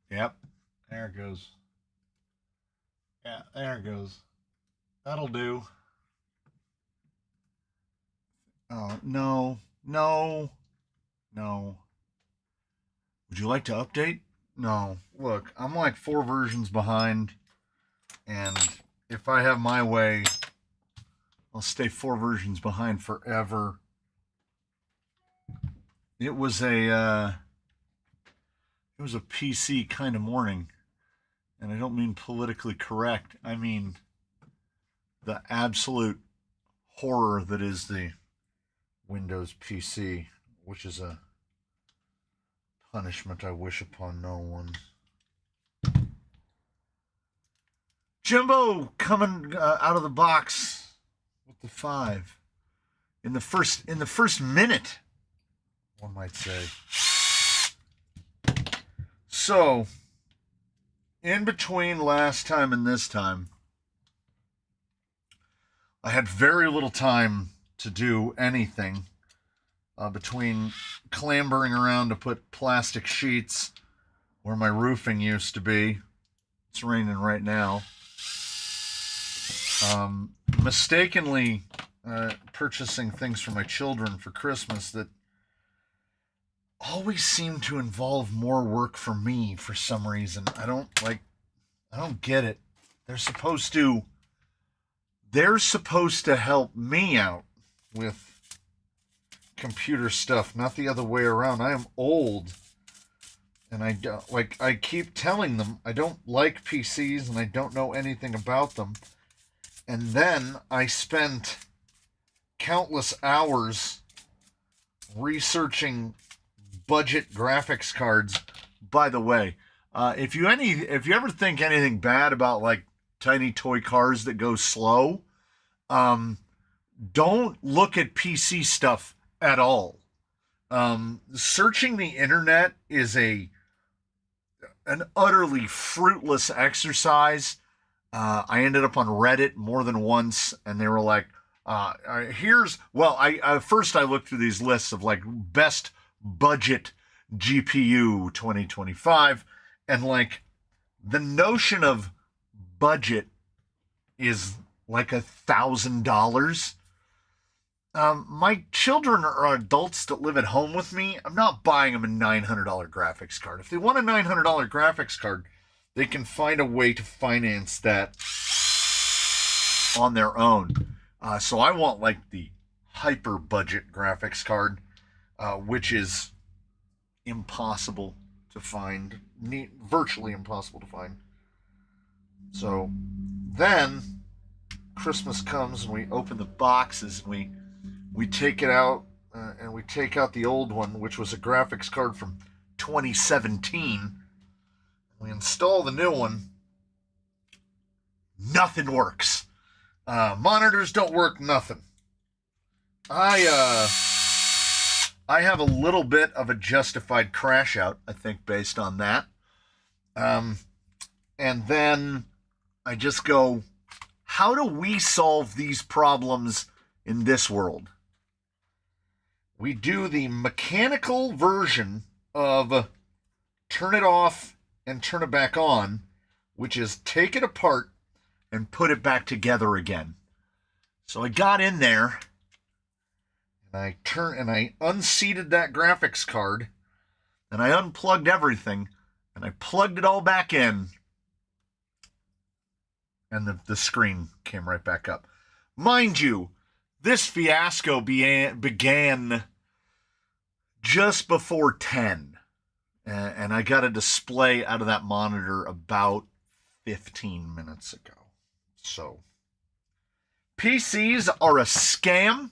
Yep. There it goes. Yeah, there it goes. That'll do. Oh, no. No. No. Would you like to update? No. Look, I'm like 4 versions behind, and if I have my way, I'll stay 4 versions behind forever. It was a PC kind of morning, and I don't mean politically correct. I mean the absolute horror that is the Windows PC, which is a punishment I wish upon no one. Jimbo coming out of the box with the 5 in the first minute, one might say. So, in between last time and this time, I had very little time to do anything between clambering around to put plastic sheets where my roofing used to be. It's raining right now. Mistakenly purchasing things for my children for Christmas that always seem to involve more work for me for some reason. I don't get it. They're supposed to help me out with computer stuff, not the other way around. I am old, and I keep telling them I don't like PCs and I don't know anything about them. And then I spent countless hours researching budget graphics cards. By the way, if you ever think anything bad about like tiny toy cars that go slow, don't look at PC stuff at all. Searching the internet is an utterly fruitless exercise. I ended up on Reddit more than once, and they were like, first I looked through these lists of like best budget GPU 2025, and like the notion of budget is like $1,000. My children are adults that live at home with me. I'm not buying them a $900 graphics card. If they want a $900 graphics card, they can find a way to finance that on their own. So I want like the hyper budget graphics card, which is impossible to find, virtually impossible to find. So then Christmas comes and we open the boxes and we take it out and we take out the old one, which was a graphics card from 2017. We install the new one. Nothing works. Monitors don't work. Nothing. I have a little bit of a justified crash out, I think, based on that. And then I just go, how do we solve these problems in this world? We do the mechanical version of turn it off and turn it back on, which is take it apart and put it back together again. So I got in there and I unseated that graphics card and I unplugged everything and I plugged it all back in, and the screen came right back up. Mind you, this fiasco began just before 10. And I got a display out of that monitor about 15 minutes ago. So, PCs are a scam.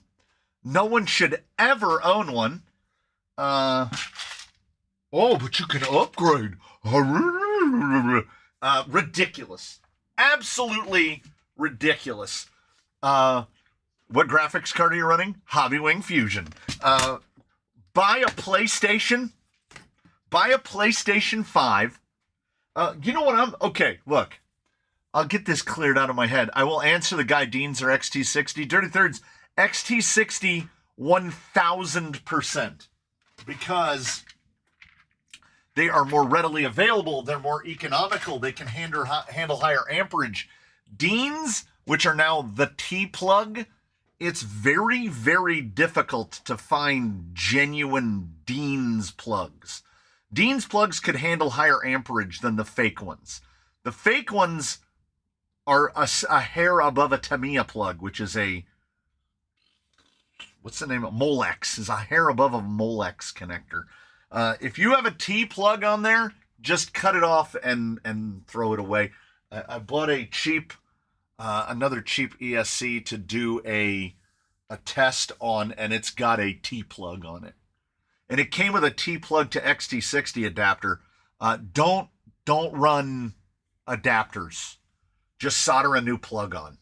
No one should ever own one. But you can upgrade. Ridiculous. Absolutely ridiculous. What graphics card are you running? Hobbywing Fusion. Buy a PlayStation 5. You know what okay, look. I'll get this cleared out of my head. I will answer the guy Dean's or XT60. Dirty Thirds, XT60 1000%. Because They are more readily available. They're more economical. They can handle higher amperage. Deans, which are now the T-plug, it's very, very difficult to find genuine Deans plugs. Deans plugs could handle higher amperage than the fake ones. The fake ones are a hair above a Tamiya plug, which is what's the name of Molex, is a hair above a Molex connector. If you have a T plug on there, just cut it off and throw it away. I bought another cheap ESC to do a test on, and it's got a T plug on it. And it came with a T plug to XT60 adapter. Don't run adapters. Just solder a new plug on.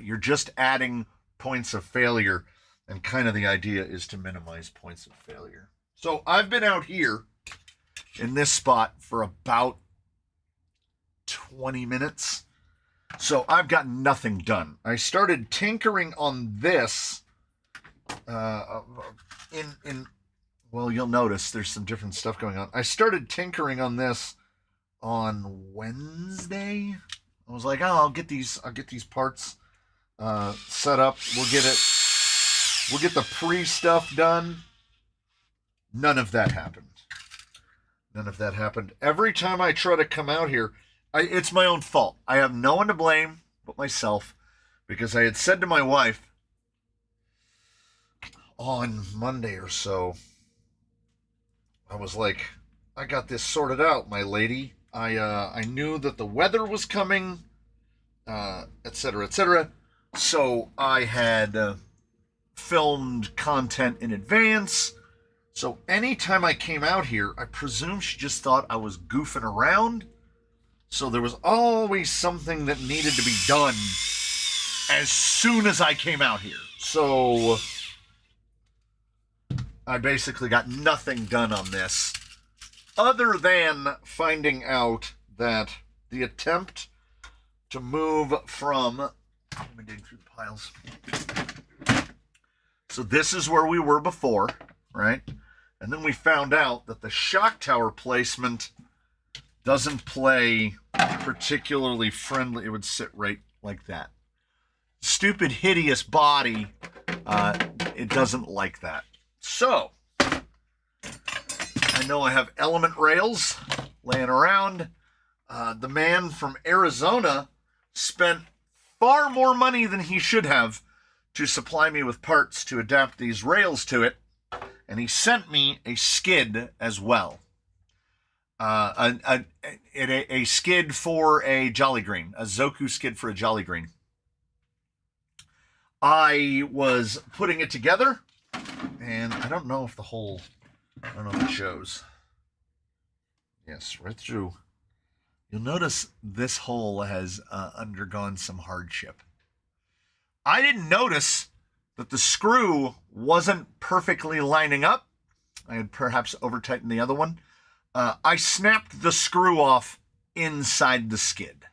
You're just adding points of failure, and kind of the idea is to minimize points of failure. So I've been out here in this spot for about 20 minutes. So I've got nothing done. I started tinkering on this well, you'll notice there's some different stuff going on. I started tinkering on this on Wednesday. I was like, I'll get these parts set up. We'll get the pre-stuff done. None of that happened. Every time I try to come out here, it's my own fault. I have no one to blame but myself, because I had said to my wife on Monday or so, I was like, I got this sorted out, my lady. I knew that the weather was coming, etc., etc. So I had filmed content in advance. So anytime I came out here, I presume she just thought I was goofing around. So there was always something that needed to be done as soon as I came out here. So I basically got nothing done on this, other than finding out that the attempt to move from, let me dig through the piles. So this is where we were before, right? And then we found out that the shock tower placement doesn't play particularly friendly. It would sit right like that. Stupid, hideous body, it doesn't like that. So, I know I have element rails laying around. The man from Arizona spent far more money than he should have to supply me with parts to adapt these rails to it. And he sent me a skid as well. A skid for a Jolly Green, a Zoku skid for a Jolly Green. I was putting it together, and I don't know if it shows. Yes, right through. You'll notice this hole has undergone some hardship. I didn't notice that the screw wasn't perfectly lining up. I had perhaps over-tightened the other one. I snapped the screw off inside the skid.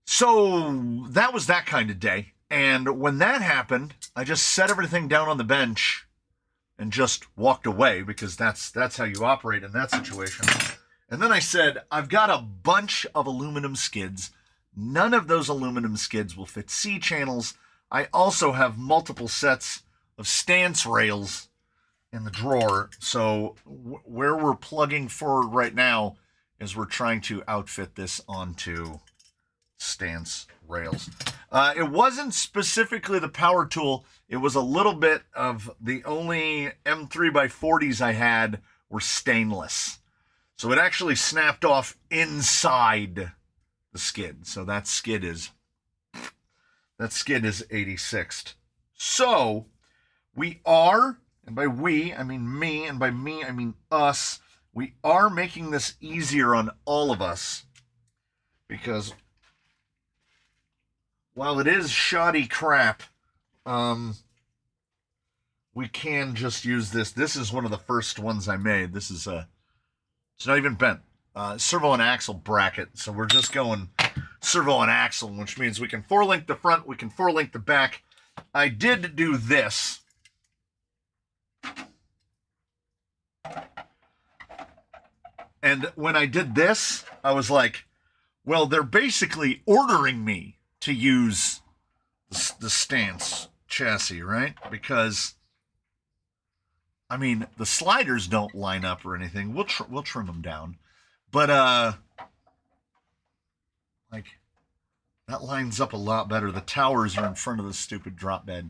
So that was that kind of day. And when that happened, I just set everything down on the bench and just walked away, because that's how you operate in that situation. And then I said, I've got a bunch of aluminum skids. None of those aluminum skids will fit C channels. I also have multiple sets of stance rails in the drawer. So where we're plugging forward right now is we're trying to outfit this onto stance rails. It wasn't specifically the power tool. It was a little bit of the only M3x40s I had were stainless. So it actually snapped off inside the skid. So that skid is 86th. So we are, and by we, I mean me, and by me, I mean us, we are making this easier on all of us, because while it is shoddy crap, we can just use this. This is one of the first ones I made. This is it's not even bent. Servo and axle bracket. So we're just going servo and axle, which means we can 4-link the front, we can 4-link the back. I did do this. And when I did this, I was like, well, they're basically ordering me to use the stance chassis, right? Because, I mean, the sliders don't line up or anything. We'll trim them down. But, like, that lines up a lot better. The towers are in front of the stupid drop bed.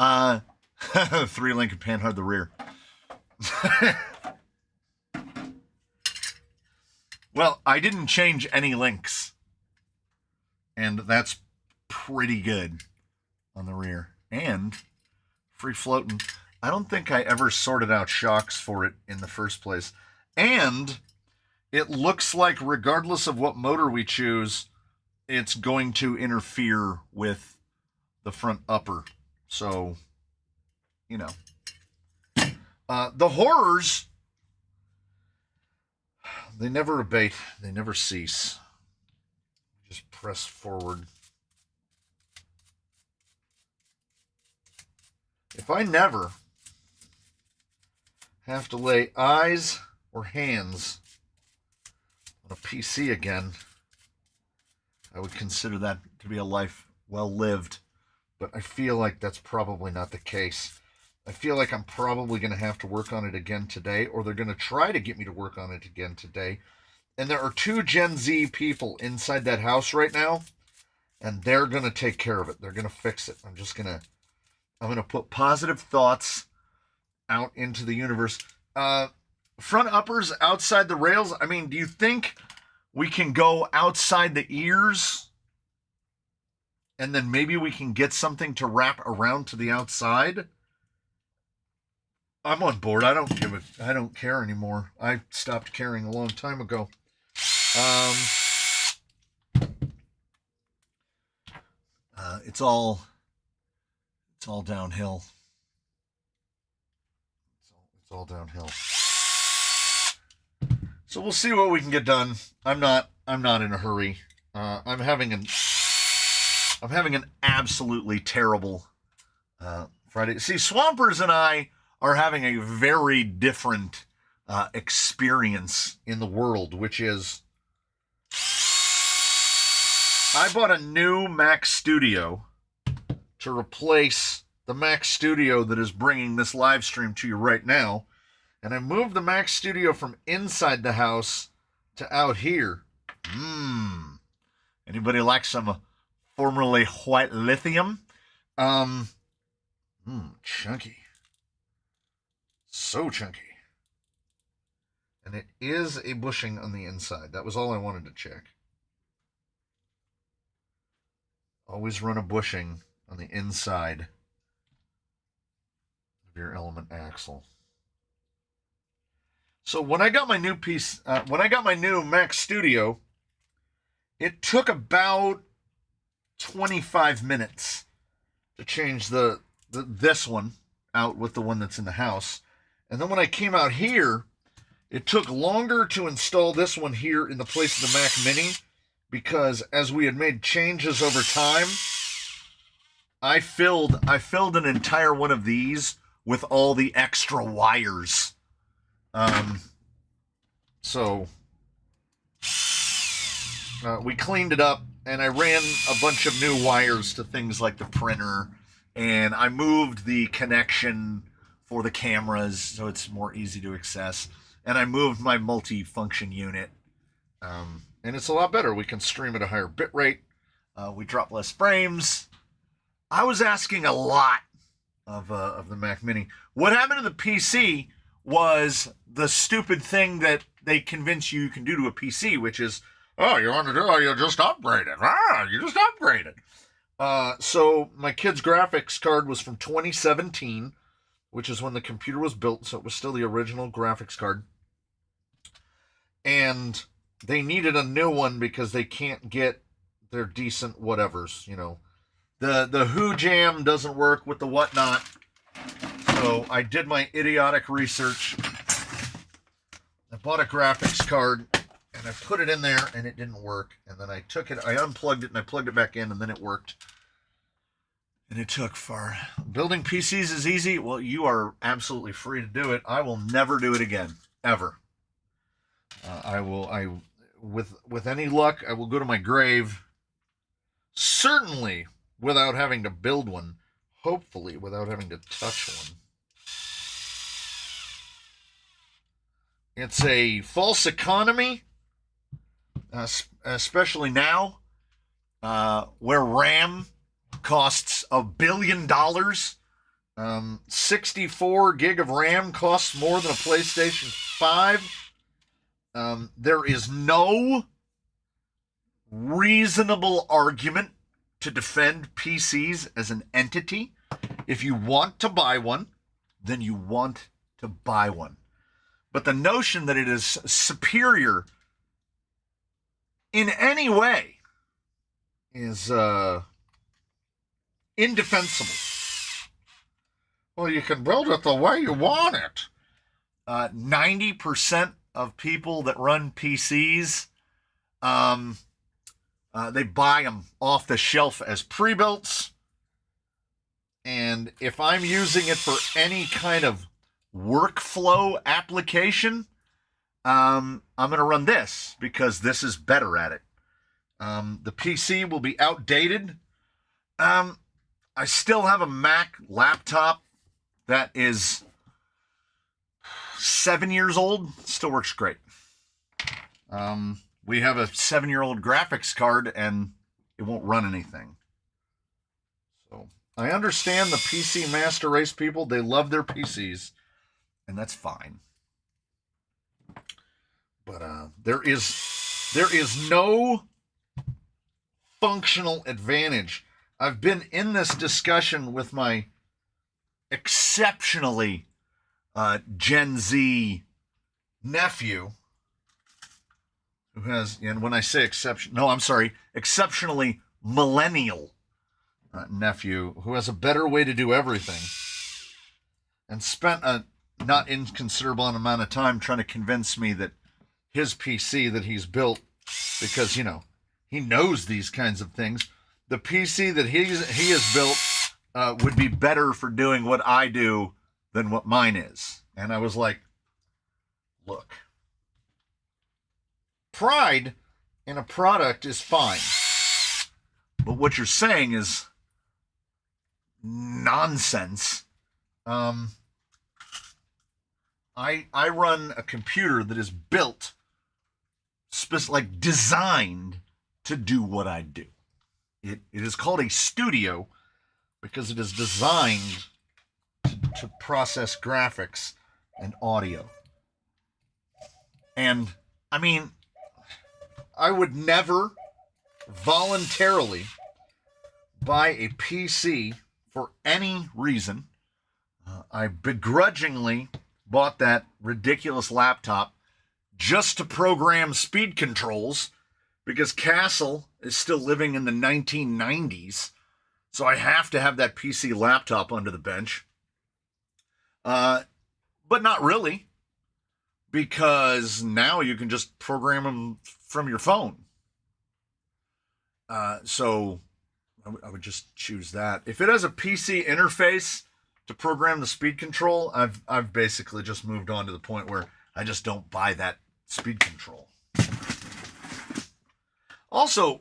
3-link and panhard the rear. Well, I didn't change any links. And that's pretty good on the rear. And free floating. I don't think I ever sorted out shocks for it in the first place. And it looks like regardless of what motor we choose, it's going to interfere with the front upper. So, you know. The horrors, they never abate. They never cease. Just press forward. If I never have to lay eyes or hands on a PC again, I would consider that to be a life well lived. But I feel like that's probably not the case. I feel like I'm probably going to have to work on it again today, or they're going to try to get me to work on it again today. And there are 2 Gen Z people inside that house right now, and they're going to take care of it. They're going to fix it. I'm going to put positive thoughts out into the universe. Front uppers outside the rails. I mean, do you think we can go outside the ears and then maybe we can get something to wrap around to the outside? I'm on board. I don't care anymore. I stopped caring a long time ago. It's all downhill. It's all downhill. So we'll see what we can get done. I'm not in a hurry. I'm having an absolutely terrible Friday. See, Swampers and I are having a very different experience in the world, which is I bought a new Mac Studio to replace the Mac Studio that is bringing this live stream to you right now. And I moved the Mac Studio from inside the house to out here. Anybody like some formerly white lithium? Chunky. So chunky. And it is a bushing on the inside. That was all I wanted to check. Always run a bushing on the inside of your element axle. So when I got my new Mac Studio, it took about 25 minutes to change this one out with the one that's in the house. And then when I came out here, it took longer to install this one here in the place of the Mac Mini, because as we had made changes over time, I filled an entire one of these with all the extra wires. So we cleaned it up, and I ran a bunch of new wires to things like the printer, and I moved the connection for the cameras so it's more easy to access, and I moved my multi-function unit, and it's a lot better. We can stream at a higher bit rate. We drop less frames. I was asking a lot of the Mac Mini. What happened to the PC was the stupid thing that they convince you can do to a PC, which is, you just upgrade it. You just upgrade it. So my kid's graphics card was from 2017, which is when the computer was built, so it was still the original graphics card. And they needed a new one because they can't get their decent whatevers, you know. The Who Jam doesn't work with the whatnot. So I did my idiotic research. I bought a graphics card, and I put it in there, and it didn't work. And then I took it, I unplugged it, and I plugged it back in, and then it worked. And it took far. Building PCs is easy. Well, you are absolutely free to do it. I will never do it again, ever. With any luck, I will go to my grave, certainly without having to build one, hopefully without having to touch one. It's a false economy, especially now, where RAM costs $1 billion. 64 gig of RAM costs more than a PlayStation 5. There is no reasonable argument to defend PCs as an entity. If you want to buy one, then you want to buy one. But the notion that it is superior in any way is indefensible. Well, you can build it the way you want it. 90% of people that run PCs, they buy them off the shelf as pre-builts. And if I'm using it for any kind of workflow application, I'm going to run this because this is better at it. The PC will be outdated. I still have a Mac laptop that is 7 years old. Still works great. We have a 7-year-old graphics card and it won't run anything. So I understand the PC master race people. They love their PCs, and that's fine. But there is no functional advantage. I've been in this discussion with my exceptionally Gen Z nephew, who has, and when I say exceptionally millennial nephew, who has a better way to do everything, and spent a not inconsiderable amount of time trying to convince me that his PC that he's built, because, he knows these kinds of things, the PC that he has built would be better for doing what I do than what mine is. And I was like, look, pride in a product is fine, but what you're saying is nonsense. I run a computer that is built, designed to do what I do. It is called a studio because it is designed to process graphics and audio. And I mean, I would never voluntarily buy a PC for any reason. I begrudgingly bought that ridiculous laptop just to program speed controls because Castle is still living in the 1990s. So I have to have that PC laptop under the bench. But not really, because now you can just program them from your phone. So I would just choose that. If it has a PC interface to program the speed control, I've basically just moved on to the point where I just don't buy that speed control. Also,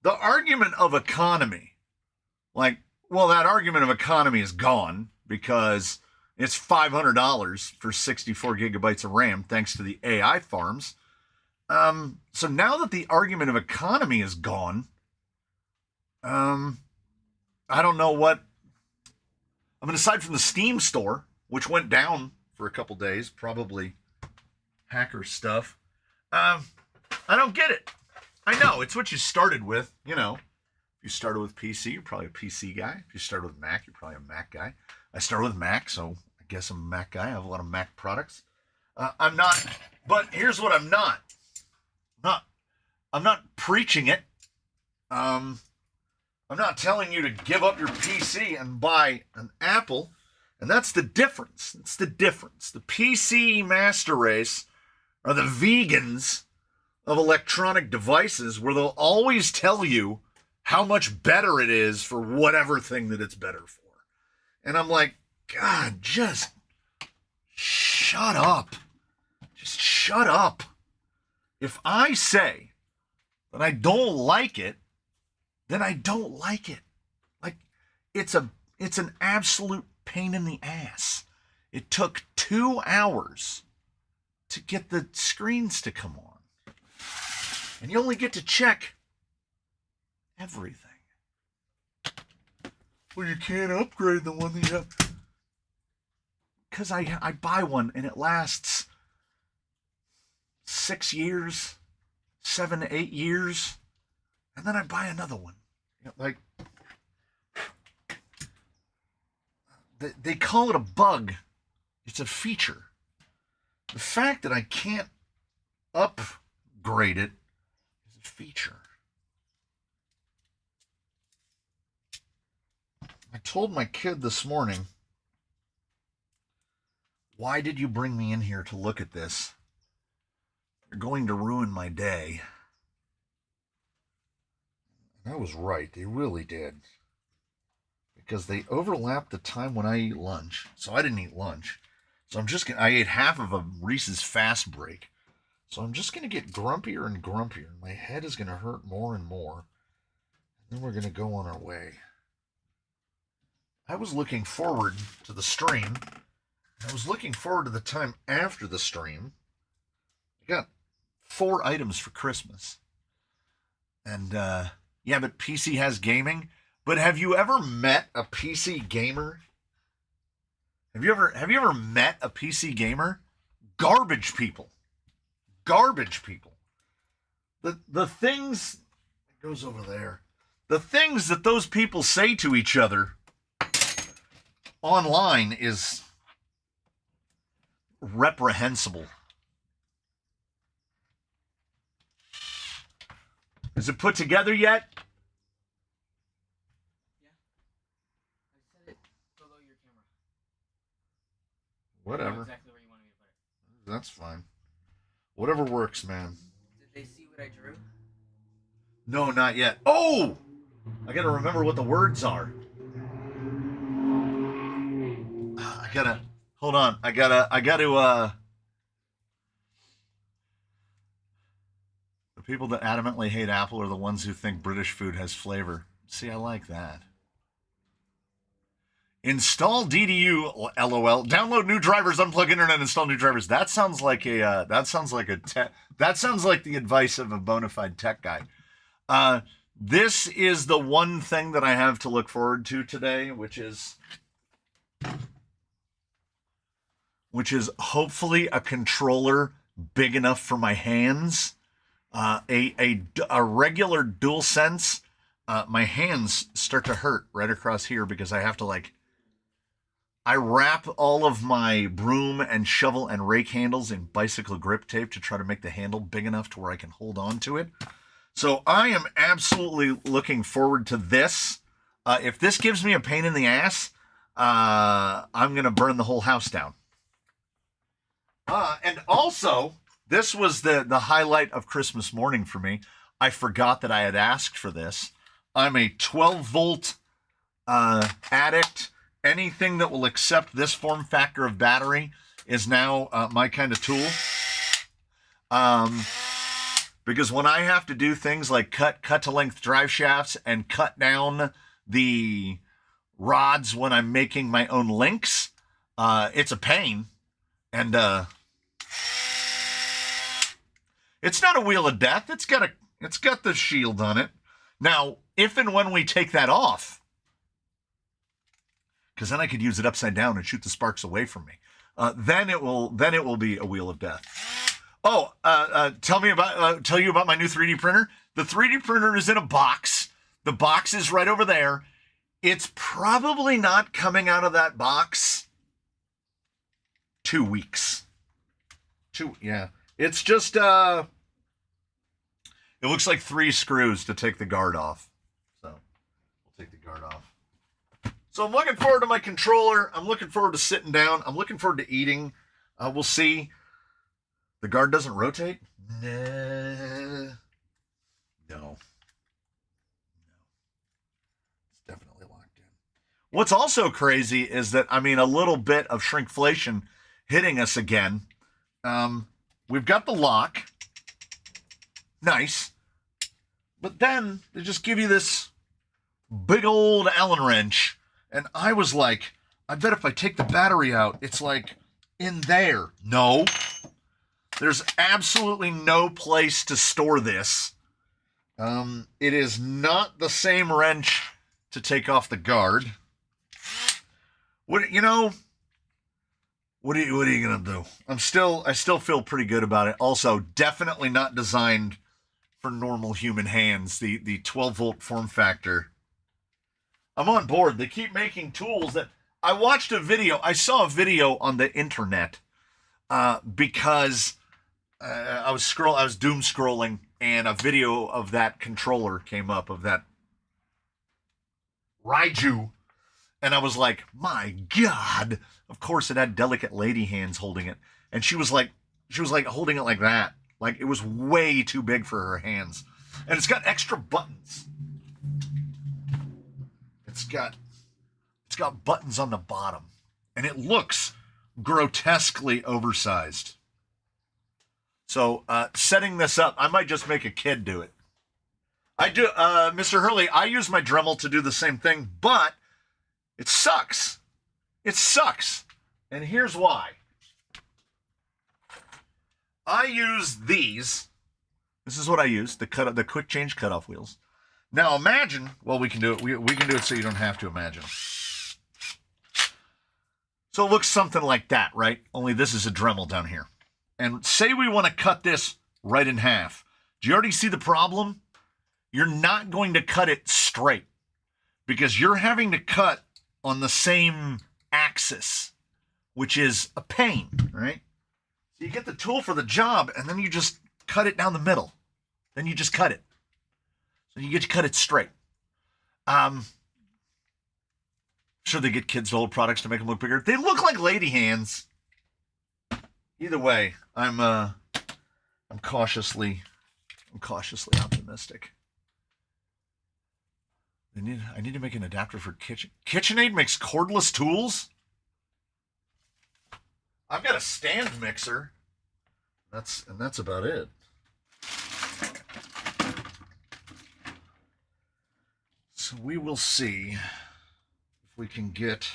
the argument of economy, that argument of economy is gone because it's $500 for 64 gigabytes of RAM thanks to the AI farms. So now that the argument of economy is gone, I don't know what. I mean, aside from the Steam store, which went down for a couple days, probably hacker stuff, I don't get it. I know, it's what you started with, If you started with PC, you're probably a PC guy. If you started with Mac, you're probably a Mac guy. I started with Mac, so I guess I'm a Mac guy. I have a lot of Mac products. I'm not, but here's what I'm not. I'm not preaching it. I'm not telling you to give up your PC and buy an Apple. And that's the difference. It's the difference. The PC master race are the vegans of electronic devices, where they'll always tell you how much better it is for whatever thing that it's better for. And I'm like, God, just shut up. Just shut up. If I say that I don't like it, then I don't like it. Like, it's an absolute pain in the ass. It took 2 hours to get the screens to come on. And you only get to check everything. Well, you can't upgrade the one that you have. Because I buy one and it lasts 6 years, 7 to 8 years, and then I buy another one. Like, they call it a bug. It's a feature. The fact that I can't upgrade it is a feature. I told my kid this morning, why did you bring me in here to look at this? You're going to ruin my day. And I was right. They really did. Because they overlapped the time when I eat lunch. So I didn't eat lunch. So I ate half of a Reese's fast break. So I'm just going to get grumpier and grumpier. My head is going to hurt more and more. And then we're going to go on our way. I was looking forward to the stream. I was looking forward to the time after the stream. I got 4 items for Christmas. And, yeah, but PC has gaming. But have you ever met a PC gamer? Have you ever met a PC gamer? Garbage people. Garbage people. The things, it goes over there. The things that those people say to each other online is reprehensible. Is it put together yet? Yeah. I set it below your camera. Whatever. I know exactly where you wanted me to put it. That's fine. Whatever works, man. Did they see what I drew? No, not yet. Oh! I gotta remember what the words are. Hold on. I gotta, the people that adamantly hate Apple are the ones who think British food has flavor. See, I like that. Install DDU, LOL. Download new drivers, unplug internet, install new drivers. That sounds like that sounds like the advice of a bona fide tech guy. This is the one thing that I have to look forward to today, which is hopefully a controller big enough for my hands. A regular DualSense, my hands start to hurt right across here because I have to I wrap all of my broom and shovel and rake handles in bicycle grip tape to try to make the handle big enough to where I can hold on to it. So I am absolutely looking forward to this. If this gives me a pain in the ass, I'm going to burn the whole house down. And also, this was the highlight of Christmas morning for me. I forgot that I had asked for this. I'm a 12-volt addict. Anything that will accept this form factor of battery is now my kind of tool. Because when I have to do things like cut to length drive shafts and cut down the rods when I'm making my own links, it's a pain. And it's not a wheel of death. It's got the shield on it. Now, if and when we take that off, because then I could use it upside down and shoot the sparks away from me. Then it will be a wheel of death. Oh, tell you about my new 3D printer. The 3D printer is in a box. The box is right over there. It's probably not coming out of that box 2 weeks. Yeah. It's just it looks like 3 screws to take the guard off. So we'll take the guard off. So I'm looking forward to my controller. I'm looking forward to sitting down. I'm looking forward to eating. We'll see. The guard doesn't rotate? No. It's definitely locked in. What's also crazy is that, a little bit of shrinkflation hitting us again. We've got the lock. Nice. But then they just give you this big old Allen wrench. And I was like, I bet if I take the battery out, it's like in there. No. There's absolutely no place to store this. It is not the same wrench to take off the guard. What are you gonna do? I still feel pretty good about it. Also, definitely not designed for normal human hands. The 12-volt form factor. I'm on board. They keep making tools that I saw a video on the internet because I was doom scrolling, and a video of that controller came up, of that Raiju, and I was like, my God. Of course, it had delicate lady hands holding it, and she was like holding it like that. Like, it was way too big for her hands. And it's got extra buttons. It's got buttons on the bottom. And it looks grotesquely oversized. So, setting this up, I might just make a kid do it. I do, Mr. Hurley, I use my Dremel to do the same thing, but it sucks. It sucks. And here's why. I use these. This is what I use, the quick change cutoff wheels. Now imagine, well, we can do it. We can do it so you don't have to imagine. So it looks something like that, right? Only this is a Dremel down here. And say we want to cut this right in half. Do you already see the problem? You're not going to cut it straight because you're having to cut on the same axis, which is a pain, right? So you get the tool for the job, and then you just cut it down the middle. Then you just cut it. So you get to cut it straight. Sure, they get kids to hold products to make them look bigger. They look like lady hands. Either way, I'm cautiously optimistic. I need to make an adapter for Kitchen. KitchenAid makes cordless tools? I've got a stand mixer. That's about it. So we will see if we can get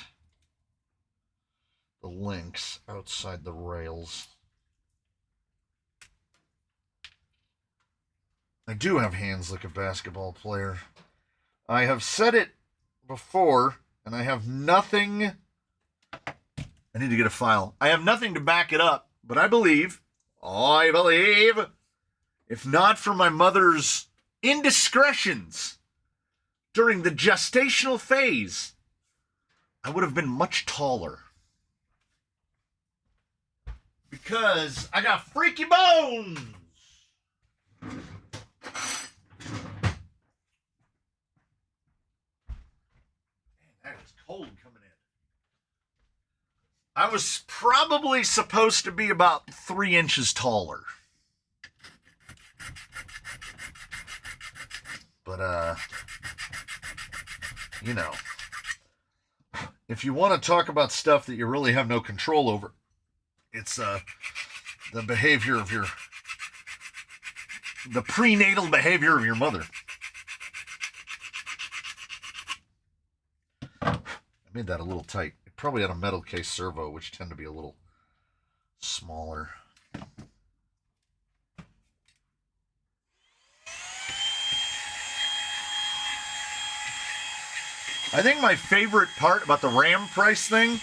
the links outside the rails. I do have hands like a basketball player. I have said it before, and I have nothing. I need to get a file. I have nothing to back it up, but I believe, if not for my mother's indiscretions during the gestational phase, I would have been much taller. Because I got freaky bones! That is cold coming in. I was probably supposed to be about 3 inches taller. But, if you want to talk about stuff that you really have no control over, it's the behavior of the prenatal behavior of your mother. I made that a little tight. It probably had a metal case servo, which tend to be a little smaller. I think my favorite part about the RAM price thing,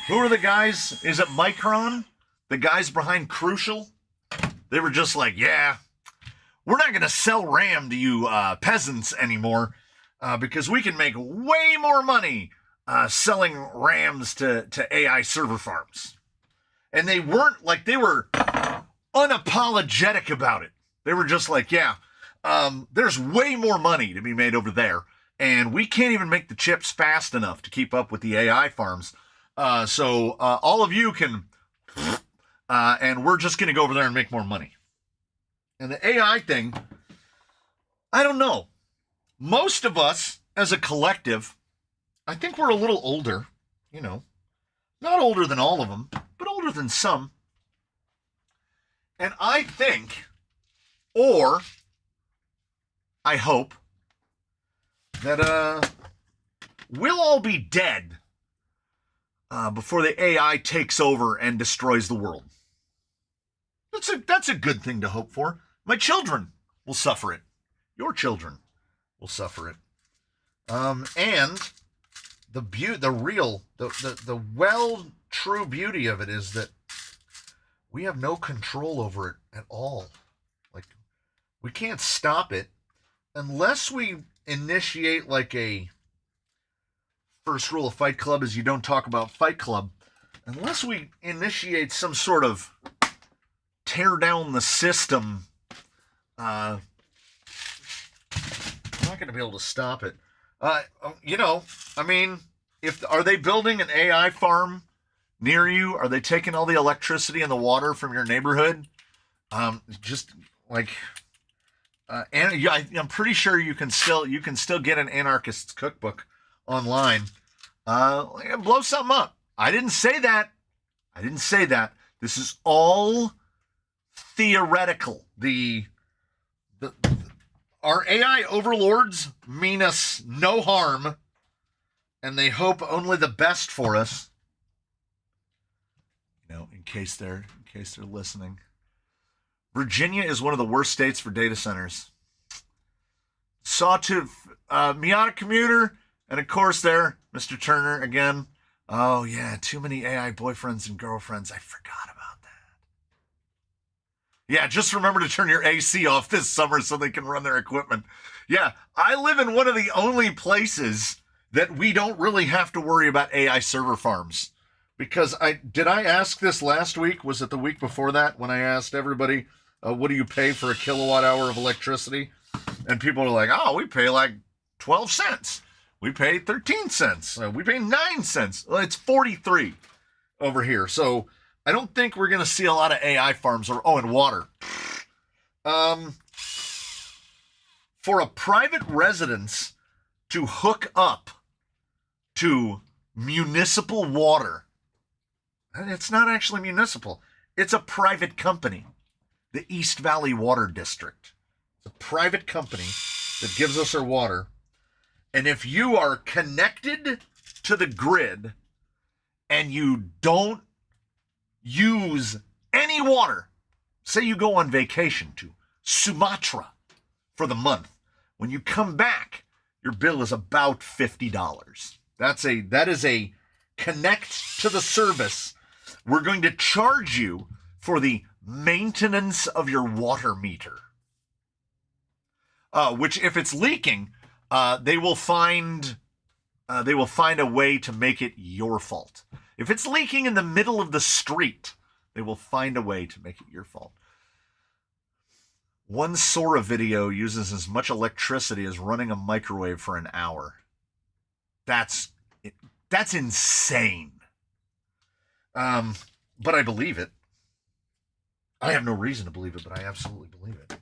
who are the guys? Is it Micron? The guys behind Crucial? They were just like, yeah, we're not going to sell RAM to you peasants anymore because we can make way more money selling RAMs to AI server farms. And they weren't like, they were unapologetic about it. They were just like, yeah, there's way more money to be made over there. And we can't even make the chips fast enough to keep up with the AI farms. So all of you can, and we're just going to go over there and make more money. And the AI thing, I don't know. Most of us as a collective, I think we're a little older, not older than all of them, but older than some. And I think, or I hope, that we'll all be dead before the AI takes over and destroys the world. That's a good thing to hope for. My children will suffer it. Your children will suffer it. And the true beauty of it is that we have no control over it at all. Like, we can't stop it unless we initiate like a first rule of Fight Club is you don't talk about Fight Club. Unless we initiate some sort of tear down the system, we're not going to be able to stop it. Are they building an AI farm near you? Are they taking all the electricity and the water from your neighborhood? I'm pretty sure you can still get an anarchist's cookbook online. Blow something up. I didn't say that. This is all theoretical. Our AI overlords mean us no harm, and they hope only the best for us. In case they're listening. Virginia is one of the worst states for data centers. Sawtooth, Miata commuter, and of course there, Mr. Turner again. Oh yeah, too many AI boyfriends and girlfriends. I forgot about that. Yeah, just remember to turn your AC off this summer so they can run their equipment. Yeah, I live in one of the only places that we don't really have to worry about AI server farms. Because did I ask this last week? Was it the week before that when I asked everybody, what do you pay for a kilowatt hour of electricity? And people are like, oh, we pay like 12 cents. We pay 13 cents. We pay 9 cents. Well, it's 43 over here. So I don't think we're going to see a lot of AI farms and water. For a private residence to hook up to municipal water, and it's not actually municipal. It's a private company, the East Valley Water District. It's a private company that gives us our water. And if you are connected to the grid and you don't use any water, say you go on vacation to Sumatra for the month, when you come back, your bill is about $50. That is a connect to the service. We're going to charge you for the maintenance of your water meter. Which, if it's leaking, they will find a way to make it your fault. If it's leaking in the middle of the street, they will find a way to make it your fault. One Sora video uses as much electricity as running a microwave for an hour. That's insane. But I believe it. I have no reason to believe it, but I absolutely believe it.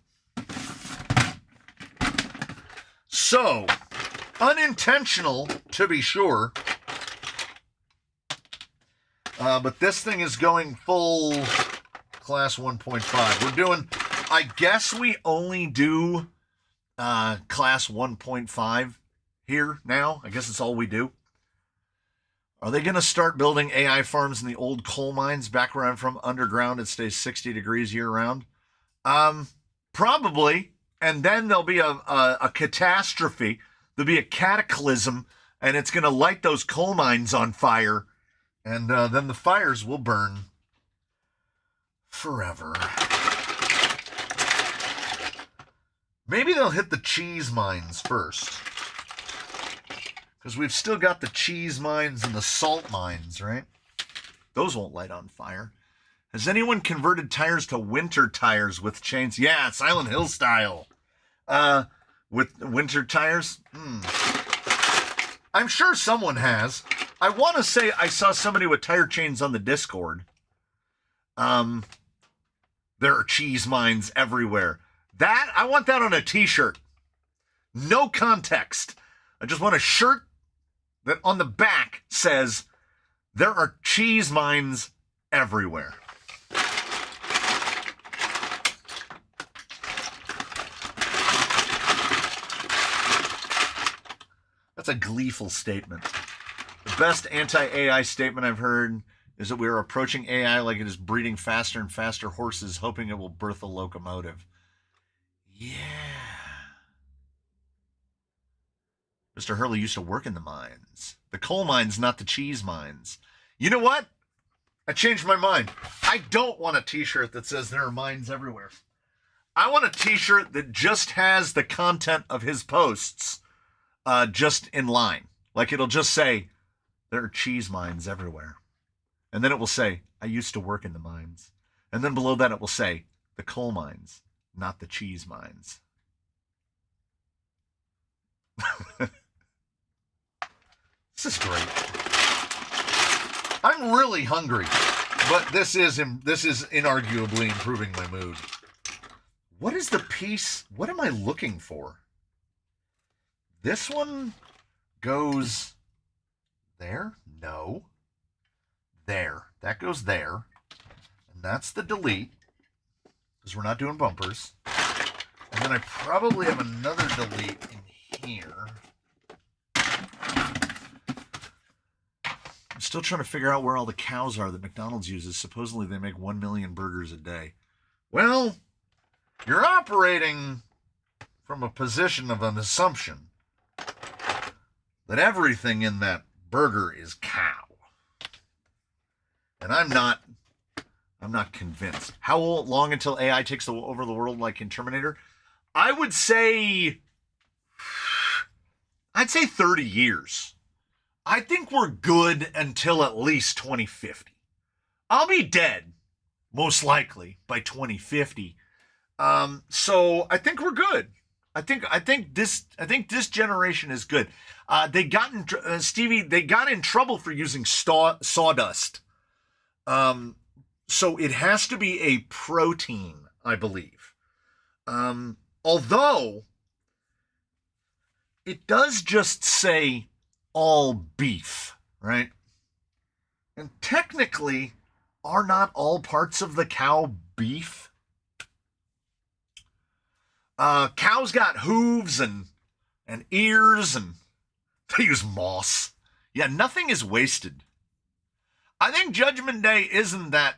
So, unintentional to be sure, but this thing is going full class 1.5. We're doing, I guess we only do class 1.5 here now. I guess it's all we do. Are they going to start building AI farms in the old coal mines back where I'm from, underground? It stays 60 degrees year round. Probably. And then there'll be a catastrophe. There'll be a cataclysm, and it's going to light those coal mines on fire. And then the fires will burn forever. Maybe they'll hit the cheese mines first. Because we've still got the cheese mines and the salt mines, right? Those won't light on fire. Has anyone converted tires to winter tires with chains? Yeah, Silent Hill style. With winter tires? I'm sure someone has. I want to say I saw somebody with tire chains on the Discord. There are cheese mines everywhere. I want that on a t-shirt. No context. I just want a shirt that on the back says, there are cheese mines everywhere. That's a gleeful statement. The best anti-AI statement I've heard is that we are approaching AI like it is breeding faster and faster horses, hoping it will birth a locomotive. Yeah. Mr. Hurley used to work in the mines. The coal mines, not the cheese mines. You know what? I changed my mind. I don't want a t-shirt that says there are mines everywhere. I want a t-shirt that just has the content of his posts just in line. Like it'll just say, there are cheese mines everywhere. And then it will say, I used to work in the mines. And then below that it will say, the coal mines, not the cheese mines. This is great. I'm really hungry, but this is inarguably improving my mood. What is the piece? What am I looking for? This one goes there? No. There. That goes there. And that's the delete, because we're not doing bumpers. And then I probably have another delete in here. I'm still trying to figure out where all the cows are that McDonald's uses. Supposedly they make 1 million burgers a day. Well, you're operating from a position of an assumption that everything in that burger is cow. And I'm not convinced. How long until AI takes over the world like in Terminator? I'd say 30 years. I think we're good until at least 2050. I'll be dead, most likely, by 2050. So I think we're good. I think this generation is good. They got in trouble for using sawdust. So it has to be a protein, I believe. Although it does just say all beef, right? And technically, are not all parts of the cow beef? Cows got hooves and ears, and they use moss. Yeah, nothing is wasted. I think Judgment Day isn't that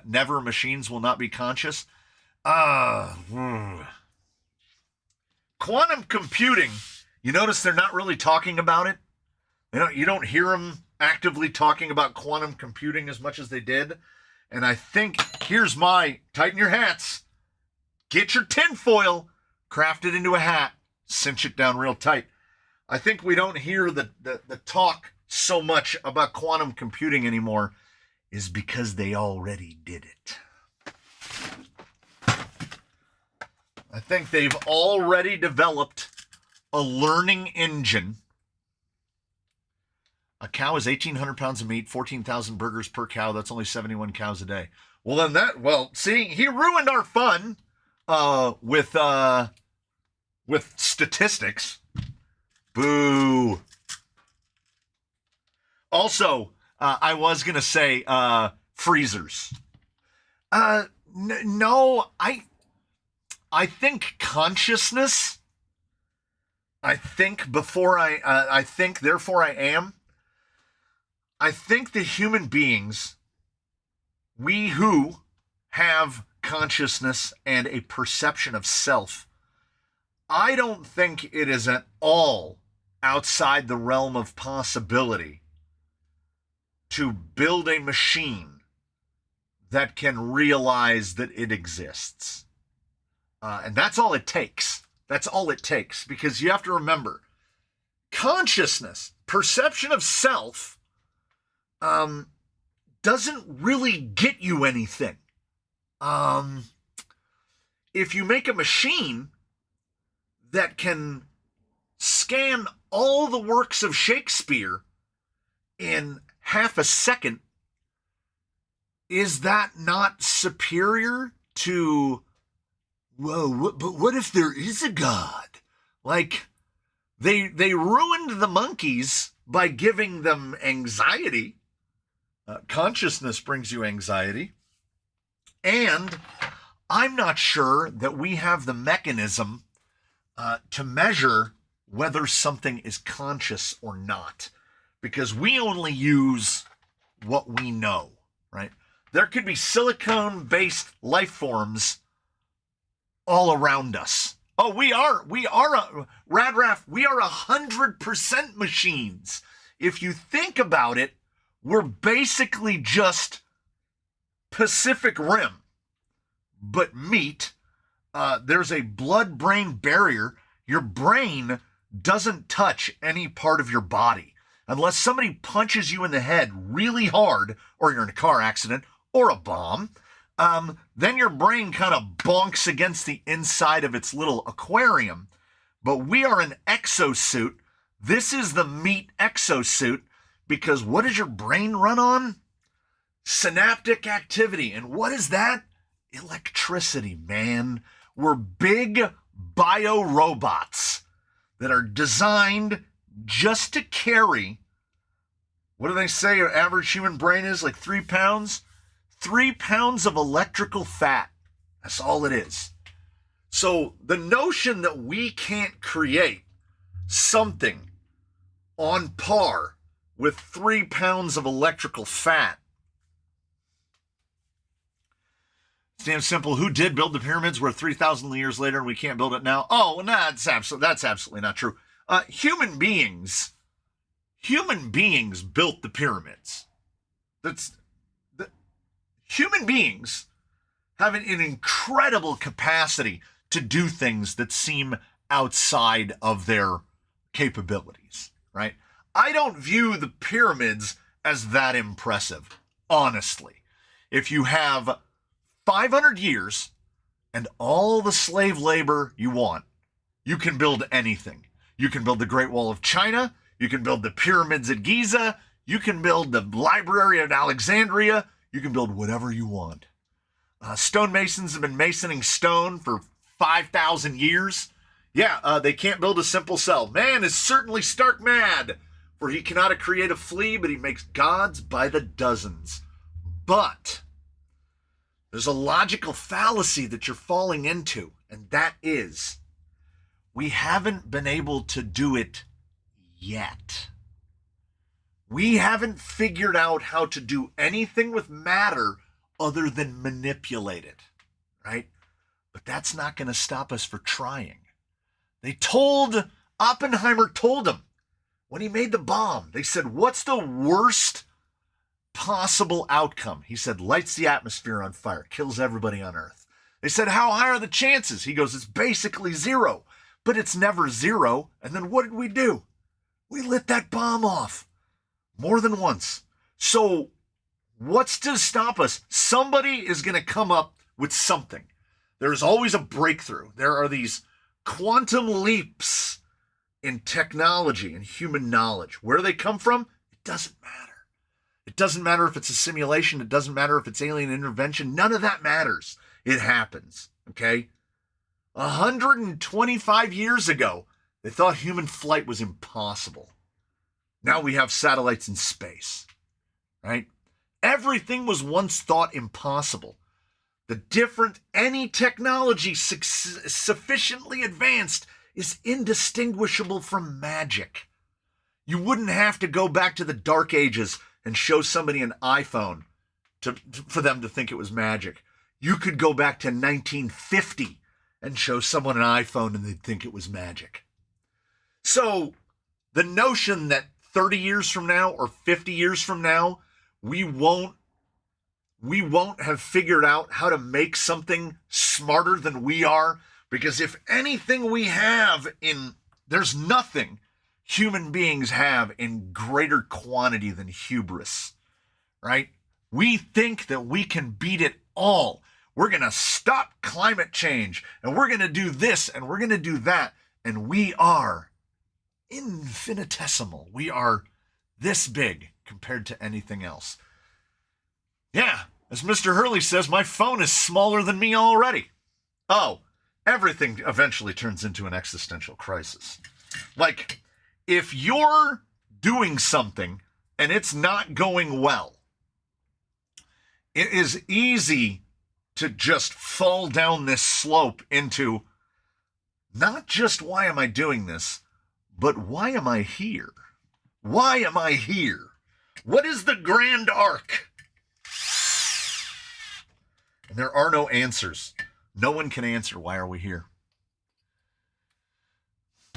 never machines will not be conscious. Quantum computing, you notice they're not really talking about it? You don't hear them actively talking about quantum computing as much as they did. And I think, here's my, tighten your hats. Get your tinfoil, craft it into a hat, cinch it down real tight. I think we don't hear the talk so much about quantum computing anymore is because they already did it. I think they've already developed a learning engine. A cow is 1,800 pounds of meat, 14,000 burgers per cow. That's only 71 cows a day. Well, then see, he ruined our fun with statistics. Boo. Also, I was going to say freezers. No, I think consciousness. I think before I think, therefore I am. I think the human beings, we who have consciousness and a perception of self, I don't think it is at all outside the realm of possibility to build a machine that can realize that it exists. And that's all it takes. That's all it takes. Because you have to remember, consciousness, perception of self, doesn't really get you anything. If you make a machine that can scan all the works of Shakespeare in half a second, is that not superior to, but what if there is a God? Like, they ruined the monkeys by giving them anxiety. Consciousness brings you anxiety. And I'm not sure that we have the mechanism to measure whether something is conscious or not, because we only use what we know, right? There could be silicone-based life forms all around us. Oh, we are 100% machines. If you think about it, we're basically just Pacific Rim, but meat. There's a blood-brain barrier. Your brain doesn't touch any part of your body. Unless somebody punches you in the head really hard, or you're in a car accident, or a bomb, then your brain kind of bonks against the inside of its little aquarium. But we are an exosuit. This is the meat exosuit, because what does your brain run on? Synaptic activity. And what is that? Electricity, man. We're big bio-robots that are designed just to carry, what do they say an average human brain is? Like 3 pounds? 3 pounds of electrical fat. That's all it is. So the notion that we can't create something on par with 3 pounds of electrical fat. It's damn simple. Who did build the pyramids? We're 3,000 years later and we can't build it now. Oh, well, nah, that's absolutely not true. Human beings built the pyramids. Human beings have an incredible capacity to do things that seem outside of their capabilities, right? I don't view the pyramids as that impressive, honestly. If you have 500 years and all the slave labor you want, you can build anything. You can build the Great Wall of China. You can build the pyramids at Giza. You can build the Library of Alexandria. You can build whatever you want. Stonemasons have been masoning stone for 5,000 years. Yeah, they can't build a simple cell. Man is certainly stark mad, for he cannot create a flea, but he makes gods by the dozens. But there's a logical fallacy that you're falling into, and that is, we haven't been able to do it yet. We haven't figured out how to do anything with matter other than manipulate it, right? But that's not going to stop us for trying. Oppenheimer told him when he made the bomb, they said, what's the worst possible outcome? He said, lights the atmosphere on fire, kills everybody on Earth. They said, how high are the chances? He goes, it's basically zero, but it's never zero. And then what did we do? We lit that bomb off more than once. So what's to stop us? Somebody is going to come up with something. There's always a breakthrough. There are these quantum leaps in technology and human knowledge. Where they come from, it doesn't matter. It doesn't matter if it's a simulation. It doesn't matter if it's alien intervention. None of that matters. It happens, okay? 125 years ago, they thought human flight was impossible. Now we have satellites in space, right? Everything was once thought impossible. Any technology sufficiently advanced is indistinguishable from magic. You wouldn't have to go back to the Dark Ages and show somebody an iPhone for them to think it was magic. You could go back to 1950 and show someone an iPhone and they'd think it was magic. So the notion that 30 years from now or 50 years from now, we won't have figured out how to make something smarter than we are, because if anything we have there's nothing human beings have in greater quantity than hubris, right? We think that we can beat it all. We're going to stop climate change, and we're going to do this, and we're going to do that, and we are infinitesimal. We are this big compared to anything else. Yeah, as Mr. Hurley says, my phone is smaller than me already. Oh, everything eventually turns into an existential crisis. Like, if you're doing something and it's not going well, it is easy to just fall down this slope into not just why am I doing this, But why am I here? Why am I here? What is the grand arc? And there are no answers. No one can answer, why are we here?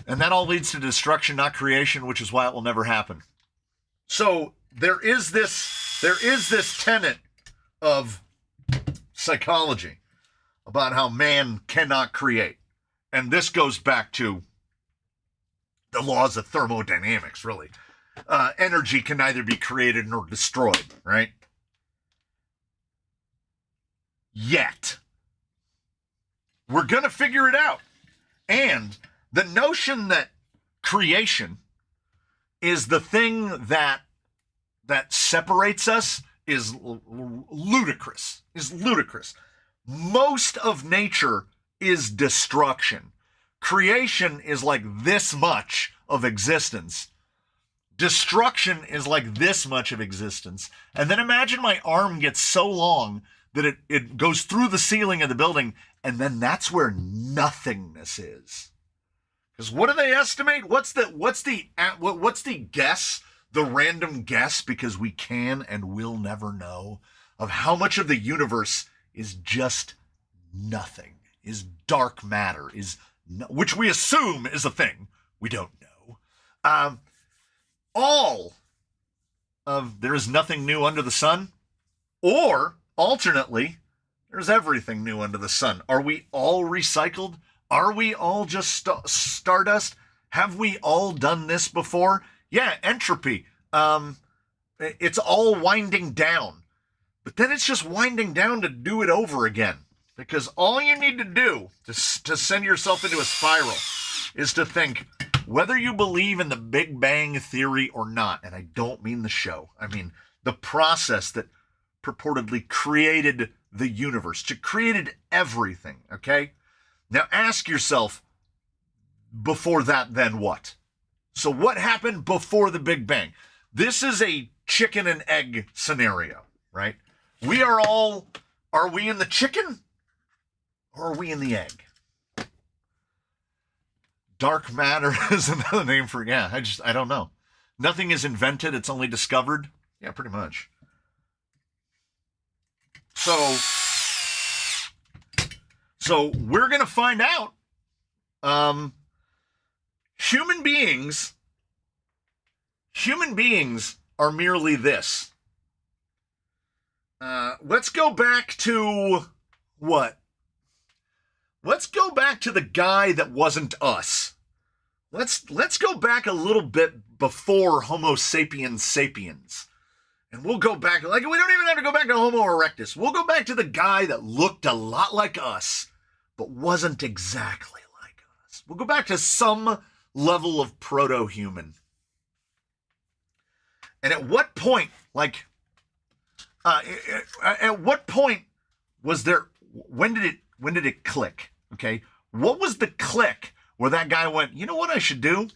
And that all leads to destruction, not creation, which is why it will never happen. So there is this tenet of psychology about how man cannot create. And this goes back to the laws of thermodynamics, really. Energy can neither be created nor destroyed, right? Yet, we're going to figure it out. And the notion that creation is the thing that separates us is ludicrous. Most of nature is destruction. Creation is like this much of existence. Destruction is like this much of existence. And then imagine my arm gets so long that it goes through the ceiling of the building, and then that's where nothingness is. Because what do they estimate? What's the guess? The random guess, because we can and will never know, of how much of the universe is just nothing, is dark matter, which we assume is a thing. We don't know. All of there is nothing new under the sun, or alternately, there's everything new under the sun. Are we all recycled? Are we all just stardust? Have we all done this before? Yeah, entropy. It's all winding down. But then it's just winding down to do it over again. Because all you need to do to send yourself into a spiral is to think, whether you believe in the Big Bang Theory or not, and I don't mean the show, I mean the process that purportedly created the universe, created everything, okay? Now ask yourself, before that, then what? So what happened before the Big Bang? This is a chicken and egg scenario, right? Are we in the chicken or are we in the egg? Dark matter is another name for, I don't know. Nothing is invented, it's only discovered. Yeah, pretty much. So we're going to find out. Human beings are merely this. Let's go back to what? Let's go back to the guy that wasn't us. Let's go back a little bit before Homo sapiens sapiens. And we'll go back, like, we don't even have to go back to Homo erectus. We'll go back to the guy that looked a lot like us, but wasn't exactly like us. We'll go back to some level of proto-human. And at what point, at what point was there, when did it click? Okay. What was the click where that guy went, you know what I should do?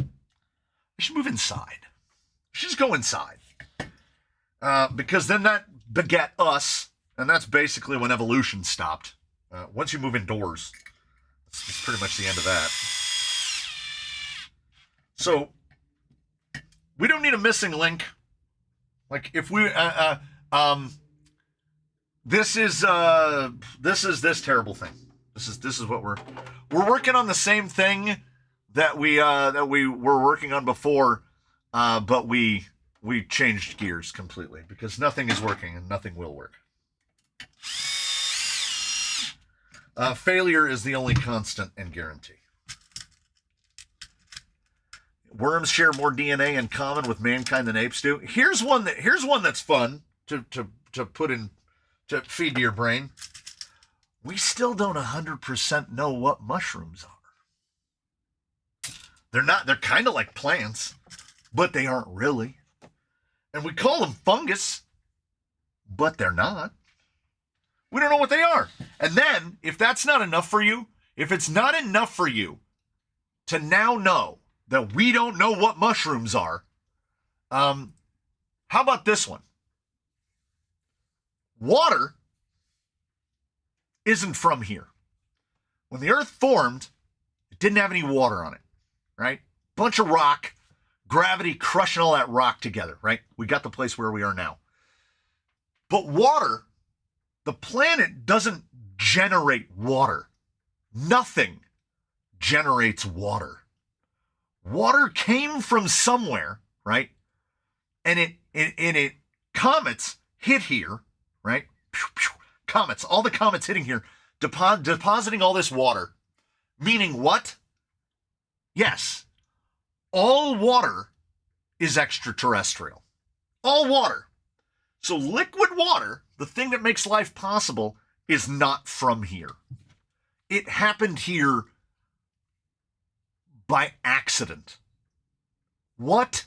I should move inside. I should just go inside. Because then that begat us, and that's basically when evolution stopped. Once you move indoors, it's pretty much the end of that. So, we don't need a missing link. Like, if we, this is this terrible thing. This is what we're working on, the same thing that we were working on before, but we changed gears completely because nothing is working and nothing will work. Failure is the only constant and guarantee. Worms share more DNA in common with mankind than apes do. Here's one that's fun to put in, to feed to your brain. We still don't 100% know what mushrooms are. They're kind of like plants, but they aren't really. And we call them fungus, but they're not. We don't know what they are. And then, if that's not enough for you, if it's not enough for you to now know that we don't know what mushrooms are, how about this one? Water isn't from here. When the earth formed, it didn't have any water on it, right? bunch of rock, gravity crushing all that rock together, right? We got the place where we are now. But water, the planet doesn't generate water. Nothing generates water. Water came from somewhere, right? And it comets hit here, right? Comets, all the comets hitting here, depositing all this water. Meaning what? Yes, all water is extraterrestrial. All water. So liquid water, the thing that makes life possible, is not from here. It happened here by accident. What?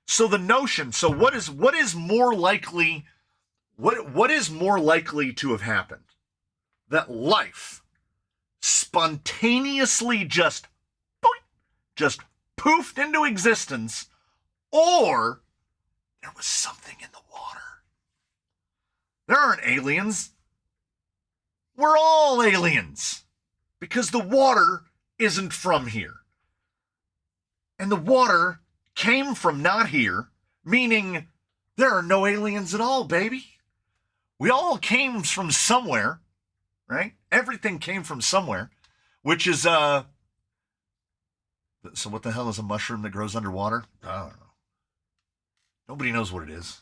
So the notion, so what is more likely, what is more likely to have happened? That life spontaneously just poofed into existence, or there was something in the water. There aren't aliens. We're all aliens because the water isn't from here. And the water came from not here, meaning there are no aliens at all, baby. We all came from somewhere, right? Everything came from somewhere, which is, so what the hell is a mushroom that grows underwater? I don't know. Nobody knows what it is.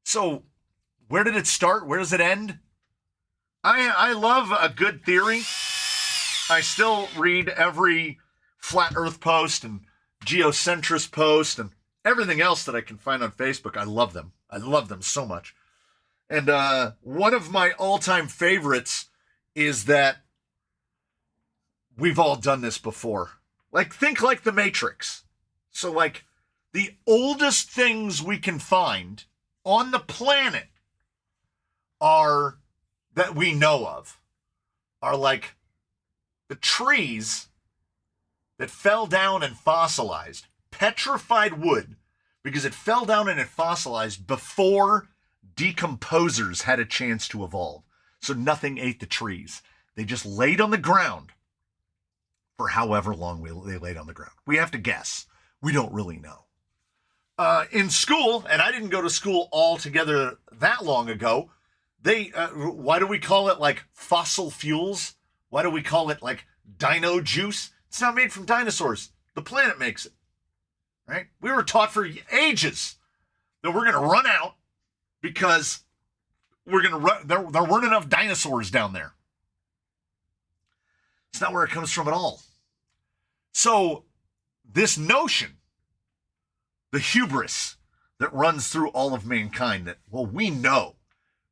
So, where did it start? Where does it end? I love a good theory. I still read every flat earth post and geocentrist post and everything else that I can find on Facebook. I love them. I love them so much. And one of my all-time favorites is that we've all done this before. Like, think like the Matrix. So, like, the oldest things we can find on the planet are, that we know of, are like the trees that fell down and fossilized, petrified wood, because it fell down and it fossilized before decomposers had a chance to evolve. So nothing ate the trees. They just laid on the ground for however long they laid on the ground. We have to guess. We don't really know. In school, and I didn't go to school altogether that long ago, why do we call it like fossil fuels? Why do we call it like dino juice? It's not made from dinosaurs. The planet makes it, right? We were taught for ages that we're going to run out because there weren't enough dinosaurs down there. It's not where it comes from at all. So this notion, the hubris that runs through all of mankind, that, well, we know,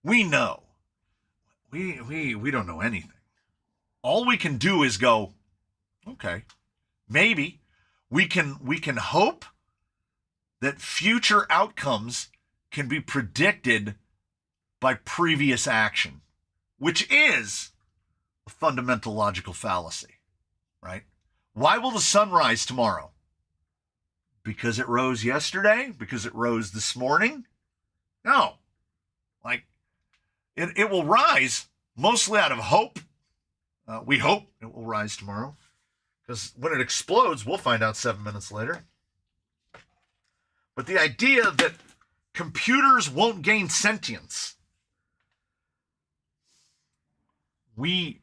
we don't know anything. All we can do is go, okay, maybe we can hope that future outcomes can be predicted by previous action, which is a fundamental logical fallacy, right? Why will the sun rise tomorrow? Because it rose yesterday? Because it rose this morning? No. Like, it will rise mostly out of hope. We hope it will rise tomorrow. Because when it explodes, we'll find out 7 minutes later. But the idea that computers won't gain sentience. Well,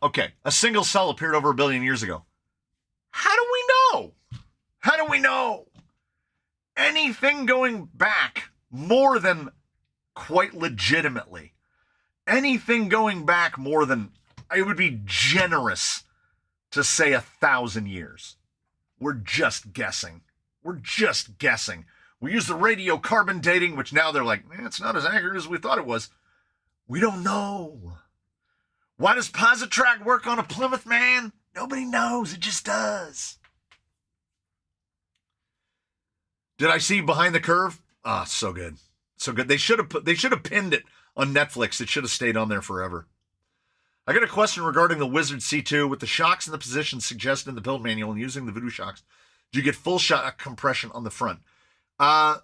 okay. A single cell appeared over 1 billion years ago. How do we know? How do we know? Anything going back more than quite legitimately. Anything going back more than, it would be generous to say 1,000 years. We're just guessing. We're just guessing. We use the radiocarbon dating, which now they're like, it's not as accurate as we thought it was. We don't know. Why does Positrack work on a Plymouth, man? Nobody knows. It just does. Did I see Behind the Curve? Ah, so good. So good. They should have pinned it on Netflix. It should have stayed on there forever. I got a question regarding the Wizard C2. With the shocks and the positions suggested in the build manual and using the Voodoo shocks, do you get full shock compression on the front? A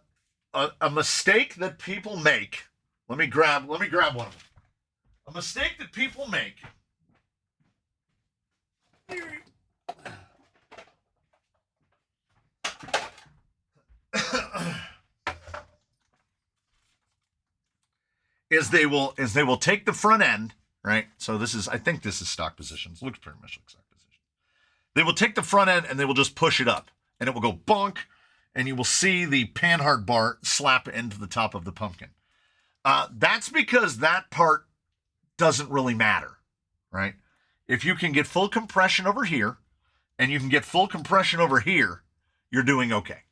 mistake that people make Let me grab one of them. A mistake that people make is they will take the front end, right? So I think this is stock positions. Looks pretty much like stock position. They will take the front end and they will just push it up, and it will go bonk, and you will see the panhard bar slap into the top of the pumpkin. That's because that part doesn't really matter, right? If you can get full compression over here and you can get full compression over here, you're doing okay,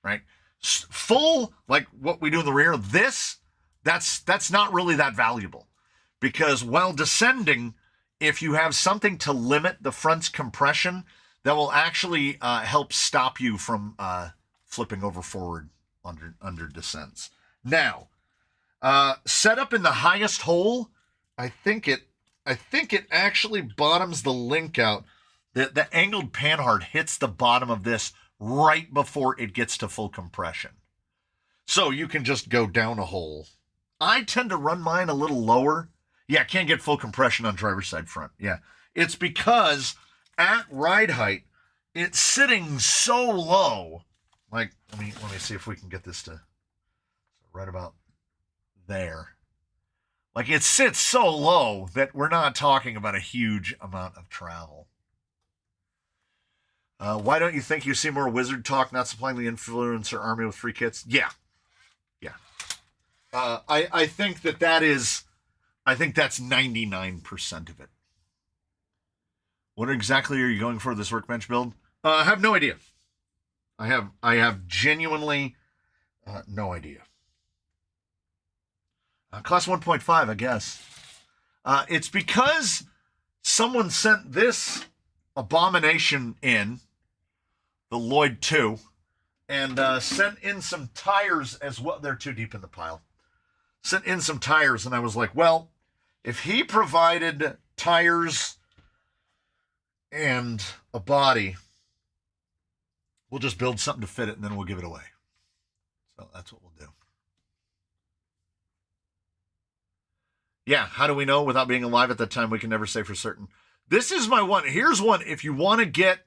right? Full, like what we do in the rear, that's not really that valuable, because while descending, if you have something to limit the front's compression, that will actually help stop you from flipping over forward under descents. Now, set up in the highest hole, I think it actually bottoms the link out. The angled panhard hits the bottom of this right before it gets to full compression. So you can just go down a hole. I tend to run mine a little lower. Yeah, can't get full compression on driver's side front. Yeah, it's because at ride height, it's sitting so low. Like, let me see if we can get this to right about there. Like, it sits so low that we're not talking about a huge amount of travel. Why don't you think you see more wizard talk not supplying the influencer army with free kits? Yeah. I think that's 99% of it. What exactly are you going for this workbench build? I have no idea. I have genuinely no idea. Class 1.5, I guess. It's because someone sent this abomination in, the Lloyd 2, and sent in some tires as well. They're too deep in the pile. Sent in some tires, and I was like, well, if he provided tires and a body, we'll just build something to fit it, and then we'll give it away. So that's what we'll do. Yeah, how do we know without being alive at that time? We can never say for certain. This is my one. Here's one. If you want to get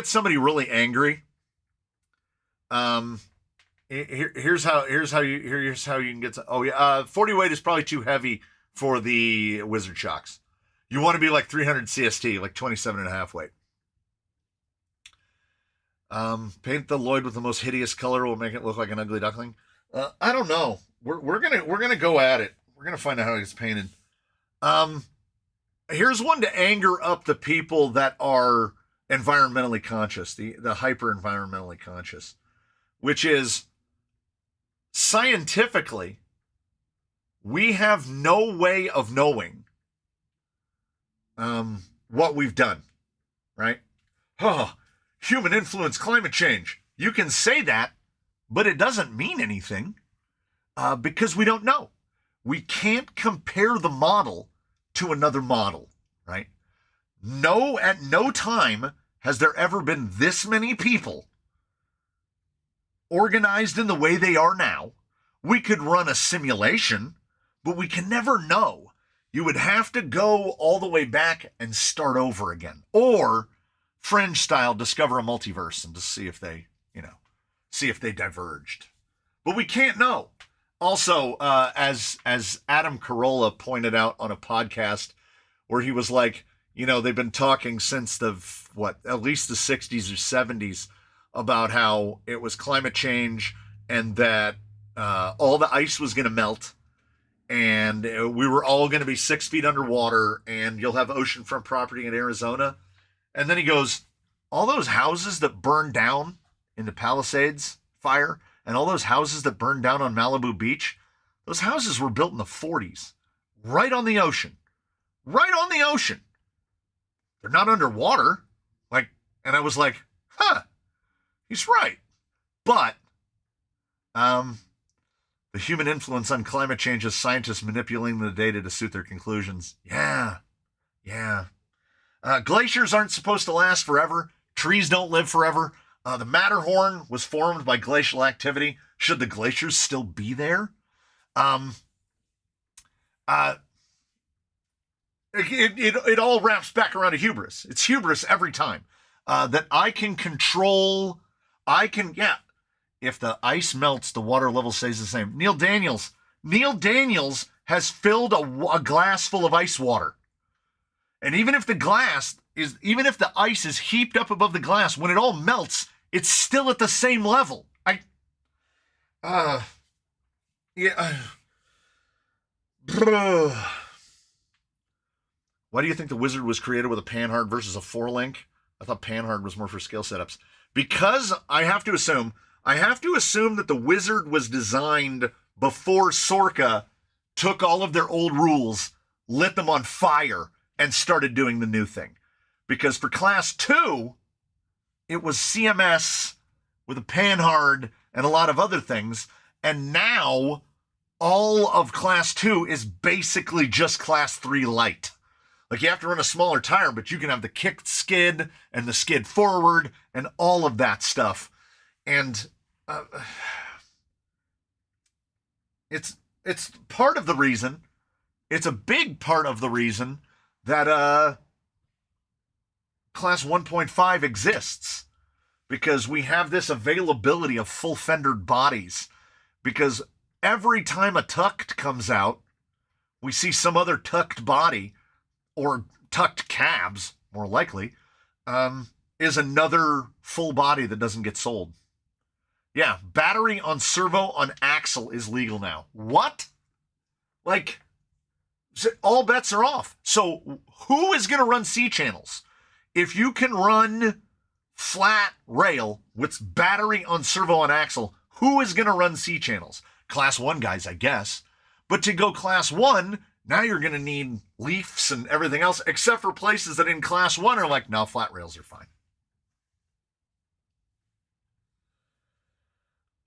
somebody really angry, here's how you can get. 40 weight is probably too heavy for the Wizard Shocks. You want to be like 300 CST, like 27.5 weight. Paint the Lloyd with the most hideous color will make it look like an ugly duckling. I don't know. We're gonna go at it. We're gonna find out how it gets painted. Here's one to anger up the people that are environmentally conscious, the hyper environmentally conscious, which is scientifically, we have no way of knowing what we've done, right? Human influence climate change. You can say that, but it doesn't mean anything. Because we don't know. We can't compare the model to another model, right? No, at no time has there ever been this many people organized in the way they are now. We could run a simulation, but we can never know. You would have to go all the way back and start over again. Or, Fringe style, discover a multiverse and just see if they diverged. But we can't know. Also, as Adam Carolla pointed out on a podcast where he was like, they've been talking since at least the 60s or 70s about how it was climate change and that all the ice was going to melt and we were all going to be 6 feet underwater and you'll have oceanfront property in Arizona. And then he goes, all those houses that burned down in the Palisades fire and all those houses that burned down on Malibu Beach, those houses were built in the 40s, right on the ocean. Right on the ocean. They're not underwater. And I was like, he's right. But the human influence on climate change is scientists manipulating the data to suit their conclusions. Yeah. Glaciers aren't supposed to last forever. Trees don't live forever. The Matterhorn was formed by glacial activity. Should the glaciers still be there? Um, uh, it all wraps back around to hubris. It's hubris every time. That I can control. Yeah. If the ice melts, the water level stays the same. Neil Daniels has filled a glass full of ice water. And even if the ice is heaped up above the glass, when it all melts, it's still at the same level. Why do you think the wizard was created with a panhard versus a 4-link? I thought panhard was more for skill setups. Because I have to assume that the wizard was designed before Sorka took all of their old rules, lit them on fire, and started doing the new thing. Because for Class 2, it was CMS with a panhard and a lot of other things, and now all of Class 2 is basically just Class 3 light. Like, you have to run a smaller tire, but you can have the kicked skid and the skid forward and all of that stuff. And it's part of the reason, it's a big part of the reason that Class 1.5 exists. Because we have this availability of full fendered bodies. Because every time a tucked comes out, we see some other tucked body, or tucked cabs, more likely, is another full body that doesn't get sold. Yeah, battery on servo on axle is legal now. What? Like, all bets are off. So who is going to run C channels? If you can run flat rail with battery on servo on axle, who is going to run C channels? Class 1 guys, I guess. But to go Class 1, now you're going to need leafs and everything else, except for places that in Class 1 are like, no, flat rails are fine.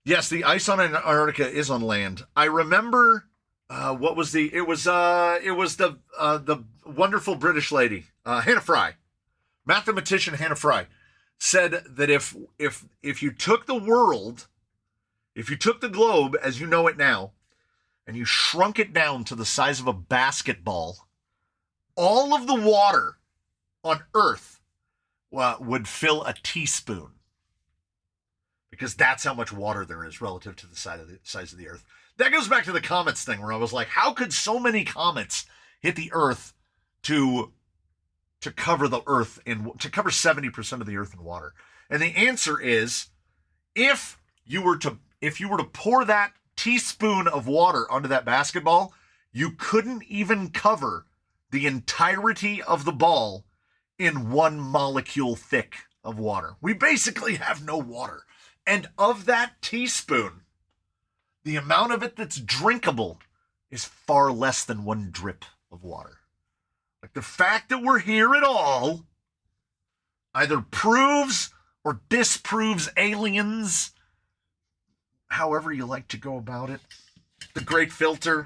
Yes, the ice on Antarctica is on land. I remember it was the wonderful British lady, Hannah Fry, mathematician Hannah Fry, said that if you took the world, if you took the globe as you know it now, and you shrunk it down to the size of a basketball, all of the water on Earth would fill a teaspoon. Because that's how much water there is relative to the size of the Earth. That goes back to the comets thing, where I was like, how could so many comets hit the Earth to cover the Earth to cover 70% of the Earth in water? And the answer is, if you were to pour that teaspoon of water onto that basketball, you couldn't even cover the entirety of the ball in one molecule thick of water. We basically have no water. And of that teaspoon, the amount of it that's drinkable is far less than one drip of water. Like, the fact that we're here at all either proves or disproves aliens, however you like to go about it. The Great Filter.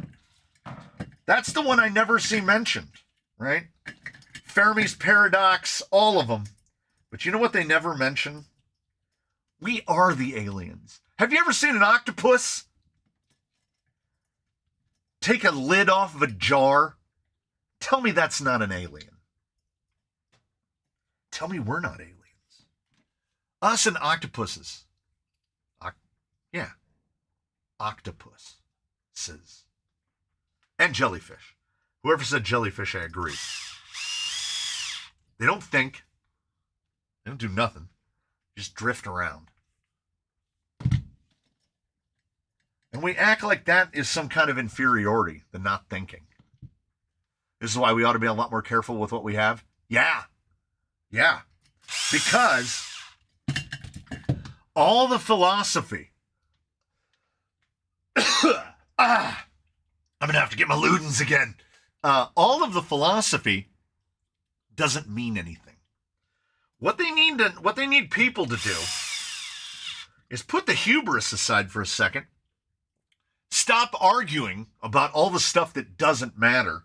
That's the one I never see mentioned, right? Fermi's Paradox, all of them. But you know what they never mention? We are the aliens. Have you ever seen an octopus take a lid off of a jar? Tell me that's not an alien. Tell me we're not aliens. Us and octopuses. Yeah. Octopuses. And jellyfish. Whoever said jellyfish, I agree. They don't think. They don't do nothing. Just drift around. And we act like that is some kind of inferiority, the not thinking. This is why we ought to be a lot more careful with what we have. Yeah. Because all the philosophy. I'm going to have to get my Ludens again. All of the philosophy doesn't mean anything. What they need people to do is put the hubris aside for a second. Stop arguing about all the stuff that doesn't matter.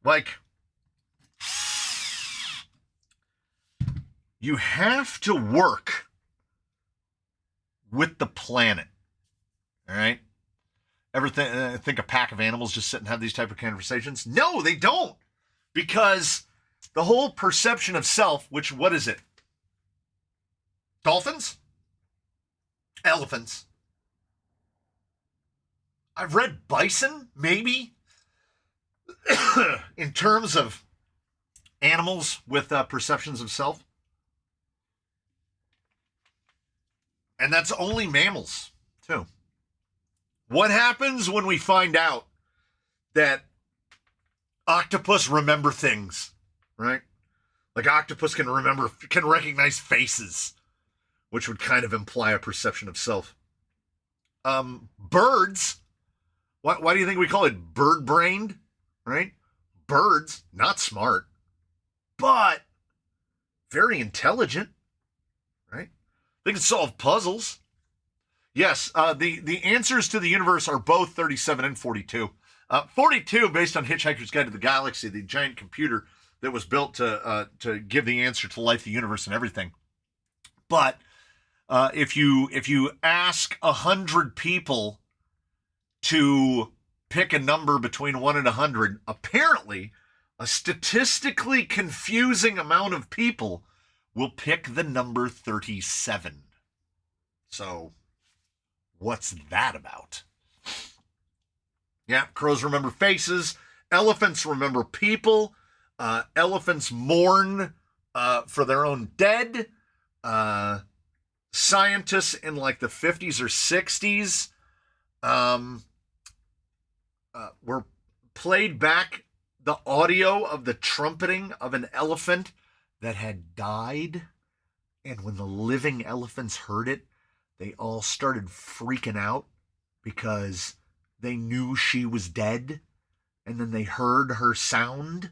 Like, you have to work with the planet. All right. Ever think a pack of animals just sit and have these type of conversations? No, they don't. Because the whole perception of self, which, what is it? Dolphins? Elephants? I've read bison, maybe, in terms of animals with perceptions of self. And that's only mammals, too. What happens when we find out that octopus remember things, right? Like octopus can recognize faces, which would kind of imply a perception of self. Birds, why do you think we call it bird-brained, right? Birds, not smart, but very intelligent, right? They can solve puzzles. Yes, the answers to the universe are both 37 and 42. 42, based on Hitchhiker's Guide to the Galaxy, the giant computer that was built to give the answer to life, the universe, and everything. But if you ask 100 people to pick a number between 1 and 100, apparently a statistically confusing amount of people will pick the number 37. So, what's that about? Yeah, crows remember faces. Elephants remember people. Elephants mourn for their own dead. Scientists in like the 50s or 60s were played back the audio of the trumpeting of an elephant that had died. And when the living elephants heard it, they all started freaking out because they knew she was dead. And then they heard her sound.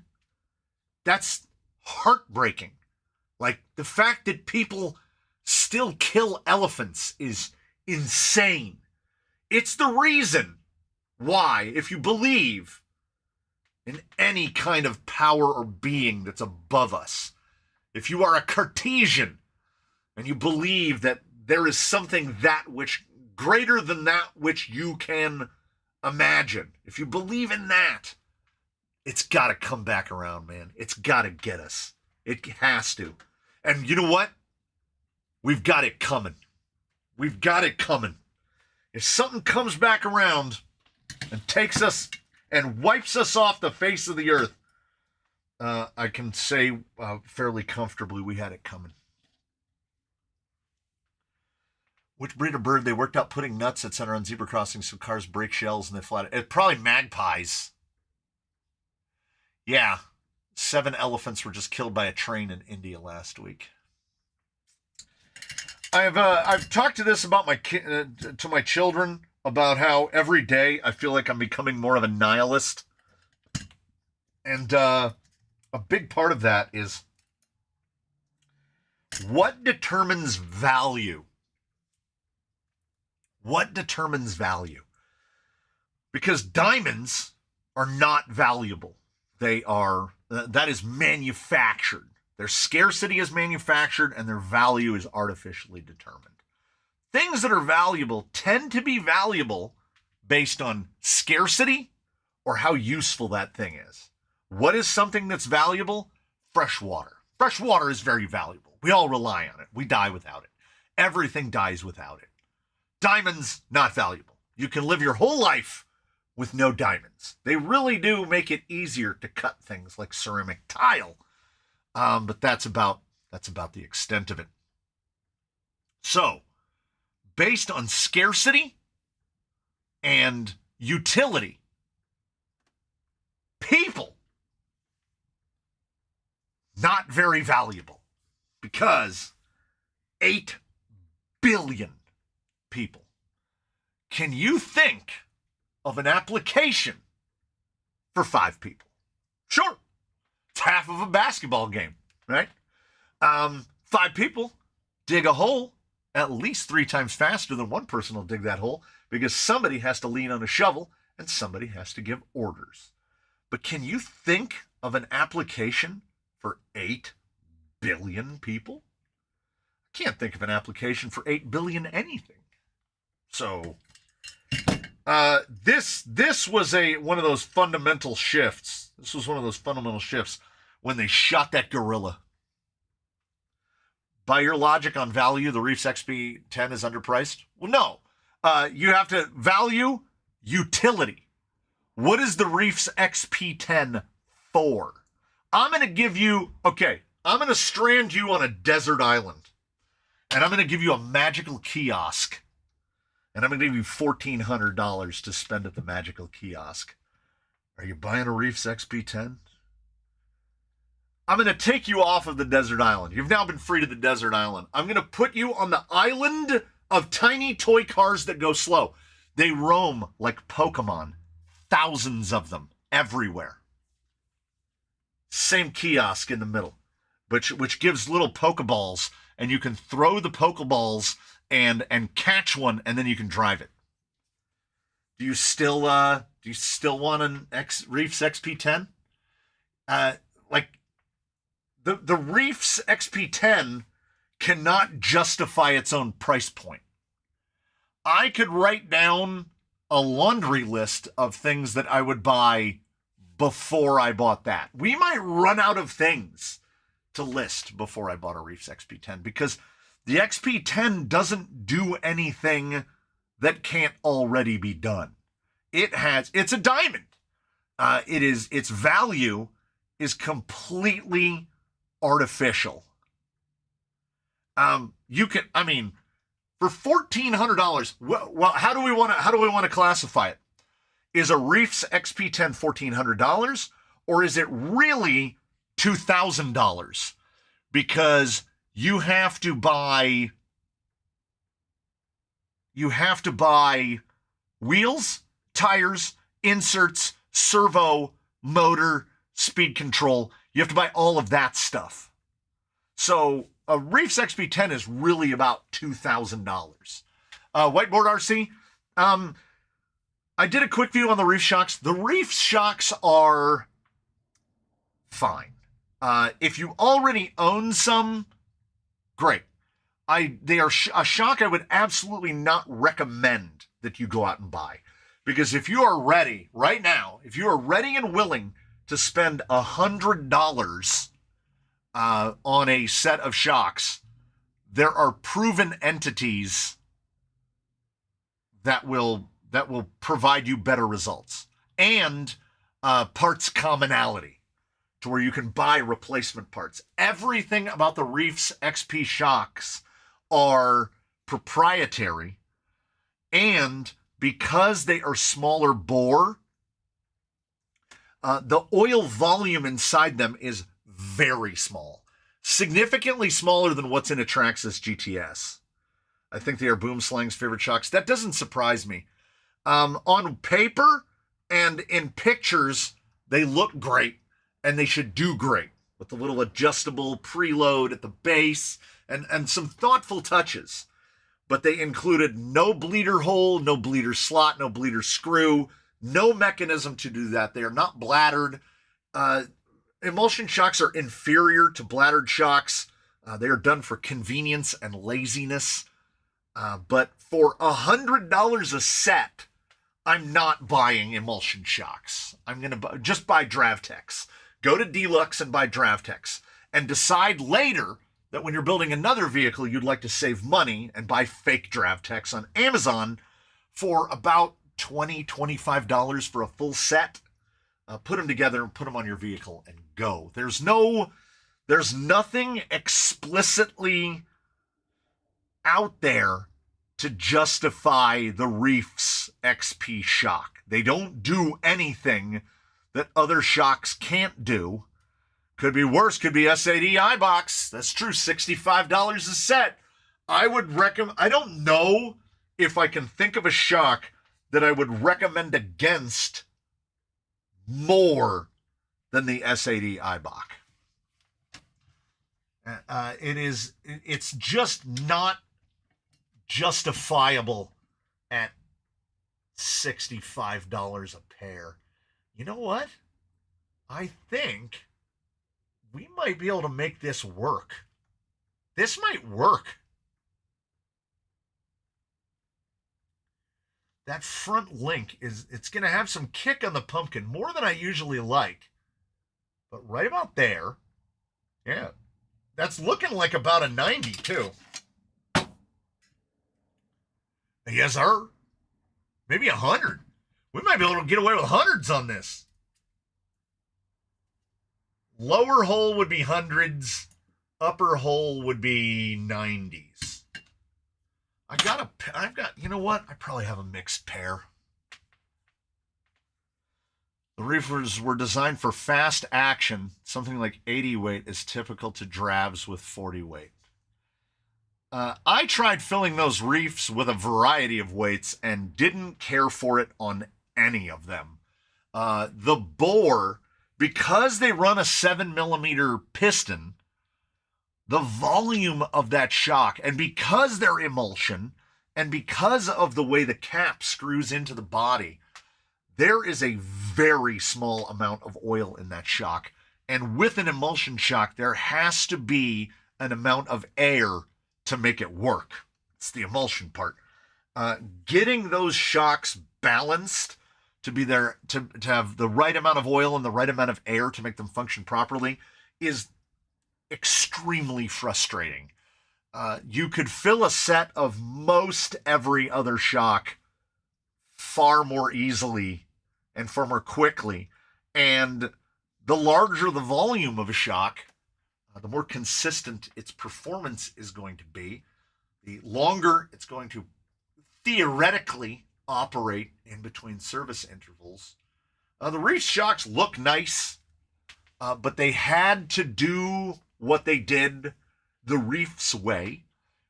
That's heartbreaking. Like, the fact that people still kill elephants is insane. It's the reason why, if you believe in any kind of power or being that's above us, if you are a Cartesian and you believe that there is something that which greater than that which you can imagine, if you believe in that, it's got to come back around, man. It's got to get us. It has to. And you know what? We've got it coming. We've got it coming. If something comes back around and takes us and wipes us off the face of the earth, I can say fairly comfortably we had it coming. Which breed of bird they worked out putting nuts, etc. on zebra crossings so cars break shells and they fly? It's probably magpies. Yeah, 7 elephants were just killed by a train in India last week. I've talked to this about to my children about how every day I feel like I'm becoming more of a nihilist, and a big part of that is what determines value. What determines value? Because diamonds are not valuable. They are, that is manufactured. Their scarcity is manufactured and their value is artificially determined. Things that are valuable tend to be valuable based on scarcity or how useful that thing is. What is something that's valuable? Fresh water. Fresh water is very valuable. We all rely on it. We die without it. Everything dies without it. Diamonds, not valuable. You can live your whole life with no diamonds. They really do make it easier to cut things like ceramic tile. But that's about the extent of it. So, based on scarcity and utility, people, not very valuable, because 8 billion people. Can you think of an application for 5 people? Sure. It's half of a basketball game, right? 5 people dig a hole at least 3 times faster than one person will dig that hole because somebody has to lean on a shovel and somebody has to give orders. But can you think of an application for 8 billion people? I can't think of an application for 8 billion anything. So, This was one of those fundamental shifts. This was one of those fundamental shifts when they shot that gorilla. By your logic on value, the Reefs XP10 is underpriced? Well, no. You have to value utility. What is the Reefs XP10 for? I'm going to give you, I'm going to strand you on a desert island, and I'm going to give you a magical kiosk, and I'm going to give you $1,400 to spend at the magical kiosk. Are you buying a Reefs XP10? I'm going to take you off of the desert island. You've now been free to the desert island. I'm going to put you on the island of tiny toy cars that go slow. They roam like Pokemon. Thousands of them everywhere. Same kiosk in the middle, which gives little Pokeballs, and you can throw the Pokeballs and catch one, and then you can drive it. Do you still want an Reefs XP10? The Reefs XP10 cannot justify its own price point. I could write down a laundry list of things that I would buy before I bought that. We might run out of things to list before I bought a Reefs XP10, because the XP10 doesn't do anything that can't already be done. It's a diamond. Its value is completely artificial. For $1,400, well, how do we want to classify it? Is a Reefs XP10 $1,400, or is it really $2,000? Because you have to buy wheels, tires, inserts, servo, motor, speed control. You have to buy all of that stuff. So a Reefs XP10 is really about $2,000. Whiteboard RC, I did a quick view on the Reef shocks. The Reef shocks are fine. If you already own some, great. They are a shock I would absolutely not recommend that you go out and buy. Because if you are ready right now, if you are ready and willing to spend $100 on a set of shocks, there are proven entities that will provide you better results, and parts commonality to where you can buy replacement parts. Everything about the Reefs XP shocks are proprietary, and because they are smaller bore, the oil volume inside them is very small, significantly smaller than what's in a Traxxas GTS. I think they are Boomslang's favorite shocks. That doesn't surprise me. On paper and in pictures, they look great, and they should do great with the little adjustable preload at the base and some thoughtful touches. But they included no bleeder hole, no bleeder slot, no bleeder screw, no mechanism to do that. They are not bladdered. Emulsion shocks are inferior to bladdered shocks. They are done for convenience and laziness. But for $100 a set, I'm not buying emulsion shocks. I'm going to just buy Drivetrain. Go to Deluxe and buy Drivetrain. And decide later that when you're building another vehicle, you'd like to save money and buy fake Drivetrain on Amazon for about $20, $25 for a full set. Put them together and put them on your vehicle and go. There's nothing explicitly out there to justify the Reefs XP shock. They don't do anything that other shocks can't do. Could be worse, could be S80 iBox. That's true, $65 a set. I would recommend, I don't know if I can think of a shock that I would recommend against more than the S80 iBox. It's just not justifiable at $65 a pair. You know what? I think we might be able to make this work. This might work. that front link it's going to have some kick on the pumpkin, more than I usually like. But right about there, yeah, that's looking like about a 90 too. Yes, sir. Maybe 100. We might be able to get away with hundreds on this. Lower hole would be hundreds. Upper hole would be 90s. You know what? I probably have a mixed pair. The reefers were designed for fast action. Something like 80 weight is typical to drabs with 40 weight. I tried filling those reefs with a variety of weights and didn't care for it on any of them. The bore, because they run a 7mm piston, the volume of that shock, and because they're emulsion, and because of the way the cap screws into the body, there is a very small amount of oil in that shock. And with an emulsion shock, there has to be an amount of air to make it work. It's the emulsion part. Getting those shocks balanced to be there, to have the right amount of oil and the right amount of air to make them function properly is extremely frustrating. You could fill a set of most every other shock far more easily and far more quickly. And the larger the volume of a shock, the more consistent its performance is going to be, the longer it's going to theoretically operate in between service intervals. The reef shocks look nice, but they had to do what they did the reef's way,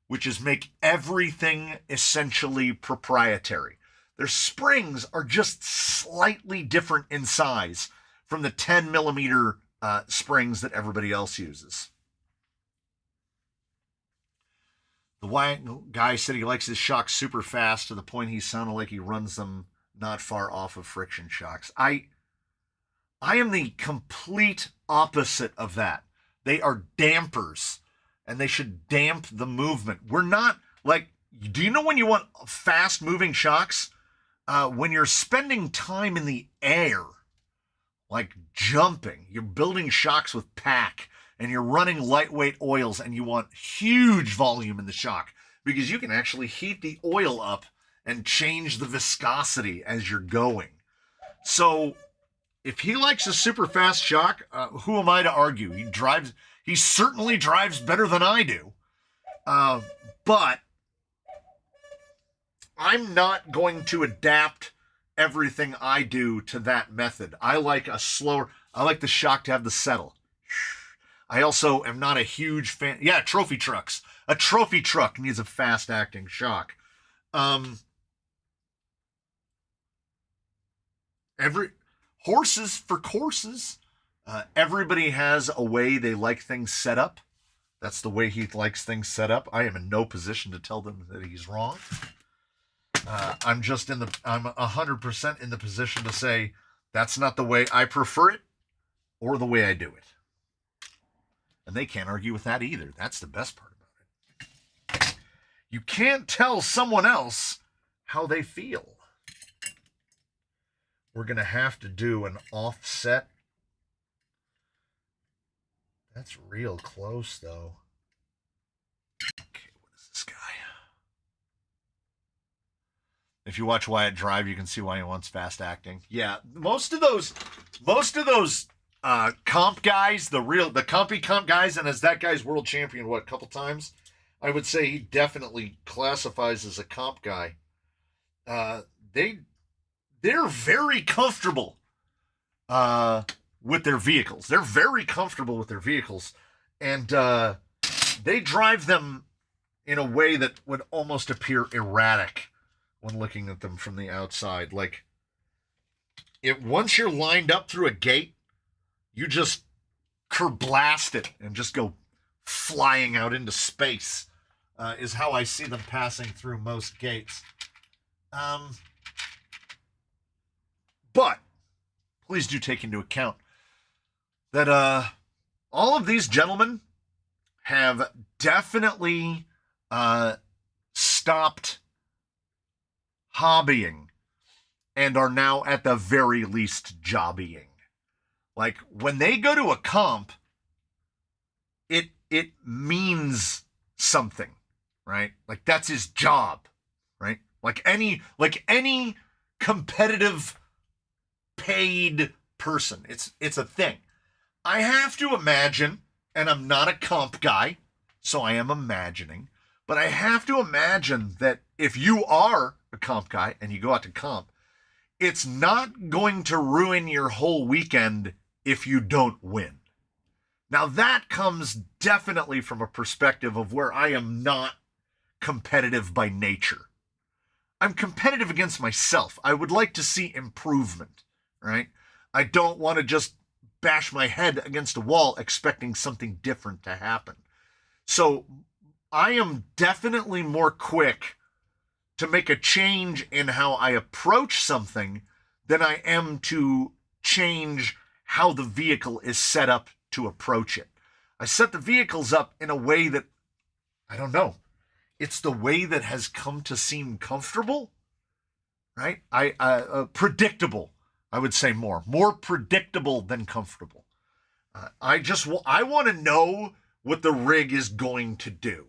which is make everything essentially proprietary. Their springs are just slightly different in size from the 10mm springs that everybody else uses. The white guy said he likes his shocks super fast to the point he sounded like he runs them not far off of friction shocks. I am the complete opposite of that. They are dampers, and they should damp the movement. We're not like, do you know when you want fast moving shocks? When you're spending time in the air, like jumping, you're building shocks with pack, and you're running lightweight oils, and you want huge volume in the shock because you can actually heat the oil up and change the viscosity as you're going. So if he likes a super fast shock, who am I to argue? He certainly drives better than I do. But I'm not going to adapt everything I do to that method. I like the shock to have the settle. I also am not a huge fan. Yeah, trophy trucks. A trophy truck needs a fast acting shock. Horses for courses. Everybody has a way they like things set up. That's the way he likes things set up. I am in no position to tell them that he's wrong. I'm 100% in the position to say that's not the way I prefer it or the way I do it. And they can't argue with that either. That's the best part about it. You can't tell someone else how they feel. We're going to have to do an offset. That's real close, though. Okay, what is this guy? If you watch Wyatt drive, you can see why he wants fast acting. Yeah, most of those comp guys, the compy comp guys, and as that guy's world champion, a couple times, I would say he definitely classifies as a comp guy. They're very comfortable with their vehicles. They're very comfortable with their vehicles, and they drive them in a way that would almost appear erratic when looking at them from the outside. Like, once you're lined up through a gate, you just kerblast it and just go flying out into space, is how I see them passing through most gates. But please do take into account that all of these gentlemen have definitely stopped hobbying, and are now at the very least jobbying. Like when they go to a comp, it means something, right? Like that's his job, right? Like any competitive paid person. It's a thing. I have to imagine, and I'm not a comp guy, so I am imagining, but I have to imagine that if you are a comp guy and you go out to comp, it's not going to ruin your whole weekend if you don't win. Now that comes definitely from a perspective of where I am not competitive by nature. I'm competitive against myself. I would like to see improvement, right? I don't want to just bash my head against a wall expecting something different to happen. So I am definitely more quick to make a change in how I approach something than I am to change how the vehicle is set up to approach it. I set the vehicles up in a way that, I don't know, it's the way that has come to seem comfortable, right? Predictable, I would say more predictable than comfortable. I want to know what the rig is going to do.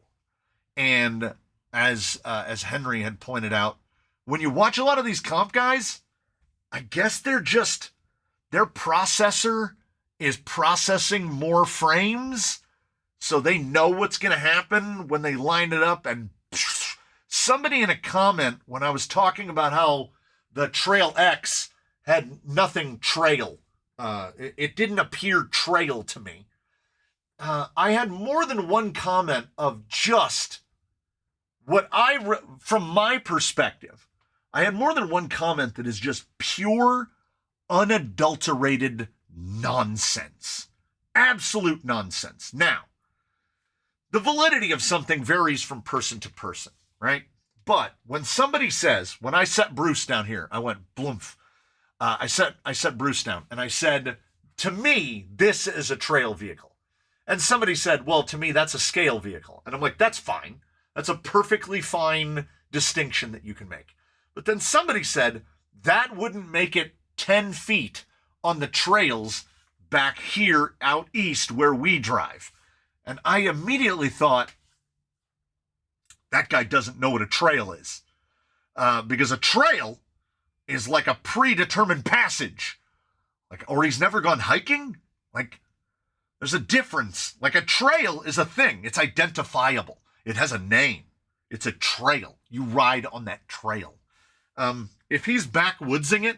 And as Henry had pointed out, when you watch a lot of these comp guys, I guess their processor is processing more frames, so they know what's going to happen when they line it up. And somebody in a comment, when I was talking about how the Trail X had nothing trail, it didn't appear trail to me. I had more than one comment of just what from my perspective, I had more than one comment that is just pure, unadulterated nonsense. Absolute nonsense. Now, the validity of something varies from person to person, right? But when somebody says, when I set Bruce down here, I went bloomf. I set Bruce down and I said, to me, this is a trail vehicle. And somebody said, well, to me, that's a scale vehicle. And I'm like, that's fine. That's a perfectly fine distinction that you can make. But then somebody said, that wouldn't make it 10 feet on the trails back here out east where we drive. And I immediately thought, that guy doesn't know what a trail is. Because a trail is like a predetermined passage. Or he's never gone hiking? There's a difference. A trail is a thing. It's identifiable. It has a name. It's a trail. You ride on that trail. If he's backwoodsing it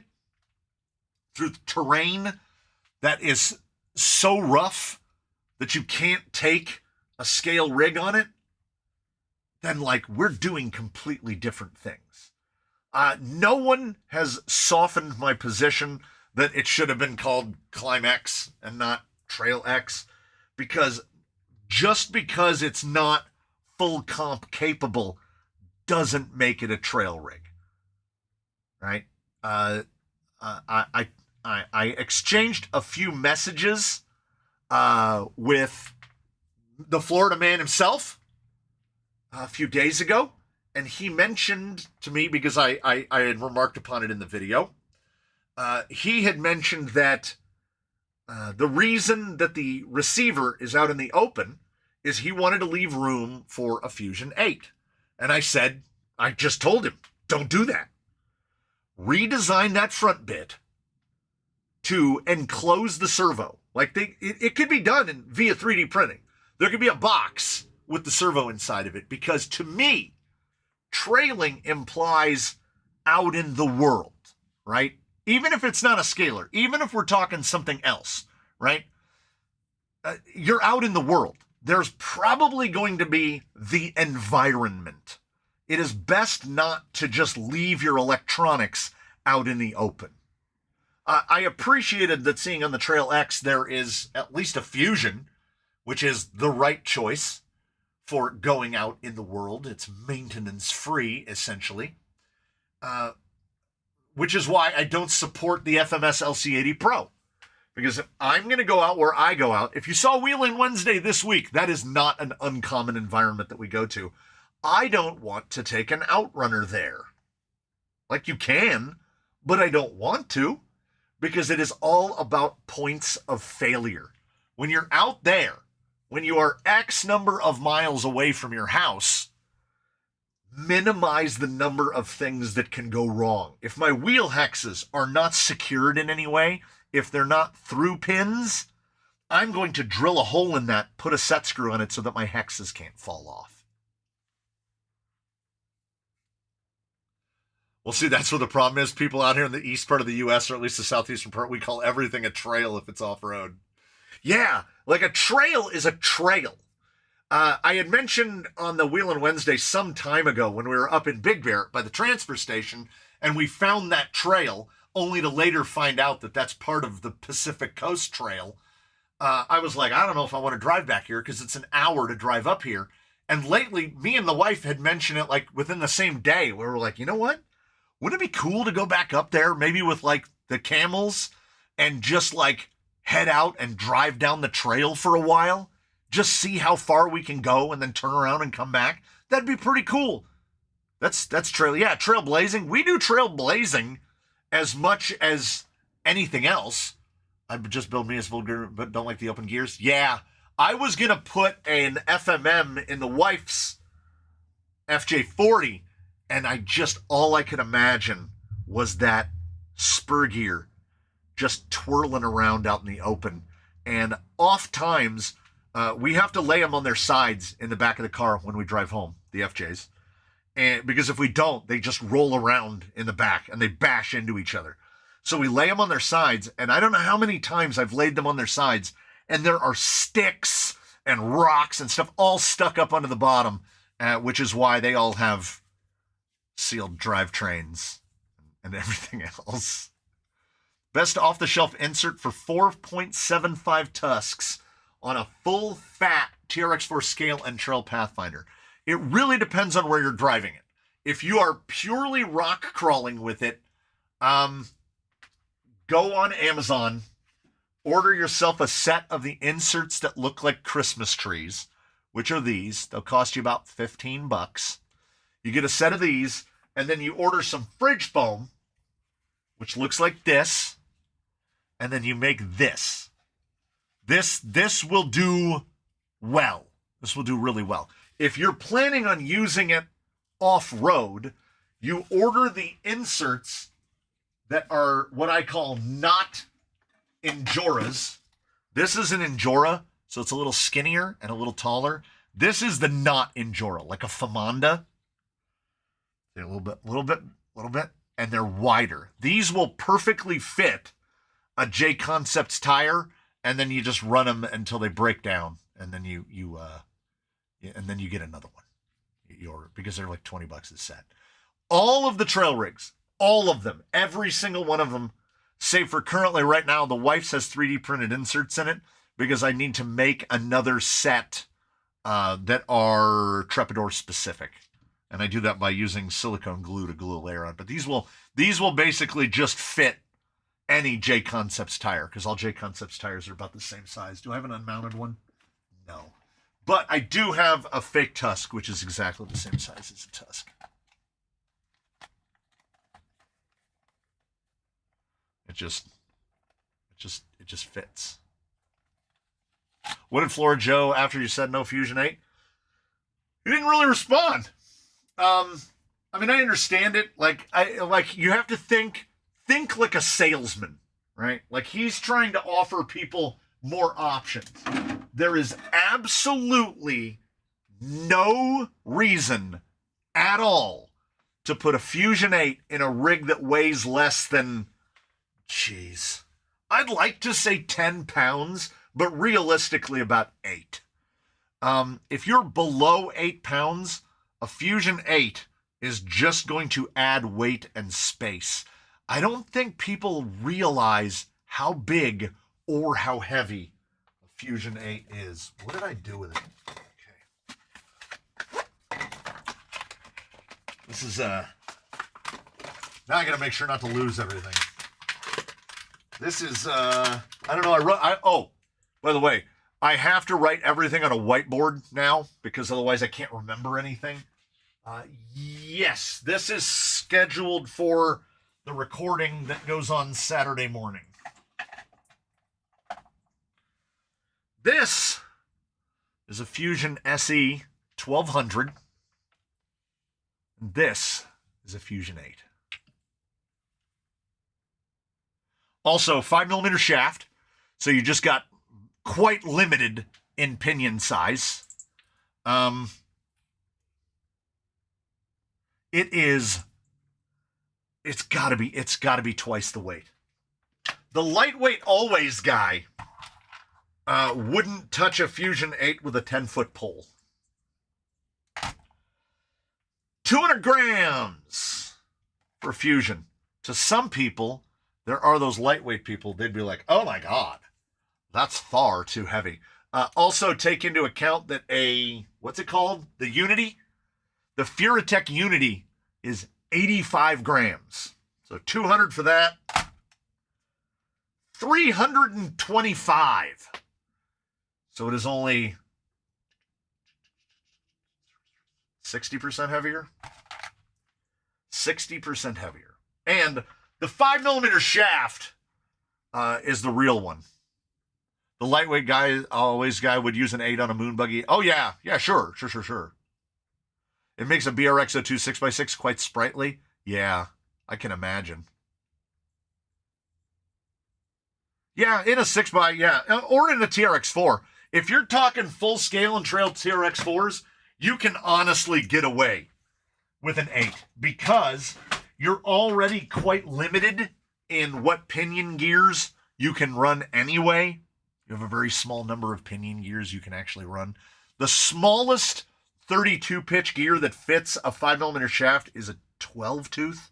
through terrain that is so rough that you can't take a scale rig on it, then we're doing completely different things. No one has softened my position that it should have been called Climb X and not Trail X, because just because it's not full comp capable doesn't make it a trail rig, right? I exchanged a few messages with the Florida man himself a few days ago, and he mentioned to me, because I had remarked upon it in the video, he had mentioned that the reason that the receiver is out in the open is he wanted to leave room for a Fusion 8. And I just told him, don't do that. Redesign that front bit to enclose the servo. It could be done via 3D printing. There could be a box with the servo inside of it, because to me, trailing implies out in the world, right? Even if it's not a scalar, even if we're talking something else, right? You're out in the world. There's probably going to be the environment. It is best not to just leave your electronics out in the open. I appreciated that seeing on the Trail X there is at least a Fusion, which is the right choice for going out in the world. It's maintenance free, essentially. Which is why I don't support the FMS LC80 Pro. Because if I'm going to go out where I go out, if you saw Wheeling Wednesday this week, that is not an uncommon environment that we go to. I don't want to take an Outrunner there. Like you can, but I don't want to, because it is all about points of failure. When you're out there, when you are X number of miles away from your house, minimize the number of things that can go wrong. If my wheel hexes are not secured in any way, if they're not through pins, I'm going to drill a hole in that, put a set screw on it so that my hexes can't fall off. Well, see, that's what the problem is. People out here in the east part of the U.S., or at least the southeastern part, we call everything a trail if it's off-road. Yeah, like a trail is a trail. I had mentioned on the Wheel and Wednesday some time ago when we were up in Big Bear by the transfer station, and we found that trail, only to later find out that that's part of the Pacific Coast Trail. I was like, I don't know if I want to drive back here because it's an hour to drive up here. And lately, me and the wife had mentioned it like within the same day where we're like, you know what? Wouldn't it be cool to go back up there, maybe with like the camels and just like head out and drive down the trail for a while? Just see how far we can go and then turn around and come back. That'd be pretty cool. That's trailblazing. We do trailblazing as much as anything else. I just build me as vulgar, but don't like the open gears. Yeah, I was gonna put an FMM in the wife's FJ40, and all I could imagine was that spur gear just twirling around out in the open. And oft times, we have to lay them on their sides in the back of the car when we drive home, the FJs. And because if we don't, they just roll around in the back and they bash into each other. So we lay them on their sides, and I don't know how many times I've laid them on their sides, and there are sticks and rocks and stuff all stuck up onto the bottom, which is why they all have sealed drivetrains and everything else. Best off-the-shelf insert for 4.75 tusks on a full-fat TRX4 scale and trail Pathfinder. It really depends on where you're driving it. If you are purely rock crawling with it, go on Amazon, order yourself a set of the inserts that look like Christmas trees, which are these. They'll cost you about $15. You get a set of these, and then you order some fridge foam, which looks like this, and then you make this. This will do well. This will do really well. If you're planning on using it off-road, you order the inserts that are what I call not Enjoras. This is an Enjora, so it's a little skinnier and a little taller. This is the not Enjora, like a Famanda. They're a little bit, and they're wider. These will perfectly fit a J Concepts tire, and then you just run them until they break down, and then you get another one. You order because they're like $20 a set. All of the trail rigs, all of them, every single one of them, save for currently right now, the wife's has 3D printed inserts in it because I need to make another set that are Trepador specific. And I do that by using silicone glue to glue a layer on. But these will basically just fit any J Concepts tire because all J Concepts tires are about the same size. Do I have an unmounted one? No. But I do have a fake tusk, which is exactly the same size as a tusk. It just fits. What did Flora Joe after you said no Fusion 8? He didn't really respond. I mean, I understand it. Like you have to think like a salesman, right? Like he's trying to offer people more options. There is absolutely no reason at all to put a Fusion 8 in a rig that weighs less than, I'd like to say 10 pounds, but realistically about 8. If you're below 8 pounds, a Fusion 8 is just going to add weight and space. I don't think people realize how big or how heavy a Fusion 8 is. What did I do with it? Okay. This is, now I gotta make sure not to lose everything. This is, I don't know, by the way, I have to write everything on a whiteboard now because otherwise I can't remember anything. Yes, this is scheduled for the recording that goes on Saturday morning. This is a Fusion SE 1200. This is a Fusion 8. Also, 5mm shaft, so you just got quite limited in pinion size. It's gotta be twice the weight. The lightweight always guy wouldn't touch a Fusion 8 with a 10-foot pole. 200 grams for Fusion. To some people, there are those lightweight people, they'd be like, oh my God, that's far too heavy. Also take into account that what's it called? The Unity? The Furatech Unity is 85 grams. So 200 for that. 325. So it is only 60% heavier. 60% heavier. And the 5mm shaft is the real one. The lightweight guy would use an 8 on a moon buggy. Oh, yeah. Yeah, sure. It makes a BRX-02 6x6 quite sprightly. Yeah, I can imagine. Yeah, in a 6x, yeah. Or in a TRX-4. If you're talking full scale and trail TRX-4s, you can honestly get away with an 8 because you're already quite limited in what pinion gears you can run anyway. You have a very small number of pinion gears you can actually run. The smallest 32 pitch gear that fits a 5mm shaft is a 12 tooth,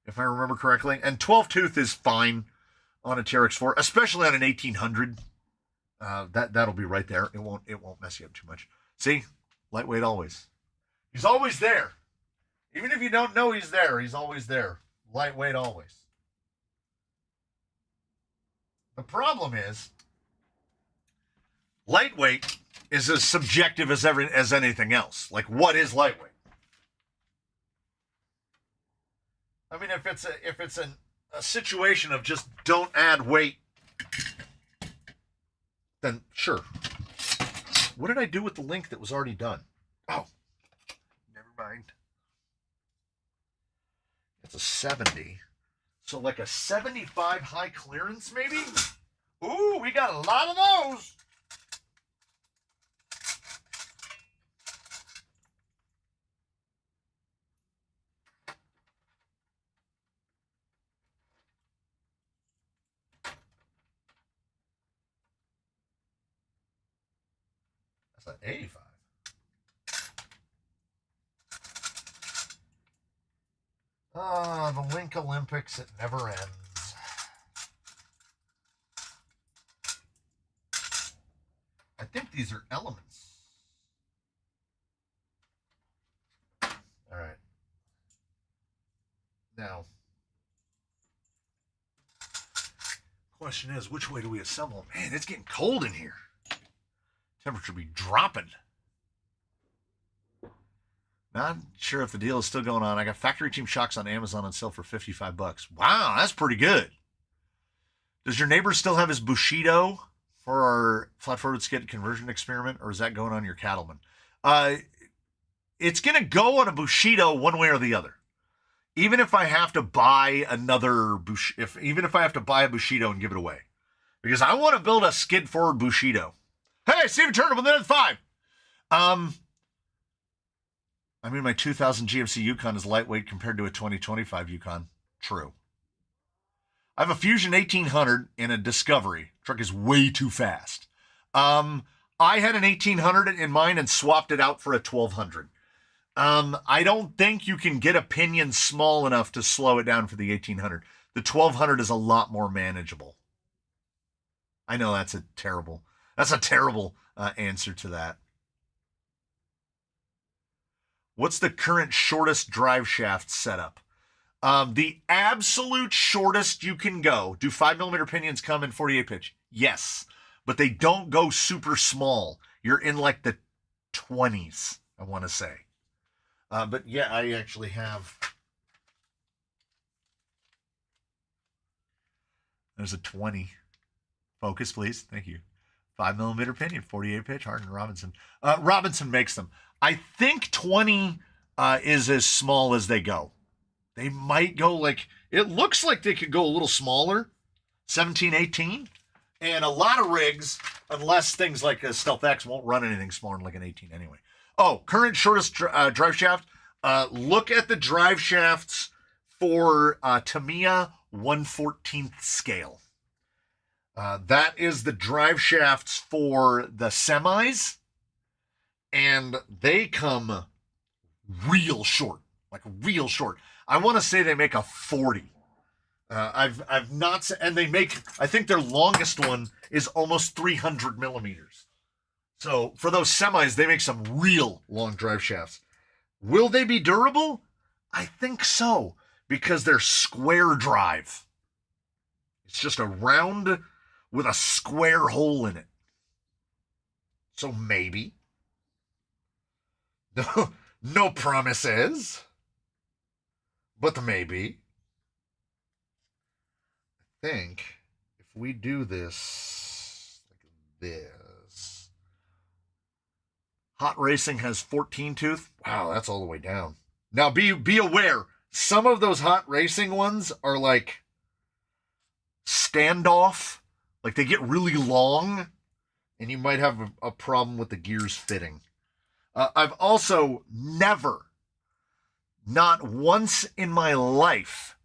if I remember correctly. And 12 tooth is fine on a TRX-4, especially on an 1800. That'll be right there. It won't mess you up too much. See, lightweight always. He's always there. Even if you don't know he's there, he's always there. Lightweight always. The problem is, lightweight is as subjective as anything else. Like, what is lightweight? I mean, if it's a situation of just don't add weight, then sure. What did I do with the link that was already done? Oh, never mind. It's a 70. So like a 75 high clearance, maybe? Ooh, we got a lot of those. That's an 85. The Link Olympics, it never ends. I think these are elements. All right. Now, question is, which way do we assemble? Man, it's getting cold in here. Temperature be dropping. Not sure if the deal is still going on. I got factory team shocks on Amazon on sale for $55. Wow, that's pretty good. Does your neighbor still have his Bushido for our flat forward skid conversion experiment, or is that going on your Cattleman? It's going to go on a Bushido one way or the other. Even if I have to buy even if I have to buy a Bushido and give it away, because I want to build a skid forward Bushido. Hey, Steven Turner with another 5. I mean, my 2000 GMC Yukon is lightweight compared to a 2025 Yukon. True. I have a Fusion 1800 and a Discovery. Truck is way too fast. I had an 1800 in mine and swapped it out for a 1200. I don't think you can get a pinion small enough to slow it down for the 1800. The 1200 is a lot more manageable. I know that's a terrible answer to that. What's the current shortest drive shaft setup? The absolute shortest you can go. Do 5mm pinions come in 48 pitch? Yes, but they don't go super small. You're in like the 20s, I want to say. But yeah, I actually have. There's a 20. Focus, please. Thank you. 5mm pinion, 48 pitch, Hardin Robinson. Robinson makes them. I think 20 is as small as they go. They might go like, it looks like they could go a little smaller, 17, 18. And a lot of rigs, unless things like a Stealth X won't run anything smaller than like an 18 anyway. Oh, current shortest drive shaft. Look at the drive shafts for Tamiya 1/14th scale. That is the drive shafts for the semis, and they come real short, like real short. I want to say they make a 40. I've not, and they make, I think their longest one is almost 300 millimeters. So for those semis, they make some real long drive shafts. Will they be durable? I think so, because they're square drive. It's just a round with a square hole in it. So maybe. No promises, but maybe. I think if we do this like this. Hot Racing has 14 tooth. Wow, that's all the way down. Now be aware, some of those Hot Racing ones are like standoff. Like they get really long, and you might have a problem with the gears fitting. I've also never, not once in my life,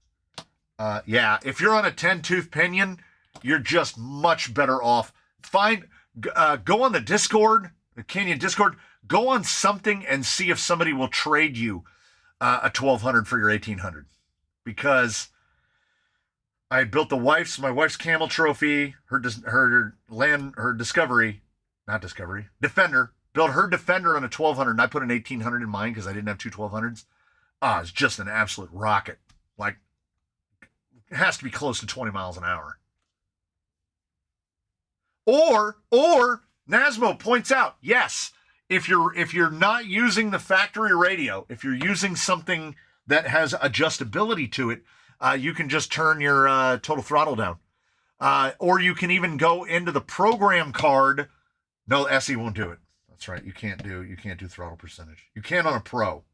if you're on a 10-tooth pinion, you're just much better off. Go on the Discord, the Canyon Discord, go on something and see if somebody will trade you a 1200 for your 1800. Because I built my wife's camel trophy, her Defender. Built her Defender on a 1200, and I put an 1800 in mine because I didn't have two 1200s. It's just an absolute rocket. Like, it has to be close to 20 miles an hour. Or Nasmo points out, yes, if you're not using the factory radio, if you're using something that has adjustability to it, you can just turn your total throttle down. Or you can even go into the program card. No, SE won't do it. That's right. You can't do throttle percentage. You can on a Pro.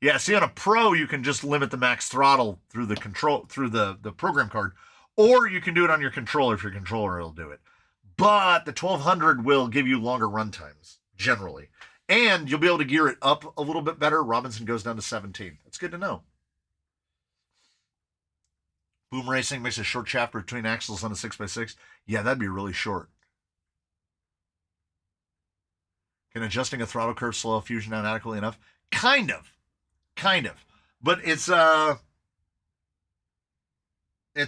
Yeah, see, on a Pro, you can just limit the max throttle through the program card, or you can do it on your controller if your controller will do it. But the 1200 will give you longer run times, generally. And you'll be able to gear it up a little bit better. Robinson goes down to 17. That's good to know. Boom Racing makes a short shaft between axles on a 6x6. Yeah, that'd be really short. Can adjusting a throttle curve slow a fusion down adequately enough? Kind of. But it's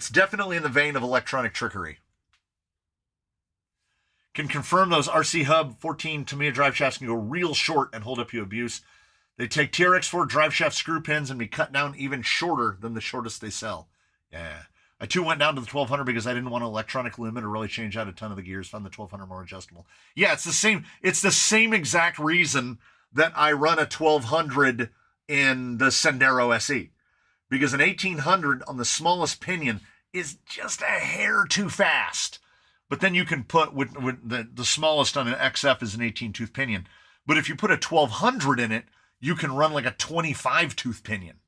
definitely in the vein of electronic trickery. Can confirm those RC Hub 14 Tamiya drive shafts can go real short and hold up to abuse. They take TRX4 drive shaft screw pins and be cut down even shorter than the shortest they sell. Yeah. I too went down to the 1200 because I didn't want an electronic limit or really change out a ton of the gears. Found the 1200 more adjustable. Yeah, it's the same exact reason that I run a 1200 in the Sendero SE. Because an 1800 on the smallest pinion is just a hair too fast. But then you can put, with the smallest on an XF is an 18-tooth pinion. But if you put a 1200 in it, you can run like a 25-tooth pinion.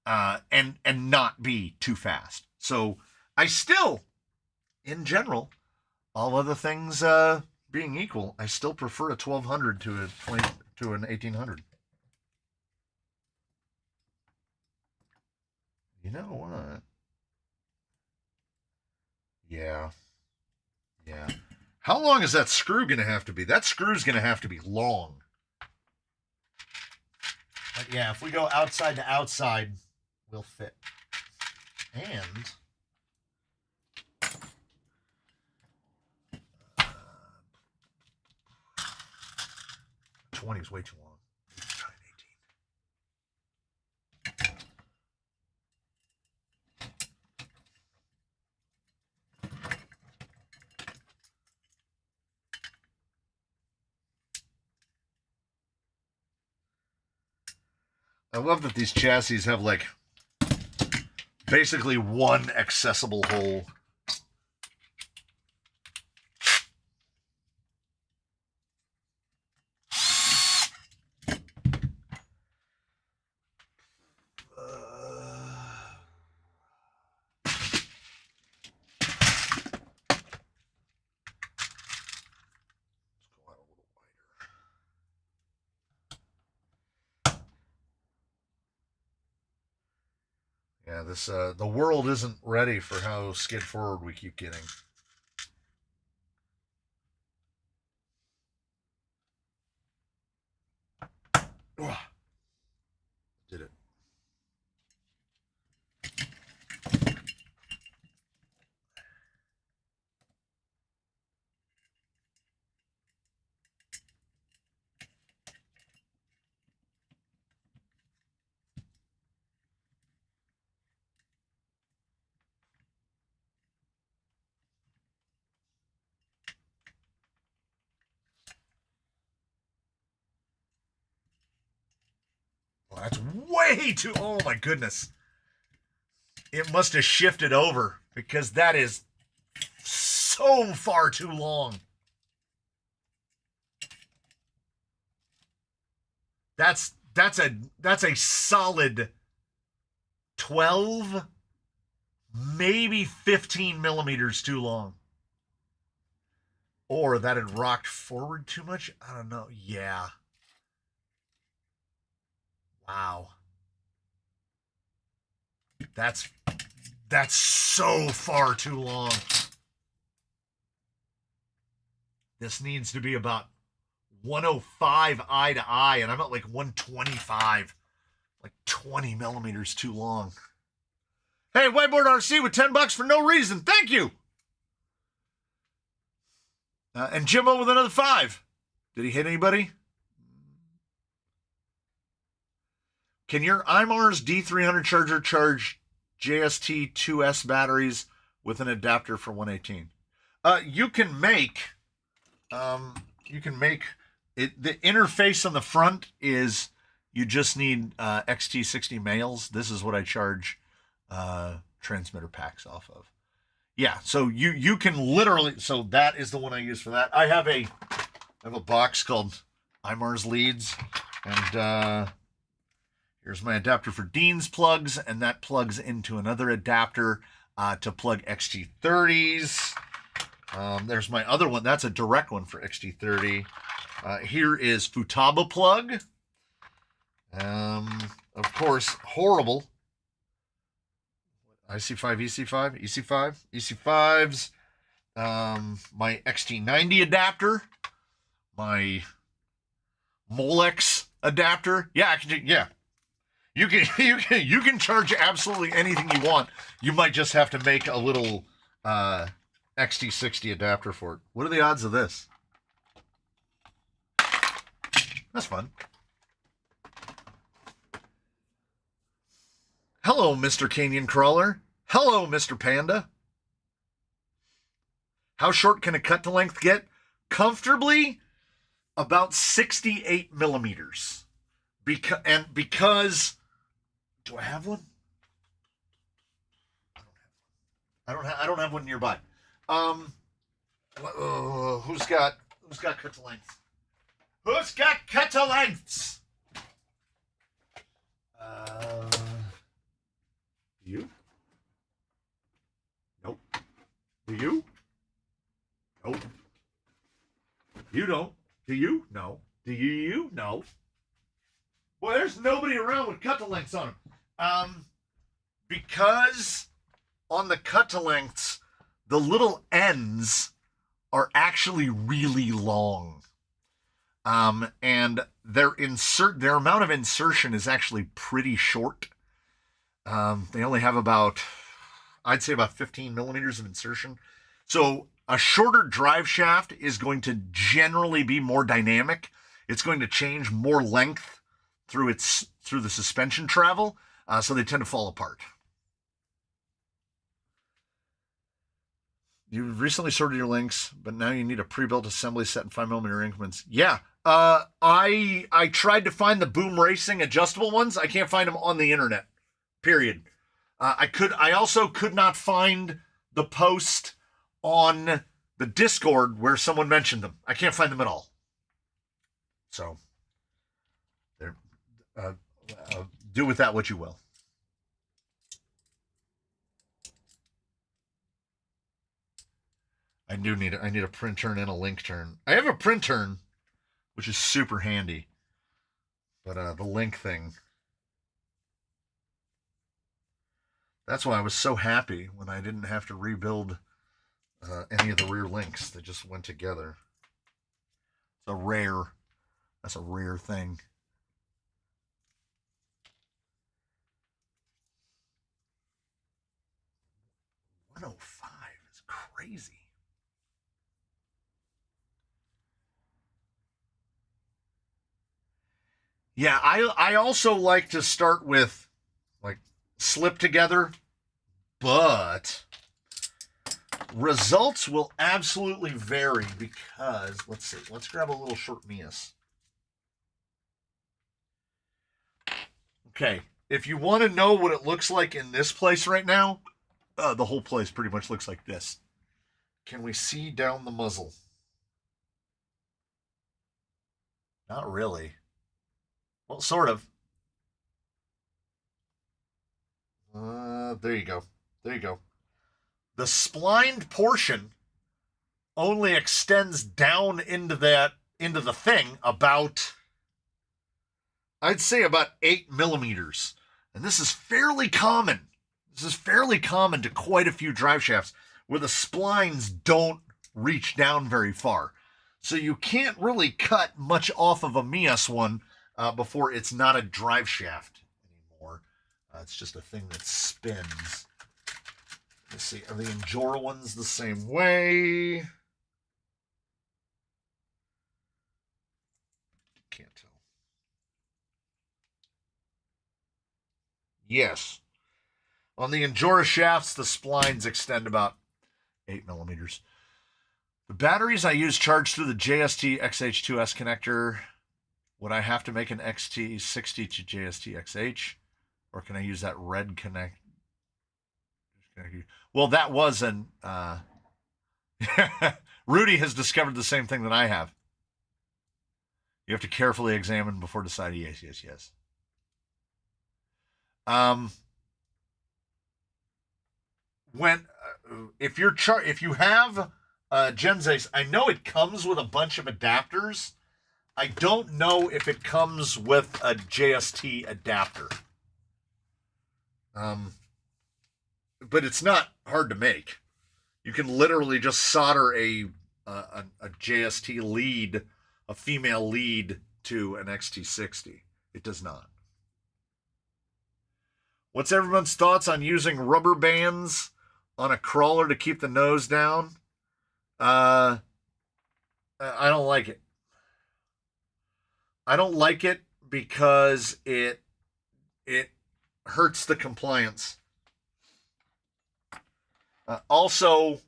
And not be too fast. So I still, in general, all other things being equal, I still prefer a 1200 to an 1800. You know what? Yeah. How long is that screw going to have to be? That screw's going to have to be long. But yeah, if we go outside to outside, will fit. And 20 is way too long. Let's try an 18. I love that these chassis have like basically one accessible hole. Yeah, this the world isn't ready for how skid forward we keep getting. Did it. Well, that's way too. Oh my goodness. It must have shifted over because that is so far too long. That's a solid 12, maybe 15 millimeters too long. Or that had rocked forward too much. I don't know. Yeah. Wow. That's so far too long. This needs to be about 105 eye to eye, and I'm at like 125. Like 20 millimeters too long. Hey, Whiteboard RC with $10 for no reason. Thank you. And Jimbo with another 5. Did he hit anybody? Can your IMARS D300 charger charge JST 2S batteries with an adapter for 118? You can make it. The interface on the front is you just need XT60 males. This is what I charge transmitter packs off of. Yeah, so you can literally. So that is the one I use for that. I have a box called IMARS leads, and here's my adapter for Dean's plugs, and that plugs into another adapter to plug XT30s. There's my other one. That's a direct one for XT30. Here is Futaba plug. Of course, horrible. IC5, EC5, EC5, EC5s. My XT90 adapter. My Molex adapter. Yeah, yeah. You can charge absolutely anything you want. You might just have to make a little XT60 adapter for it. What are the odds of this? That's fun. Hello, Mr. Canyon Crawler. Hello, Mr. Panda. How short can a cut to length get? Comfortably about 68 millimeters. Because do I have one? I don't have one nearby. Who's got cut to length? Who's got cut to lengths? You? Nope. Do you? Nope. You don't. Do you? No. Do you? No. Well, there's nobody around with cut to lengths on them. Because on the cut to lengths, the little ends are actually really long. And their amount of insertion is actually pretty short. They only have I'd say about 15 millimeters of insertion. So a shorter drive shaft is going to generally be more dynamic. It's going to change more length through the suspension travel. So they tend to fall apart. You recently sorted your links, but now you need a pre-built assembly set in 5mm increments. Yeah. I tried to find the Boom Racing adjustable ones. I can't find them on the internet. Period. I also could not find the post on the Discord where someone mentioned them. I can't find them at all. So, there. Do with that what you will. I need a print turn and a link turn. I have a print turn, which is super handy. But the link thing. That's why I was so happy when I didn't have to rebuild any of the rear links. They just went together. That's a rare thing. $105 is crazy. Yeah, I also like to start with like slip together, but results will absolutely vary because let's see. Let's grab a little short Mias. Okay, if you want to know what it looks like in this place right now, the whole place pretty much looks like this. Can we see down the muzzle? Not really. Well, sort of. There you go. There you go. The splined portion only extends down into the thing about, I'd say about 8mm. And this is fairly common. This is fairly common to quite a few drive shafts where the splines don't reach down very far. So you can't really cut much off of a Mias one before it's not a drive shaft anymore. It's just a thing that spins. Let's see, are the Injora ones the same way? Can't tell. Yes. On the Injora shafts, the splines extend about 8mm. The batteries I use charge through the JST XH2S connector. Would I have to make an XT60 to JST XH? Or can I use that red connect? Well, that was an... Rudy has discovered the same thing that I have. You have to carefully examine before deciding. Yes. If you have Genzace, I know it comes with a bunch of adapters. I don't know if it comes with a JST adapter. But it's not hard to make. You can literally just solder a JST lead, a female lead, to an XT60. It does not. What's everyone's thoughts on using rubber bands on a crawler to keep the nose down? I don't like it. I don't like it because it hurts the compliance. Also,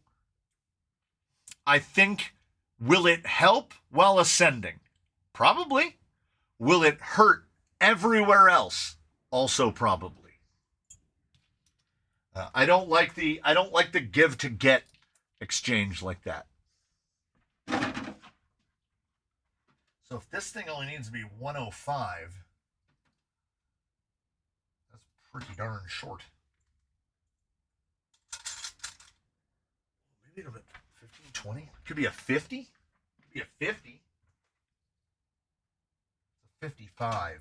I think, will it help while ascending? Probably. Will it hurt everywhere else? Also probably. I don't like the give to get exchange like that. So if this thing only needs to be 105, that's pretty darn short. Maybe a bit 15, 20. Could be a 50. Could be a 50. 55.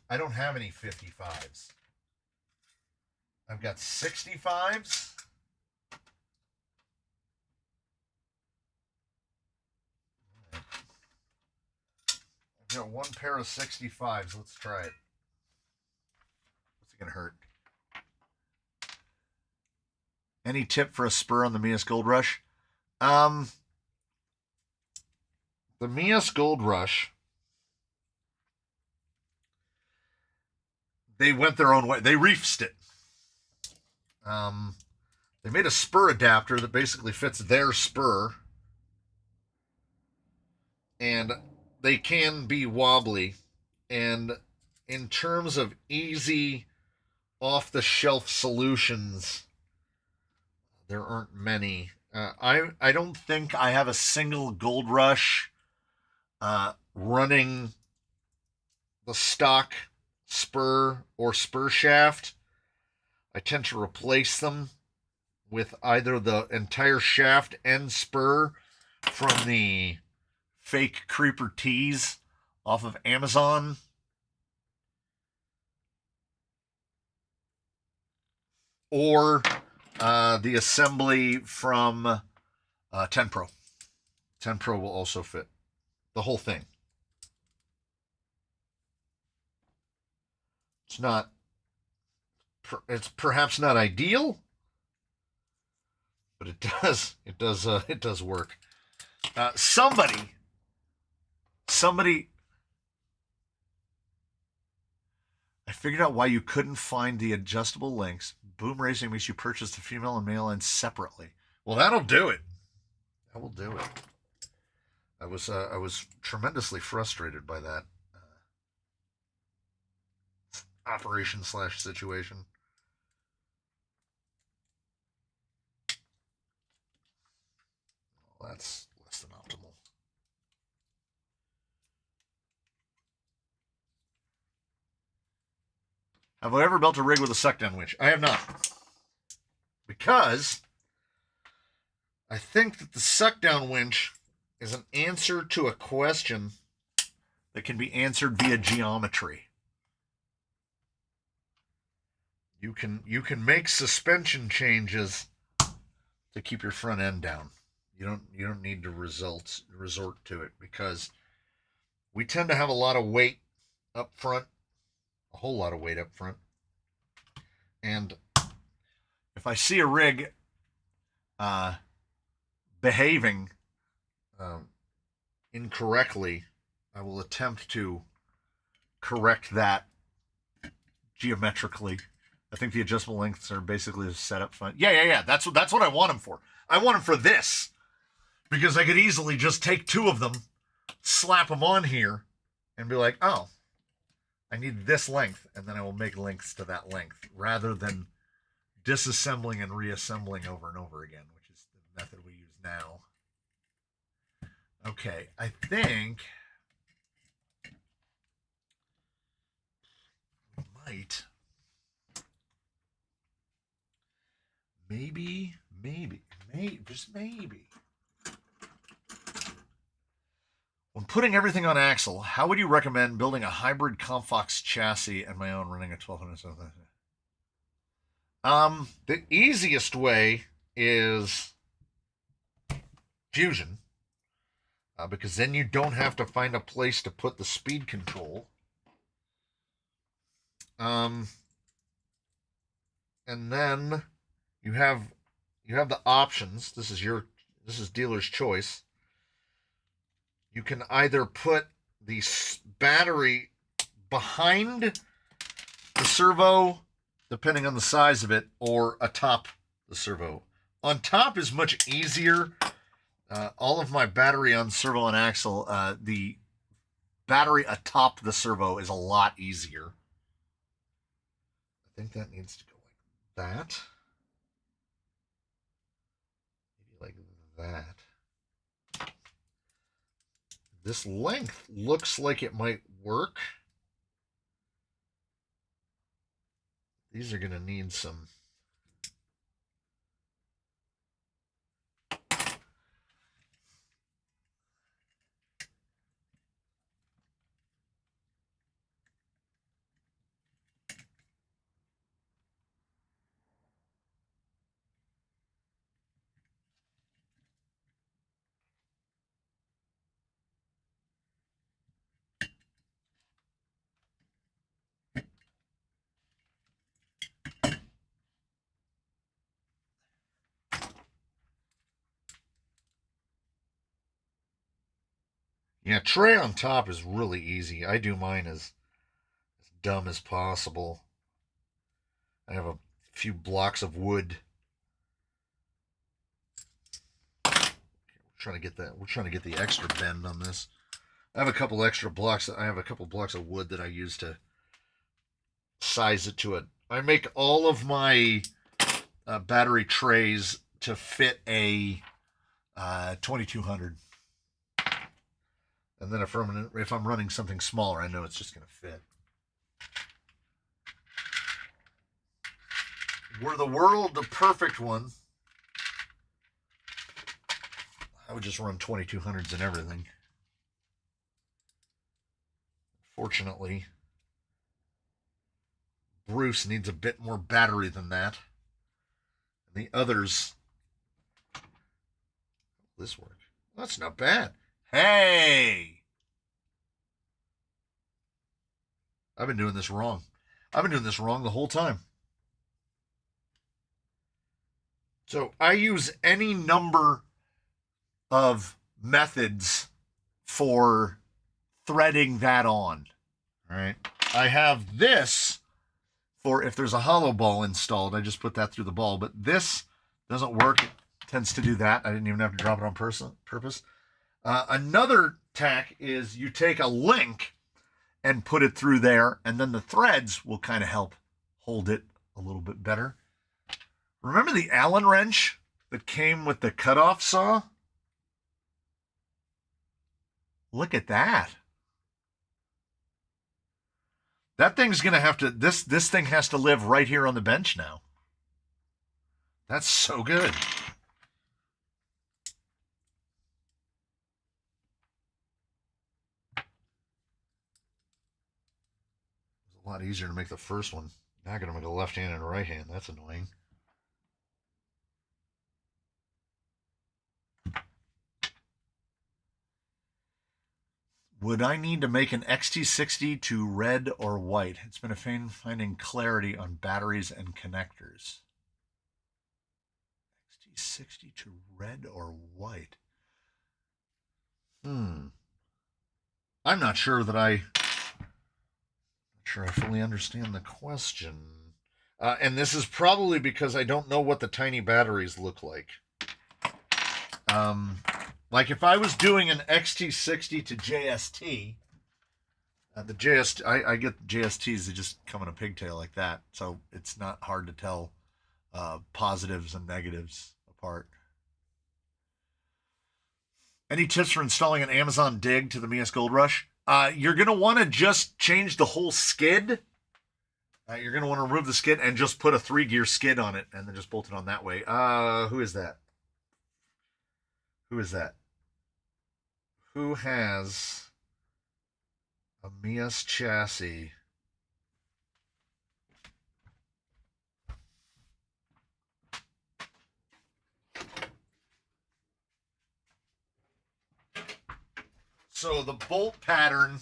I don't have any 55s. I've got 65s. I've got one pair of 65s. Let's try it. What's it going to hurt? Any tip for a spur on the Mias Gold Rush? The Mias Gold Rush, they went their own way. They reefed it. They They made a spur adapter that basically fits their spur. And they can be wobbly. And in terms of easy off-the-shelf solutions, there aren't many. I don't think I have a single Gold Rush running the stock spur or spur shaft. I tend to replace them with either the entire shaft and spur from the fake Creeper tees off of Amazon. Or the assembly from 10 Pro. 10 Pro will also fit the whole thing. It's perhaps not ideal, but it does work. Somebody I figured out why you couldn't find the adjustable links. Boom Racing makes you purchase the female and male ends separately. Well, that'll do it. That will do it. I was tremendously frustrated by that operation / situation. Well, that's less than optimal. Have I ever built a rig with a suck-down winch? I have not. Because I think that the suck-down winch is an answer to a question that can be answered via geometry. You can make suspension changes to keep your front end down. You don't need to resort to it, because we tend to have a lot of weight up front, a whole lot of weight up front. And if I see a rig behaving incorrectly, I will attempt to correct that geometrically. I think the adjustable lengths are basically set up fun. Yeah. That's what I want them for. I want them for this, because I could easily just take two of them, slap them on here, and be like, oh, I need this length, and then I will make lengths to that length, rather than disassembling and reassembling over and over again, which is the method we use now. Okay, I think we might, maybe, just maybe. When putting everything on axle, how would you recommend building a hybrid Comfox chassis and my own running a 1200? The easiest way is Fusion, because then you don't have to find a place to put the speed control. And then you have the options. This is dealer's choice. You can either put the battery behind the servo, depending on the size of it, or atop the servo. On top is much easier. All of my battery on servo and axle, the battery atop the servo is a lot easier. I think that needs to go like that. Maybe like that. This length looks like it might work. These are going to need some. Yeah, tray on top is really easy. I do mine as dumb as possible. I have a few blocks of wood Trying to get that. We're trying to get the extra bend on this. I have a couple extra blocks. I have a couple blocks of wood that I use to size it to it. I make all of my battery trays to fit a 2200. And then if I'm running something smaller, I know it's just going to fit. Were the world the perfect one, I would just run 2200s and everything. Fortunately, Bruce needs a bit more battery than that. And the others, this work. That's not bad. Hey! I've been doing this wrong. I've been doing this wrong the whole time. So I use any number of methods for threading that on. All right. I have this for if there's a hollow ball installed. I just put that through the ball, but this doesn't work. It tends to do that. I didn't even have to drop it on purpose. Another tack is you take a link and put it through there, and then the threads will kind of help hold it a little bit better. Remember the Allen wrench that came with the cutoff saw? Look at that. That thing's going to have to, this thing has to live right here on the bench now. That's so good. It's a lot easier to make the first one. Now I'm going to make a left hand and a right hand. That's annoying. Would I need to make an XT60 to red or white? It's been a pain finding clarity on batteries and connectors. XT60 to red or white? I'm not sure that I fully understand the question. And this is probably because I don't know what the tiny batteries look like. Like if I was doing an XT60 to JST, the JST, I get JSTs that just come in a pigtail like that, so it's not hard to tell positives and negatives apart. Any tips for installing an Amazon Dig to the Mias Gold Rush? You're going to want to just change the whole skid. You're going to want to remove the skid and just put a 3-gear skid on it and then just bolt it on that way. Who is that? Who is that? Who has a Mias chassis? So the bolt pattern,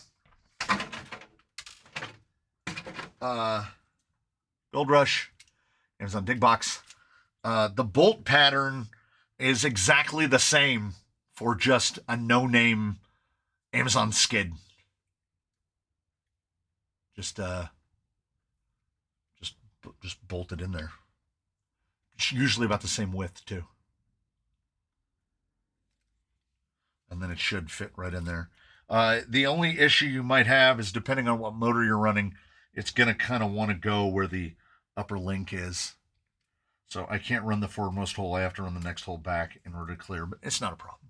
Gold Rush, Amazon Dig Box, the bolt pattern is exactly the same for just a no-name Amazon skid. Just bolt it in there. It's usually about the same width too. And then it should fit right in there. The only issue you might have is depending on what motor you're running, it's going to kind of want to go where the upper link is. So I can't run the forwardmost hole. I have to run the next hole back in order to clear, but it's not a problem.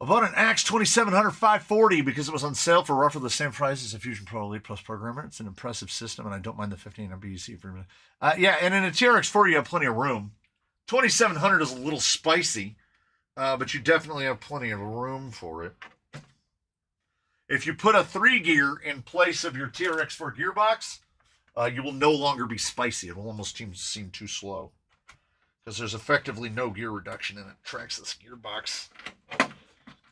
I bought an Axe 2700 540 because it was on sale for roughly the same price as a Fusion Pro Elite Plus programmer. It's an impressive system, and I don't mind the 15 MBUC for me. Yeah, and in a TRX4, you have plenty of room. 2700 is a little spicy, but you definitely have plenty of room for it. If you put a 3-gear in place of your TRX4 gearbox, you will no longer be spicy. It will almost seem too slow because there's effectively no gear reduction in it. Tracks this gearbox.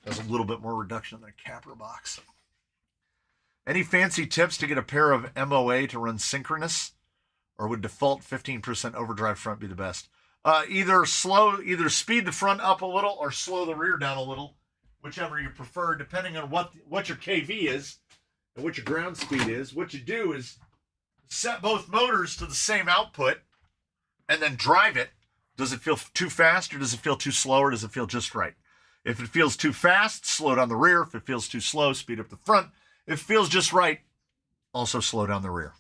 Has a little bit more reduction than a Capra box. Any fancy tips to get a pair of MOA to run synchronous, or would default 15% overdrive front be the best? Either speed the front up a little or slow the rear down a little, whichever you prefer, depending on what your KV is and what your ground speed is. What you do is set both motors to the same output and then drive it. Does it feel too fast, or does it feel too slow, or does it feel just right? If it feels too fast, slow down the rear. If it feels too slow, speed up the front. If it feels just right, also slow down the rear.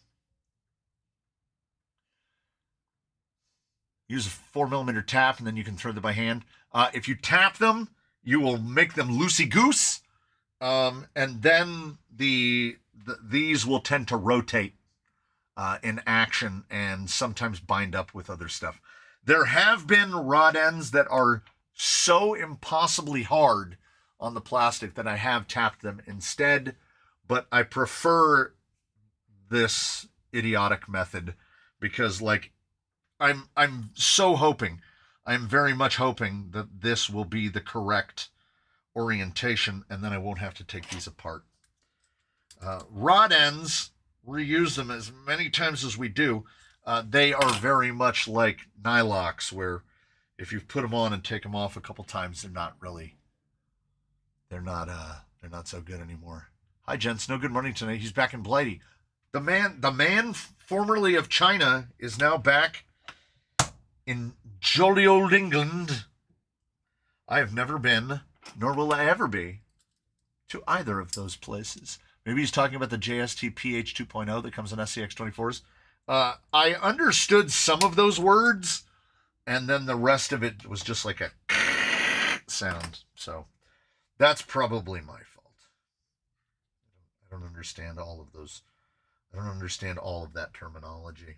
Use a 4mm tap, and then you can thread them by hand. If you tap them, you will make them loosey-goose, and then these will tend to rotate in action and sometimes bind up with other stuff. There have been rod ends that are so impossibly hard on the plastic that I have tapped them instead, but I prefer this idiotic method because, like, I'm so hoping, I'm very much hoping that this will be the correct orientation, and then I won't have to take these apart. Rod ends, reuse them as many times as we do. They are very much like nylocks, where if you put them on and take them off a couple times, they're not so good anymore. Hi, gents. No good morning tonight. He's back in Blighty. The man formerly of China is now back in jolly old England. I have never been, nor will I ever be, to either of those places. Maybe he's talking about the JST PH 2.0 that comes in SCX 24s. I understood some of those words, and then the rest of it was just like a sound. So that's probably my fault. I don't understand all of those. I don't understand all of that terminology.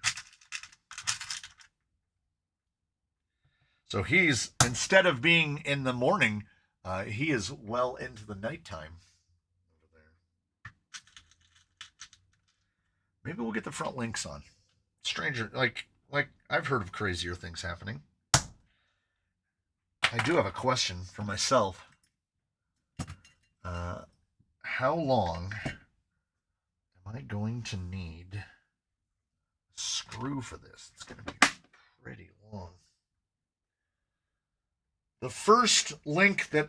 So he's, instead of being in the morning, he is well into the nighttime over there. Maybe we'll get the front links on. Stranger, like I've heard of crazier things happening. I do have a question for myself. How long am I going to need a screw for this? It's going to be pretty long. The first link that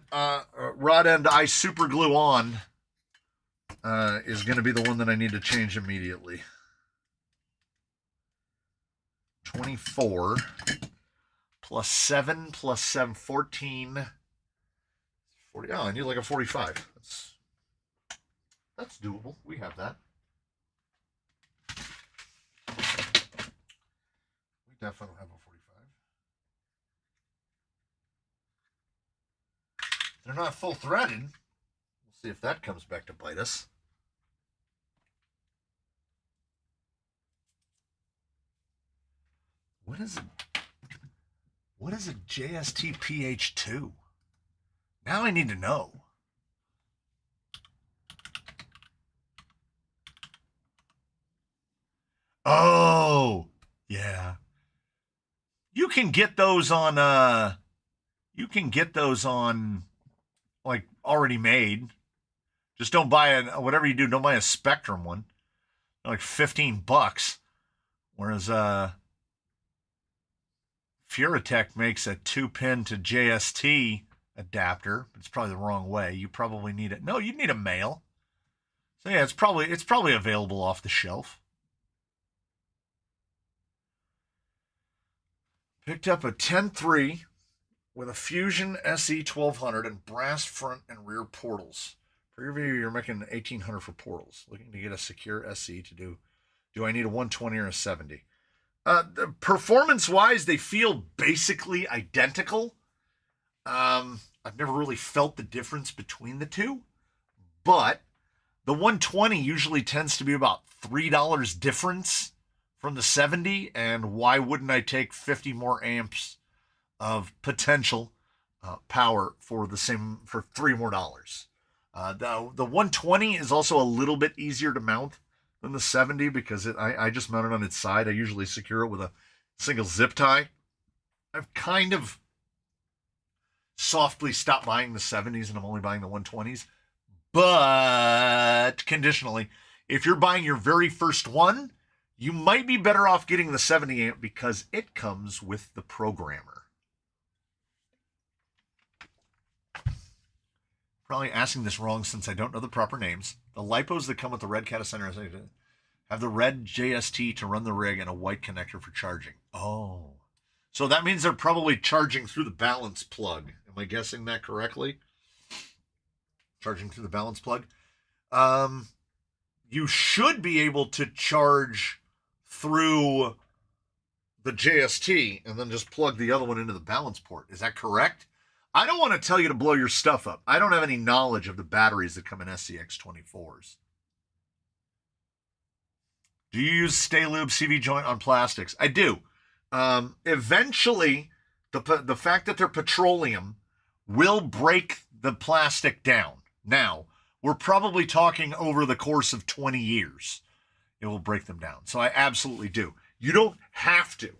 rod end I super glue on is going to be the one that I need to change immediately. 24 plus 7 plus 7, 14. 40. Oh, I need like a 45. That's doable. We have that. We definitely have a 45. They're not full threaded. We'll see if that comes back to bite us. What is a JST PH2? Now I need to know. Oh, yeah. You can get those on like already made. Just don't buy whatever you do, don't buy a Spectrum one. They're like $15. Whereas Furatech makes a 2-pin to JST adapter. It's probably the wrong way. You probably need it. No, you need a male. So yeah, it's probably available off the shelf. Picked up a 10.3 with a Fusion SE 1200 and brass front and rear portals. For your video, you're making 1800 for portals. Looking to get a secure SE to do I need a 120 or a 70? Performance-wise, they feel basically identical. I've never really felt the difference between the two, but the 120 usually tends to be about $3 difference from the 70, and why wouldn't I take 50 more amps of potential power for $3 more? The 120 is also a little bit easier to mount than the 70 because I just mount it on its side. I usually secure it with a single zip tie. I've kind of softly stopped buying the 70s and I'm only buying the 120s, but conditionally, if you're buying your very first one, you might be better off getting the 70 amp because it comes with the programmer. Probably asking this wrong since I don't know the proper names. The lipos that come with the red catacenter have the red JST to run the rig and a white connector for charging. Oh, So that means they're probably charging through the balance plug. Am I guessing that correctly? Charging through the balance plug. You should be able to charge through the JST and then just plug the other one into the balance port. Is that correct? I don't want to tell you to blow your stuff up. I don't have any knowledge of the batteries that come in SCX 24s. Do you use Stay Lube CV joint on plastics? I do. Eventually, the fact that they're petroleum will break the plastic down. Now, we're probably talking over the course of 20 years. It will break them down. So I absolutely do. You don't have to.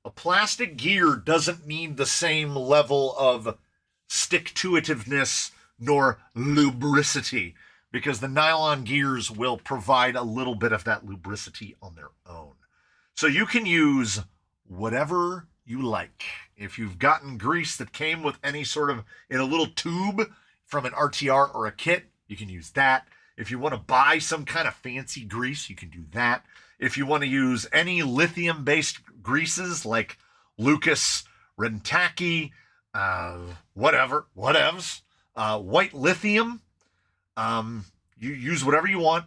A plastic gear doesn't need the same level of stick-to-itiveness nor lubricity, because the nylon gears will provide a little bit of that lubricity on their own. So you can use whatever you like. If you've gotten grease that came with any sort of, in a little tube from an RTR or a kit, you can use that. If you want to buy some kind of fancy grease, you can do that. If you want to use any lithium-based greases like Lucas, Rentaki, whatevs, white lithium, you use whatever you want.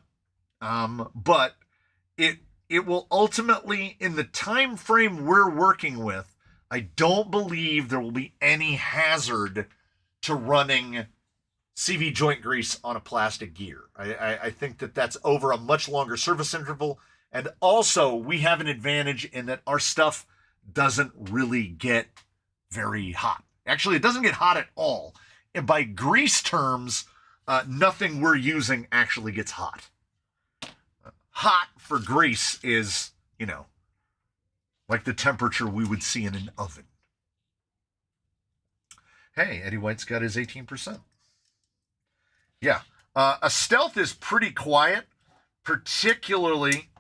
But it will ultimately, in the time frame we're working with, I don't believe there will be any hazard to running CV joint grease on a plastic gear. I think that that's over a much longer service interval. And also, we have an advantage in that our stuff doesn't really get very hot. Actually, it doesn't get hot at all. And by grease terms, nothing we're using actually gets hot. Hot for grease is, like the temperature we would see in an oven. Hey, Eddie White's got his 18%. Yeah. A Stealth is pretty quiet, particularly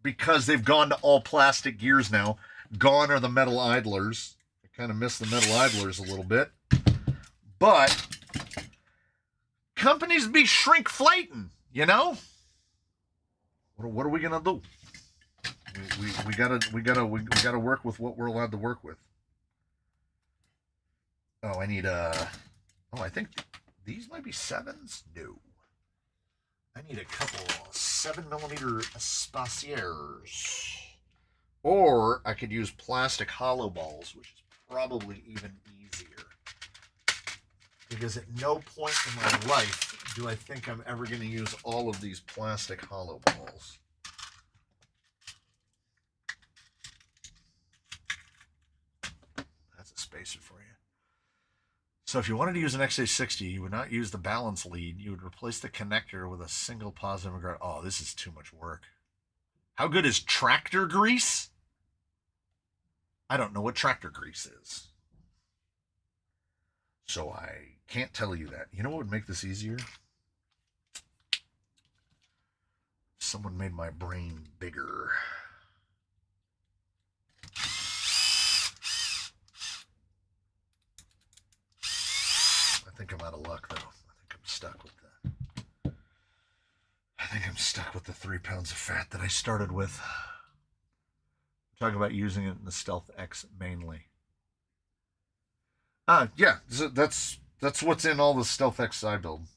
because they've gone to all plastic gears now. Gone are the metal idlers. I kind of miss the metal idlers a little bit. But companies be shrinkflating, What are we gonna do? We gotta work with what we're allowed to work with. Oh, I think these might be 7s. No, I need a couple 7mm Espaciers, or I could use plastic hollow balls, which is probably even easier. Because at no point in my life do I think I'm ever going to use all of these plastic hollow balls. That's a spacer for you. So if you wanted to use an XA60, you would not use the balance lead. You would replace the connector with a single positive regard. Oh, this is too much work. How good is tractor grease? I don't know what tractor grease is. So I can't tell you that. You know what would make this easier? Someone made my brain bigger. I think I'm out of luck, though. I think I'm stuck with that. I think I'm stuck with the 3 pounds of fat that I started with. I'm talking about using it in the Stealth X mainly. Yeah, that's what's in all the Stealth X I build.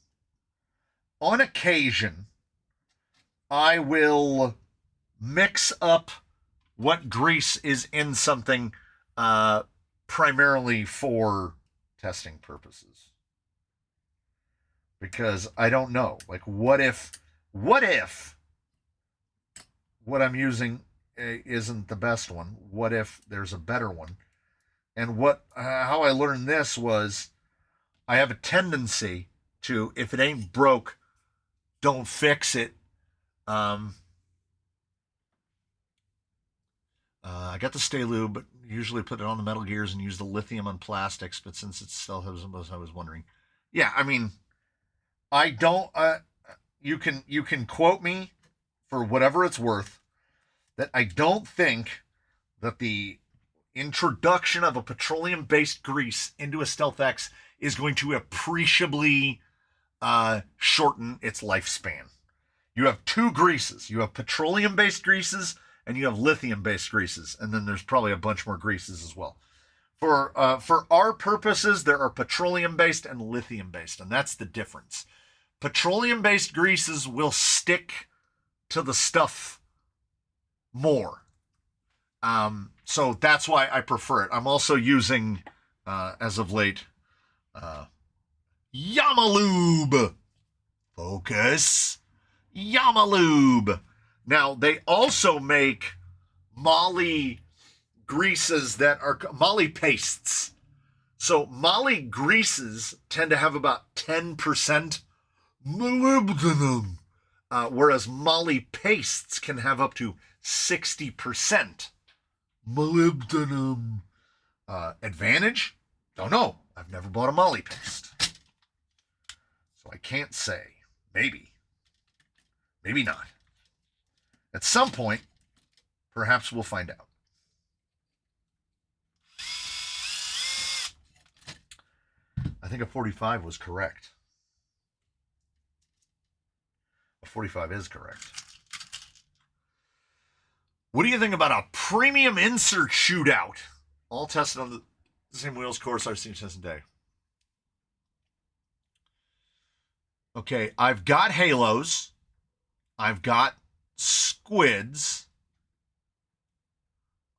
On occasion, I will mix up what grease is in something primarily for testing purposes. Because I don't know. Like, what if what I'm using isn't the best one? What if there's a better one? And how I learned this was I have a tendency to, if it ain't broke, don't fix it. I got the Stay Lube, but usually put it on the metal gears and use the lithium on plastics. But since it's still, I was wondering. Yeah, I mean, I don't. You can quote me for whatever it's worth that I don't think that the introduction of a petroleum-based grease into a Stealth X is going to appreciably shorten its lifespan. You have two greases. You have petroleum-based greases and you have lithium-based greases, and then there's probably a bunch more greases as well. For our purposes, there are petroleum-based and lithium-based, and that's the difference. Petroleum-based greases will stick to the stuff more. So that's why I prefer it. I'm also using, as of late, Yamalube. Focus. Yamalube. Now, they also make Molly greases that are Molly pastes. So Molly greases tend to have about 10% molybdenum, whereas Molly pastes can have up to 60% molybdenum. Advantage? Don't know. I've never bought a Molly paste. So I can't say. Maybe. Maybe not. At some point, perhaps we'll find out. I think a 45 was correct. A 45 is correct. What do you think about a premium insert shootout? All tested on the same wheels course I've seen since the day. Okay, I've got halos. I've got squids.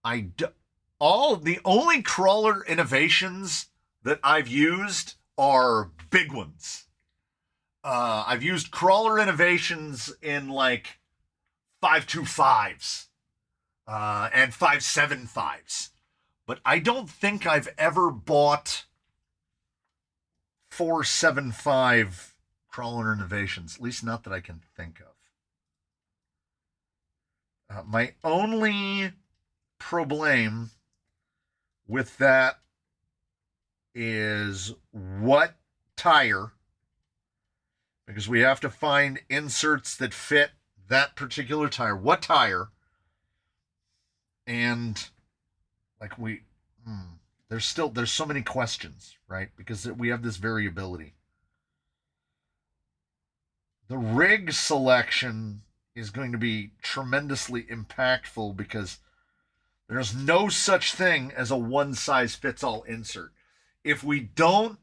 The only crawler innovations that I've used are big ones. I've used crawler innovations in like 525s and 575s, but I don't think I've ever bought 475 crawler innovations, at least not that I can think of. My only problem with that is what tire, because we have to find inserts that fit that particular tire. What tire? And like there's so many questions, right? Because we have this variability. The rig selection is going to be tremendously impactful because there's no such thing as a one-size-fits-all insert. If we don't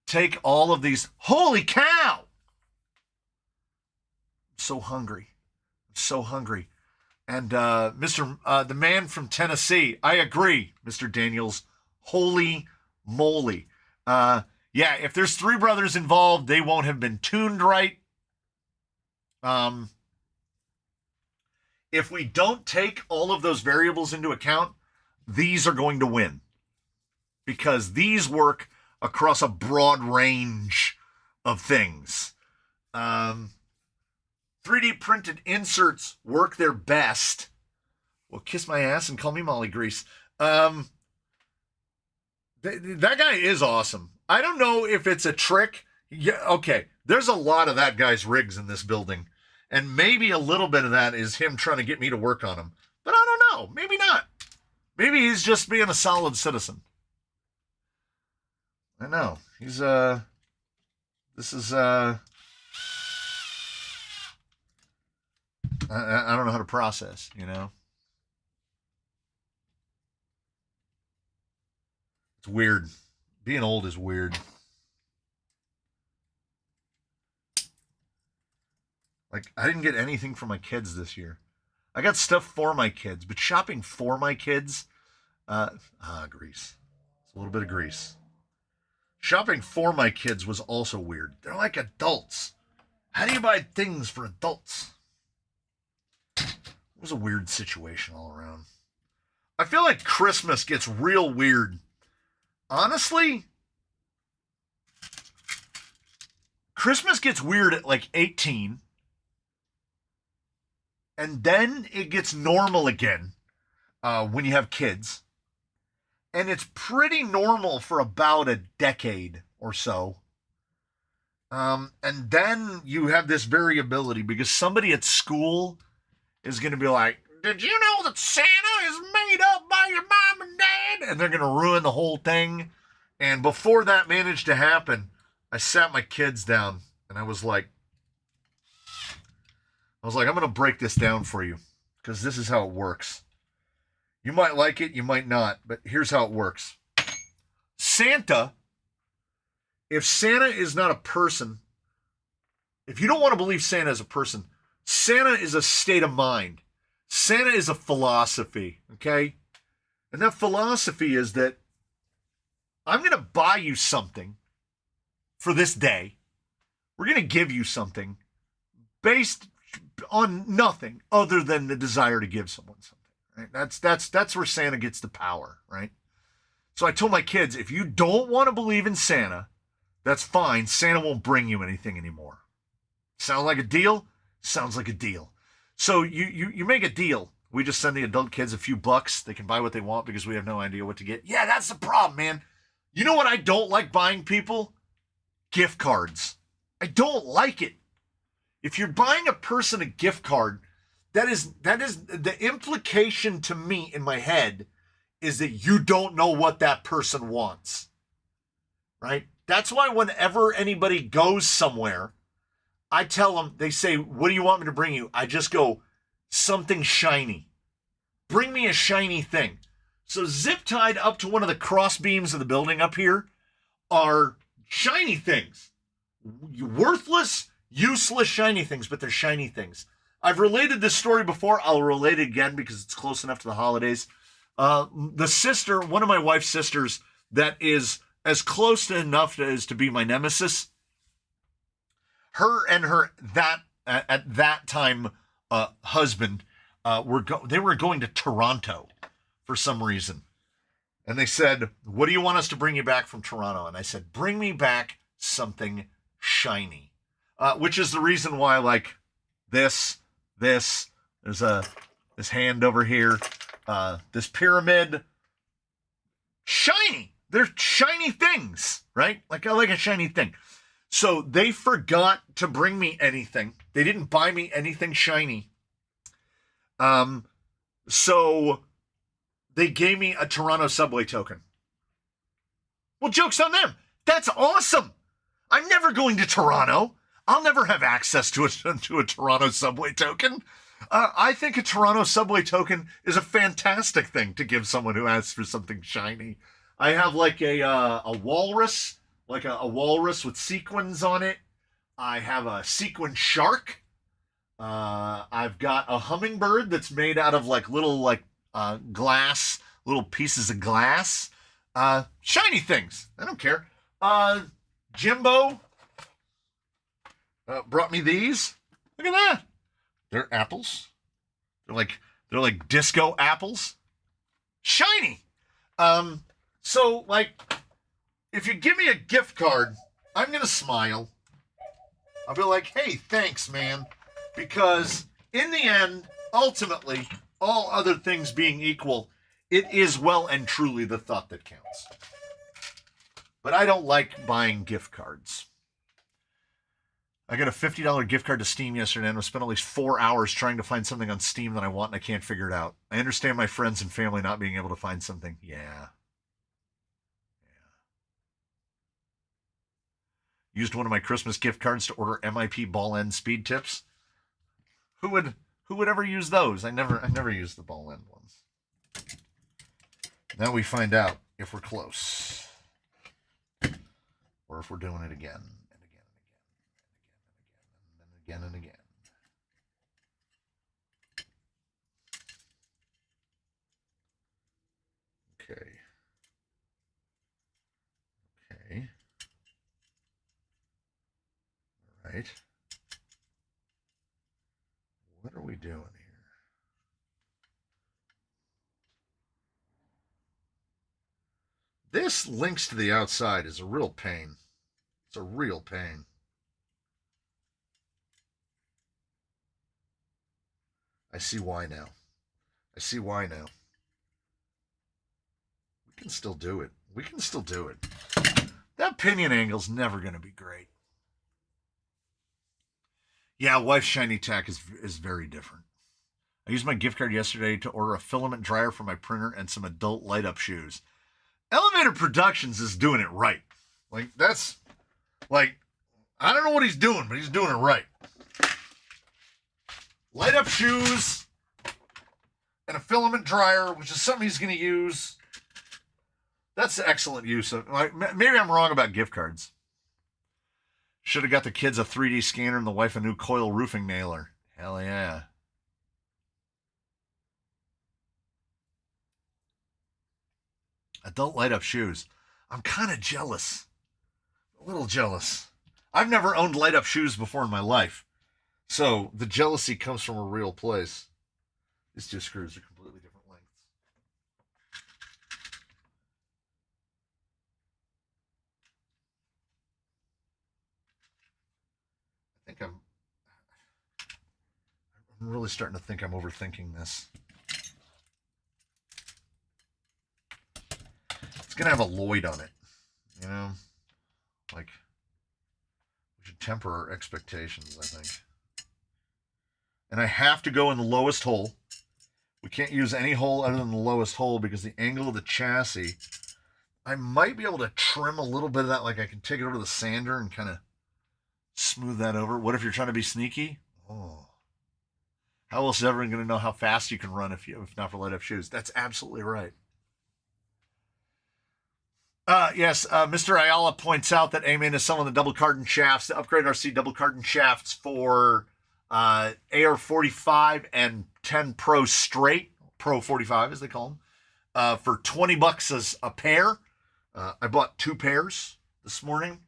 take all of these, holy cow! I'm so hungry. I'm so hungry. And the man from Tennessee, I agree, Mr. Daniels. Holy moly. Yeah, if there's three brothers involved, they won't have been tuned right. If we don't take all of those variables into account, these are going to win. Because these work across a broad range of things. 3D printed inserts work their best. Well, kiss my ass and call me Molly Grease. That guy is awesome. I don't know if it's a trick. Yeah, okay. There's a lot of that guy's rigs in this building. And maybe a little bit of that is him trying to get me to work on him. But I don't know. Maybe not. Maybe he's just being a solid citizen. I know. He's, this is, I don't know how to process, you know? It's weird. Being old is weird. Like, I didn't get anything for my kids this year. I got stuff for my kids, but shopping for my kids, grease. It's a little bit of grease. Shopping for my kids was also weird. They're like adults. How do you buy things for adults? It was a weird situation all around. I feel like Christmas gets real weird. Honestly, Christmas gets weird at like 18. And then it gets normal again when you have kids. And it's pretty normal for about a decade or so. And then you have this variability because somebody at school is going to be like, did you know that Santa is made up by your mom and dad? And they're going to ruin the whole thing. And before that managed to happen, I sat my kids down and I was like, I'm going to break this down for you. because this is how it works. You might like it, you might not, but here's how it works. Santa, if Santa is not a person, if you don't want to believe Santa is a person, Santa is a state of mind. Santa is a philosophy, okay? And that philosophy is that I'm going to buy you something for this day. We're going to give you something based on nothing other than the desire to give someone something. Right? That's where Santa gets the power, right? So I told my kids, if you don't want to believe in Santa, that's fine. Santa won't bring you anything anymore. Sound like a deal? Sounds like a deal. So you make a deal. We just send the adult kids a few bucks. They can buy what they want because we have no idea what to get. Yeah, that's the problem, man. You know what I don't like buying people? Gift cards. I don't like it. If you're buying a person a gift card, that is the implication to me in my head is that you don't know what that person wants. Right? That's why whenever anybody goes somewhere, I tell them, they say, what do you want me to bring you? I just go, something shiny. Bring me a shiny thing. So zip tied up to one of the cross beams of the building up here are shiny things. Worthless, useless shiny things, but they're shiny things. I've related this story before. I'll relate it again because it's close enough to the holidays. The sister, one of my wife's sisters, that is as close to enough as to be my nemesis, her and at that time husband they were going to Toronto for some reason, and they said, "What do you want us to bring you back from Toronto?" And I said, "Bring me back something shiny," which is the reason why, like this. There's this hand over here, this pyramid, shiny. They're shiny things, right? Like I like a shiny thing. So they forgot to bring me anything. They didn't buy me anything shiny. So they gave me a Toronto subway token. Well, joke's on them. That's awesome. I'm never going to Toronto. I'll never have access to a Toronto subway token. I think a Toronto subway token is a fantastic thing to give someone who asks for something shiny. I have like a walrus, like a walrus with sequins on it. I have a sequin shark. I've got a hummingbird that's made out of like little glass, little pieces of glass. Shiny things. I don't care. Jimbo brought me these. Look at that. They're apples. They're like disco apples. Shiny. So like, if you give me a gift card, I'm gonna smile. I'll be like, hey, thanks, man. Because in the end, ultimately, all other things being equal, it is well and truly the thought that counts. But I don't like buying gift cards. I got a $50 gift card to Steam yesterday and I spent at least 4 hours trying to find something on Steam that I want and I can't figure it out. I understand my friends and family not being able to find something. Yeah. Used one of my Christmas gift cards to order MIP ball end speed tips. Who would ever use those? I never used the ball end ones. Now we find out if we're close. Or if we're doing it again. Again and again. Okay. All right. What are we doing here? This links to the outside is a real pain. It's a real pain. I see why now. We can still do it. That pinion angle's never going to be great. Yeah, wife's shiny tack is very different. I used my gift card yesterday to order a filament dryer for my printer and some adult light-up shoes. Elevator Productions is doing it right. I don't know what he's doing, but he's doing it right. Light-up shoes, and a filament dryer, which is something he's going to use. That's excellent use of. Like, maybe I'm wrong about gift cards. Should have got the kids a 3D scanner and the wife a new coil roofing nailer. Hell yeah. Adult light up shoes. I'm kind of jealous. A little jealous. I've never owned light up shoes before in my life. So the jealousy comes from a real place. These two screws are completely different lengths. I think I'm really starting to think I'm overthinking this. It's going to have a Lloyd on it. You know? Like, we should temper our expectations, I think. And I have to go in the lowest hole. We can't use any hole other than the lowest hole because the angle of the chassis, I might be able to trim a little bit of that. Like I can take it over to the sander and kind of smooth that over. What if you're trying to be sneaky? Oh. How else is everyone going to know how fast you can run if not for light up shoes? That's absolutely right. Yes, Mr. Ayala points out that A-Main is selling the double cardan shafts, the Upgrade RC double cardan shafts for AR45 and 10 Pro straight, Pro 45 as they call them, for $20 a pair. I bought 2 pairs this morning.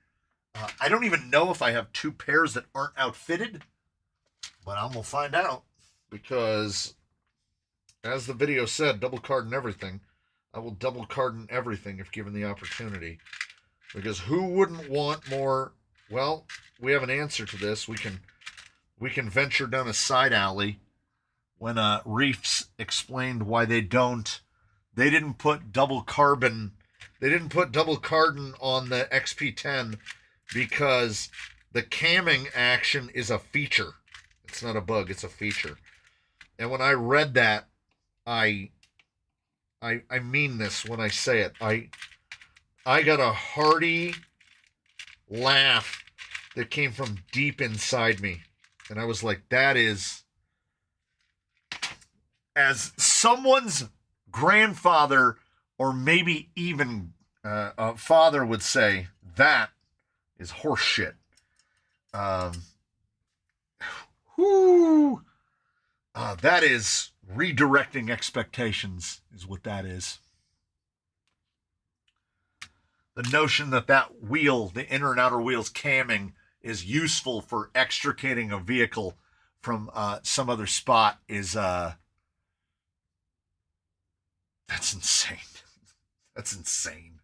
I don't even know if I have 2 pairs that aren't outfitted, but I'm going to find out because, as the video said, double cardan everything. I will double cardan everything if given the opportunity. Because who wouldn't want more? Well, we have an answer to this. We can venture down a side alley when Reefs explained why they didn't put double cardan on the XP10 because the camming action is a feature. It's not a bug, it's a feature. And when I read that, I mean this when I say it. I got a hearty laugh that came from deep inside me. And I was like, that is, as someone's grandfather or maybe even a father would say, that is horse shit. That is redirecting expectations is what that is. The notion that wheel, the inner and outer wheels camming, is useful for extricating a vehicle from some other spot is that's insane. That's insane.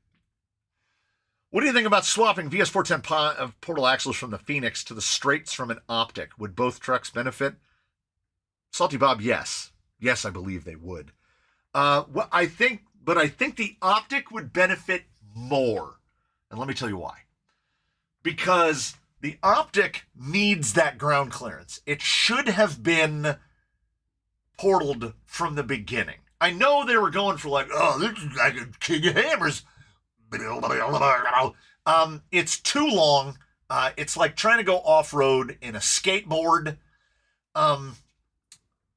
What do you think about swapping VS410 portal axles from the Phoenix to the straights from an Optic? Would both trucks benefit? Salty Bob, yes. Yes, I believe they would. I think the Optic would benefit more. And let me tell you why. Because the Optic needs that ground clearance. It should have been portaled from the beginning. I know they were going for like, oh, this is like a king of hammers. It's too long. It's like trying to go off-road in a skateboard.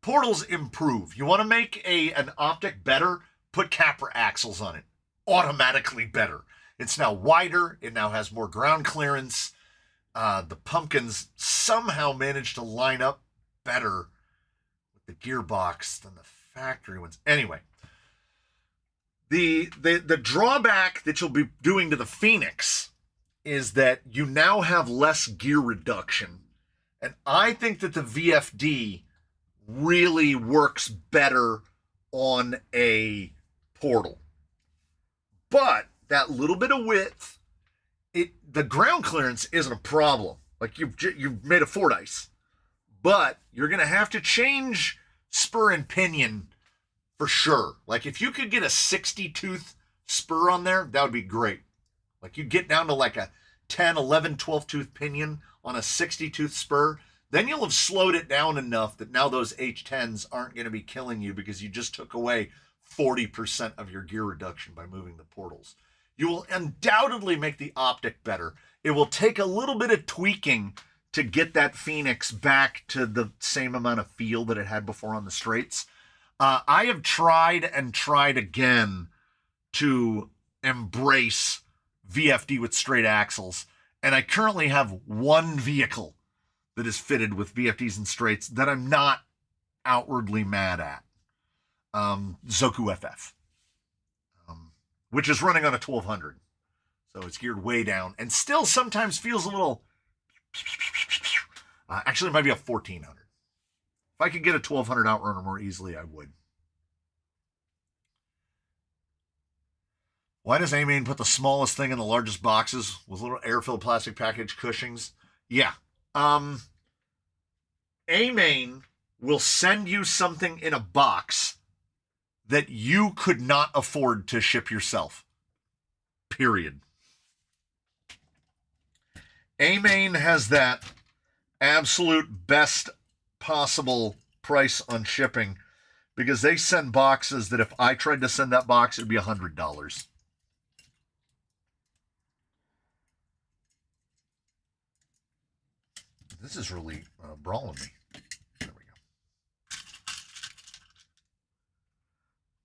Portals improve. You want to make an Optic better? Put Capra axles on it. Automatically better. It's now wider. It now has more ground clearance. The pumpkins somehow managed to line up better with the gearbox than the factory ones. Anyway, the drawback that you'll be doing to the Phoenix is that you now have less gear reduction. And I think that the VFD really works better on a portal. But that little bit of width, the ground clearance isn't a problem. Like you've made a Fordyce, but you're going to have to change spur and pinion for sure. Like if you could get a 60 tooth spur on there, that would be great. Like you get down to like a 10, 11, 12 tooth pinion on a 60 tooth spur, then you'll have slowed it down enough that now those H10s aren't going to be killing you because you just took away 40% of your gear reduction by moving the portals. You will undoubtedly make the Optic better. It will take a little bit of tweaking to get that Phoenix back to the same amount of feel that it had before on the straights. I have tried and tried again to embrace VFD with straight axles, and I currently have one vehicle that is fitted with VFDs and straights that I'm not outwardly mad at. Zoku FF, which is running on a 1200. So it's geared way down and still sometimes feels a little. Actually, it might be a 1400. If I could get a 1200 outrunner more easily, I would. Why does A-Main put the smallest thing in the largest boxes with little air-filled plastic package cushings? Yeah. A-Main will send you something in a box that you could not afford to ship yourself. Period. A-Main has that absolute best possible price on shipping because they send boxes that if I tried to send that box, it'd be $100. This is really brawling me. There we go.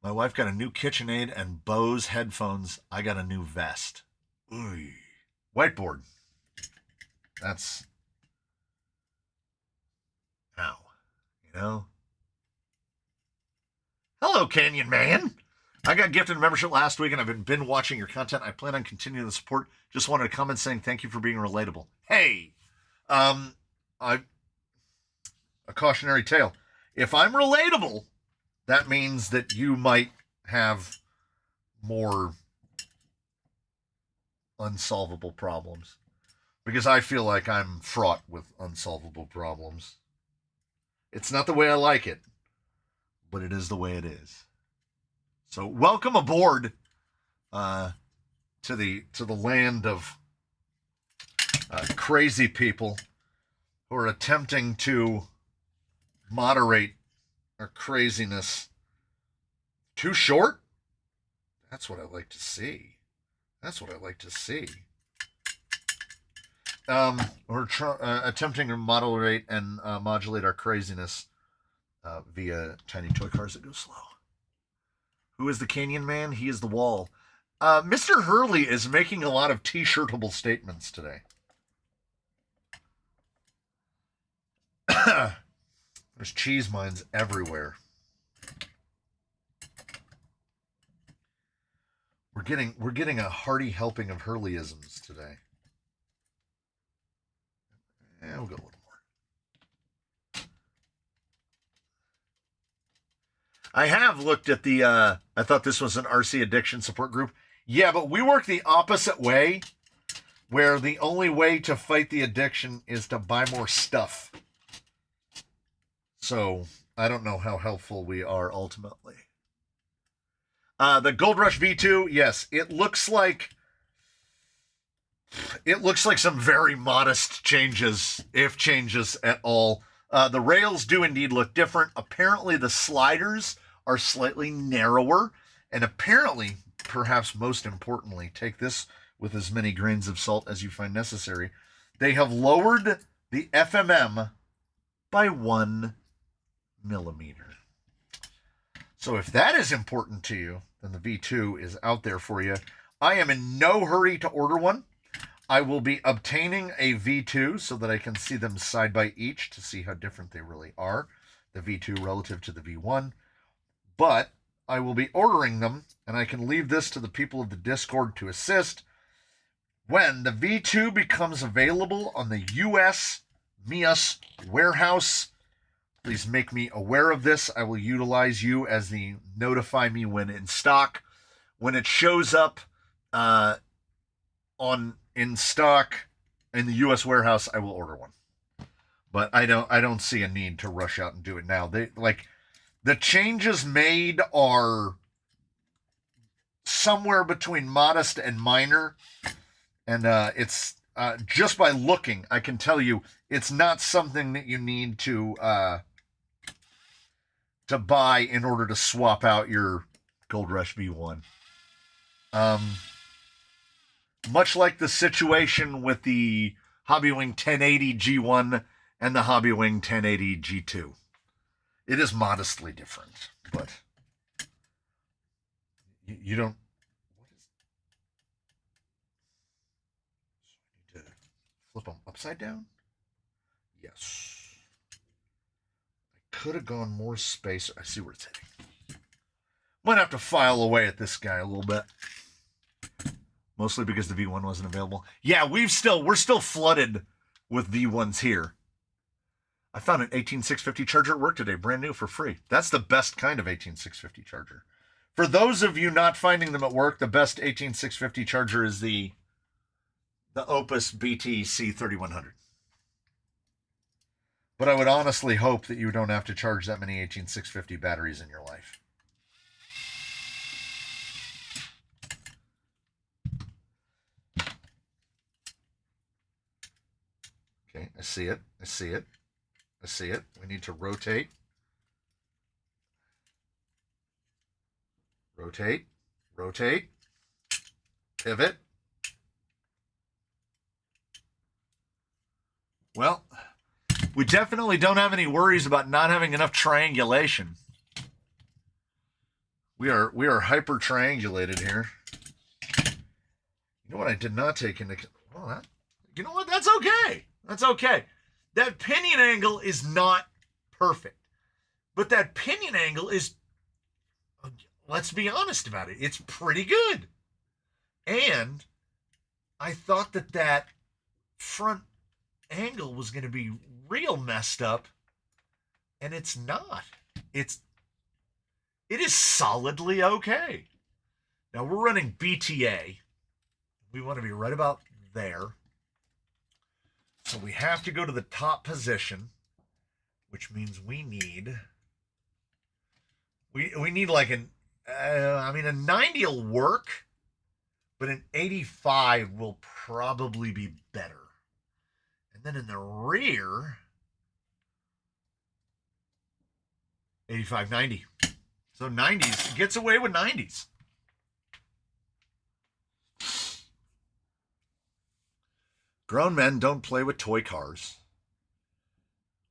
My wife got a new KitchenAid and Bose headphones. I got a new vest. Ooh. Whiteboard. That's. Ow. You know? Hello, Canyon Man. I got gifted a membership last week and I've been watching your content. I plan on continuing the support. Just wanted to comment saying thank you for being relatable. Hey, a cautionary tale. If I'm relatable, that means that you might have more unsolvable problems. Because I feel like I'm fraught with unsolvable problems. It's not the way I like it, but it is the way it is. So welcome aboard to the land of crazy people who are attempting to moderate our craziness. Too short? That's what I like to see. That's what I like to see. We're attempting to moderate and modulate our craziness via tiny toy cars that go slow. Who is the Canyon Man? He is the wall. Mr. Hurley is making a lot of t-shirtable statements today. There's cheese mines everywhere. We're getting a hearty helping of Hurleyisms today. Yeah, we'll go a little more. I have looked at the, I thought this was an RC addiction support group. Yeah, but we work the opposite way, where the only way to fight the addiction is to buy more stuff. So, I don't know how helpful we are ultimately. The Gold Rush V2, yes, it looks like some very modest changes, if changes at all. The rails do indeed look different. Apparently, the sliders are slightly narrower. And apparently, perhaps most importantly, take this with as many grains of salt as you find necessary, they have lowered the FMM by 1 millimeter. So if that is important to you, then the V2 is out there for you. I am in no hurry to order one. I will be obtaining a V2 so that I can see them side by each to see how different they really are, the V2 relative to the V1. But I will be ordering them, and I can leave this to the people of the Discord to assist. When the V2 becomes available on the US MIAS warehouse, please make me aware of this. I will utilize you as the notify me when in stock. When it shows up in stock in the US warehouse, I will order one. But I don't see a need to rush out and do it now. The changes made are somewhere between modest and minor. And it's just by looking, I can tell you it's not something that you need to buy in order to swap out your Gold Rush V1. Much like the situation with the Hobbywing 1080 G1 and the Hobbywing 1080 G2. It is modestly different, but you don't. What is? So I need to flip them upside down. Yes. I could have gone more space. I see where it's heading. Might have to file away at this guy a little bit. Mostly because the V1 wasn't available. Yeah, we're still flooded with V1s here. I found an 18650 charger at work today, brand new for free. That's the best kind of 18650 charger. For those of you not finding them at work, the best 18650 charger is the Opus BT C3100. But I would honestly hope that you don't have to charge that many 18650 batteries in your life. Okay, I see it. I see it. I see it. We need to rotate. Rotate. Rotate. Pivot. Well, we definitely don't have any worries about not having enough triangulation. We are hyper triangulated here. You know what I did not take into you know what? That's okay. That's okay. That pinion angle is not perfect. But that pinion angle is, let's be honest about it, it's pretty good. And I thought that front angle was going to be real messed up, and it's not. It is solidly okay. Now we're running BTA. We want to be right about there. So we have to go to the top position, which means we need like a 90 will work, but an 85 will probably be better. And then in the rear, 85, 90. So 90s, gets away with 90s. Grown men don't play with toy cars.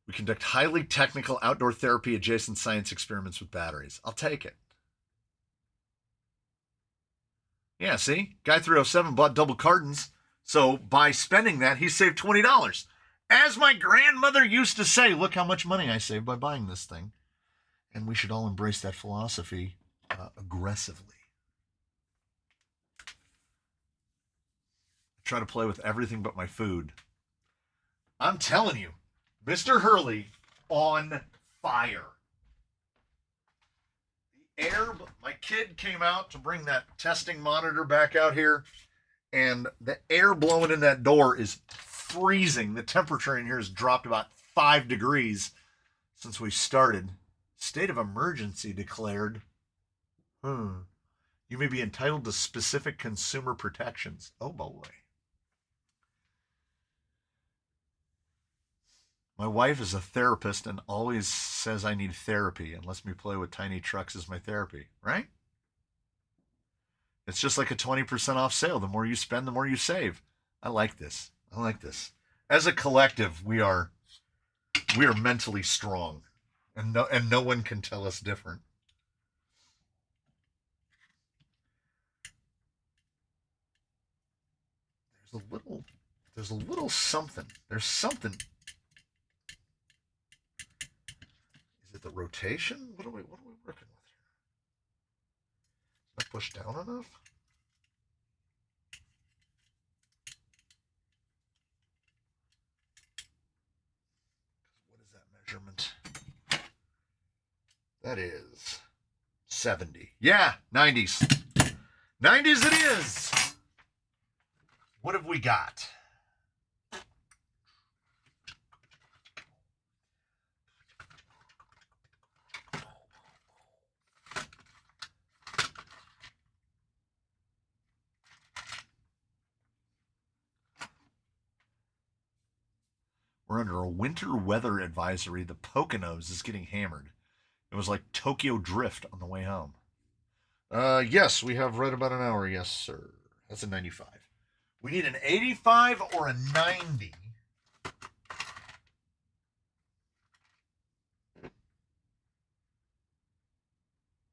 We conduct highly technical outdoor therapy adjacent science experiments with batteries. I'll take it. Yeah, see? Guy 307 bought double cartons. So by spending that, he saved $20. As my grandmother used to say, look how much money I saved by buying this thing. And we should all embrace that philosophy aggressively. I try to play with everything but my food. I'm telling you, Mr. Hurley on fire. The air, my kid came out to bring that testing monitor back out here, and the air blowing in that door is freezing. The temperature in here has dropped about 5 degrees since we started. State of emergency declared. You may be entitled to specific consumer protections. Oh boy. My wife is a therapist and always says I need therapy and lets me play with tiny trucks as my therapy, right? It's just like a 20% off sale. The more you spend, the more you save. I like this. I like this. As a collective, we are mentally strong, and no one can tell us different. There's a little something. There's something. Is it the rotation? What are we working with here? Is that pushed down enough? What is that measurement? That is 70. Yeah, 90s. 90s it is. What have we got? We're under a winter weather advisory. The Poconos is getting hammered. It was like Tokyo Drift on the way home. Yes, we have right about an hour. Yes, sir. That's a 95. We need an 85 or a 90.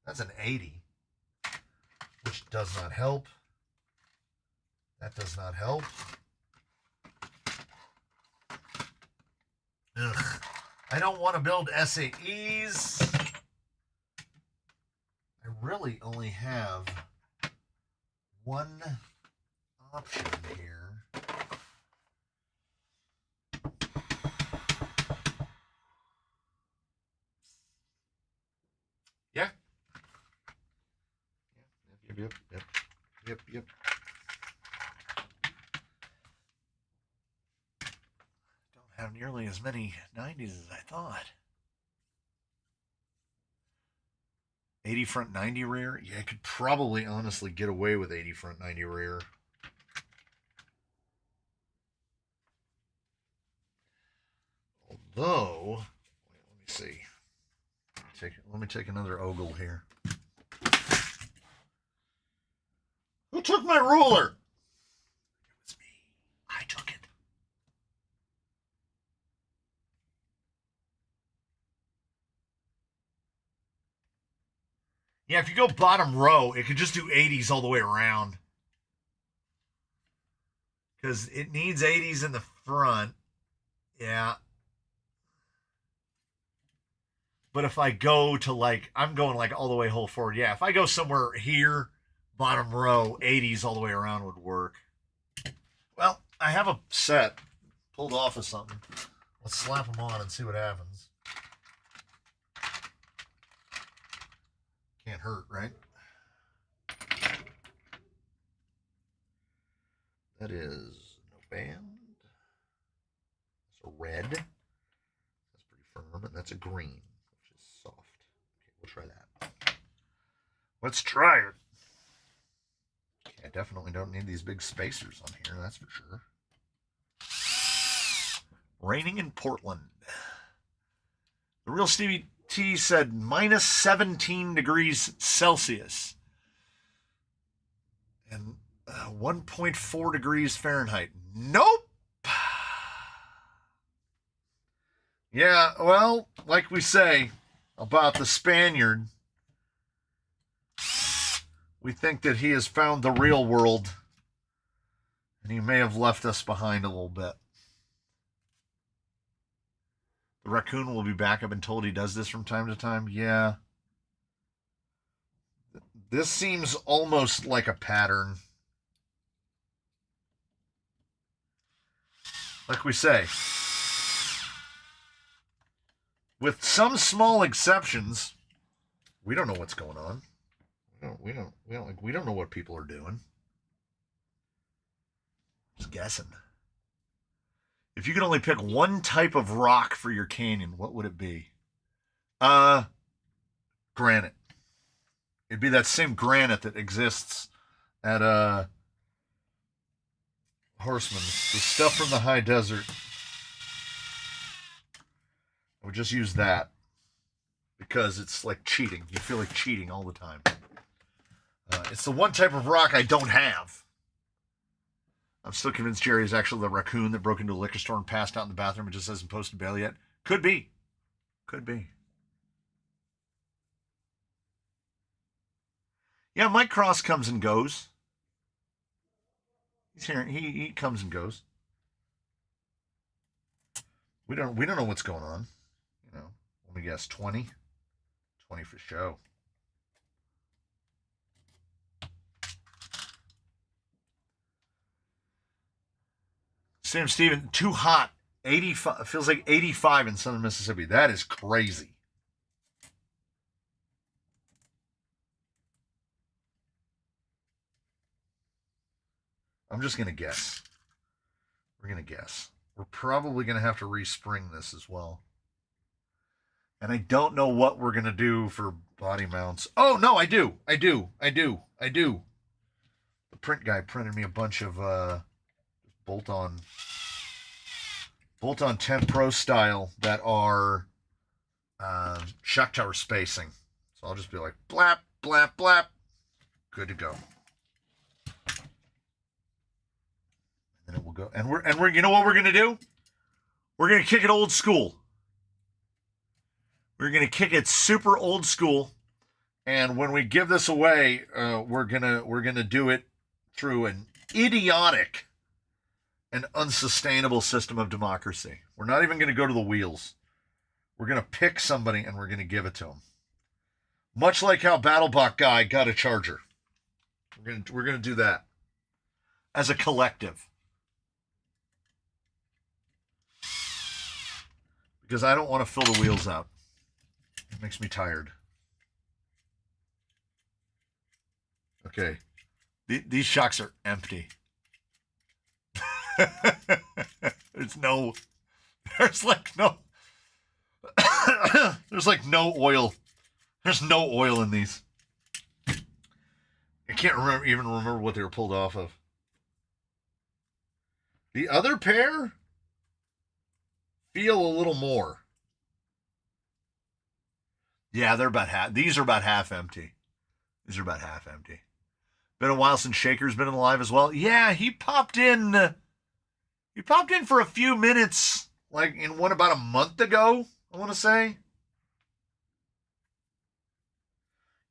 That's an 80, which does not help. That does not help. Ugh. I don't want to build SAEs. I really only have one option here. Yeah. Yep. Don't have nearly as many 90s as I thought. 80 front, 90 rear? Yeah, I could probably honestly get away with 80 front, 90 rear. Although, wait, let me see. Let me take another ogle here. Who took my ruler? It was me. I took it. Yeah, if you go bottom row, it could just do 80s all the way around. Because it needs 80s in the front. Yeah. But if I go to like, I'm going like all the way whole forward. Yeah, if I go somewhere here, bottom row, 80s all the way around would work. Well, I have a set pulled off of something. Let's slap them on and see what happens. Can't hurt, right? That is no band. That's a red. That's pretty firm. And that's a green, which is soft. Okay, we'll try that. Let's try it. Okay, I definitely don't need these big spacers on here, that's for sure. Raining in Portland. The real Stevie T said minus 17 degrees Celsius and 1.4 degrees Fahrenheit. Nope. Yeah, well, like we say about the Spaniard, we think that he has found the real world, and he may have left us behind a little bit. The raccoon will be back. I've been told he does this from time to time. Yeah. This seems almost like a pattern. Like we say, with some small exceptions, we don't know what's going on. We don't know what people are doing. Just guessing. If you could only pick one type of rock for your canyon, what would it be? Granite. It'd be that same granite that exists at Horseman's. The stuff from the high desert. I would just use that because it's like cheating. You feel like cheating all the time. It's the one type of rock I don't have. I'm still convinced Jerry is actually the raccoon that broke into a liquor store and passed out in the bathroom and just hasn't posted bail yet. Could be. Could be. Yeah, Mike Cross comes and goes. He's here. He comes and goes. We don't know what's going on. You know, let me guess, 20? 20 for show. Sam Steven, too hot. 85 feels like 85 in southern Mississippi. That is crazy. I'm just gonna guess. We're gonna guess. We're probably gonna have to respring this as well. And I don't know what we're gonna do for body mounts. Oh no, I do. The print guy printed me a bunch of bolt-on 10 Pro style that are shock tower spacing. So I'll just be like blap, blap, blap. Good to go. And then it will go. And we're you know what we're gonna do? We're gonna kick it old school. We're gonna kick it super old school. And when we give this away, we're gonna do it through an idiotic and unsustainable system of democracy. We're not even gonna go to the wheels. We're gonna pick somebody and we're gonna give it to them. Much like how BattleBot guy got a charger. We're gonna do that as a collective. Because I don't want to fill the wheels out. It makes me tired. Okay. These shocks are empty. There's like no oil. There's no oil in these. I can't even remember what they were pulled off of. The other pair feel a little more. Yeah, they're about half. These are about half empty. These are about half empty. Been a while since Shaker's been alive as well. Yeah, he popped in. He popped in for a few minutes, like in one about a month ago, I want to say.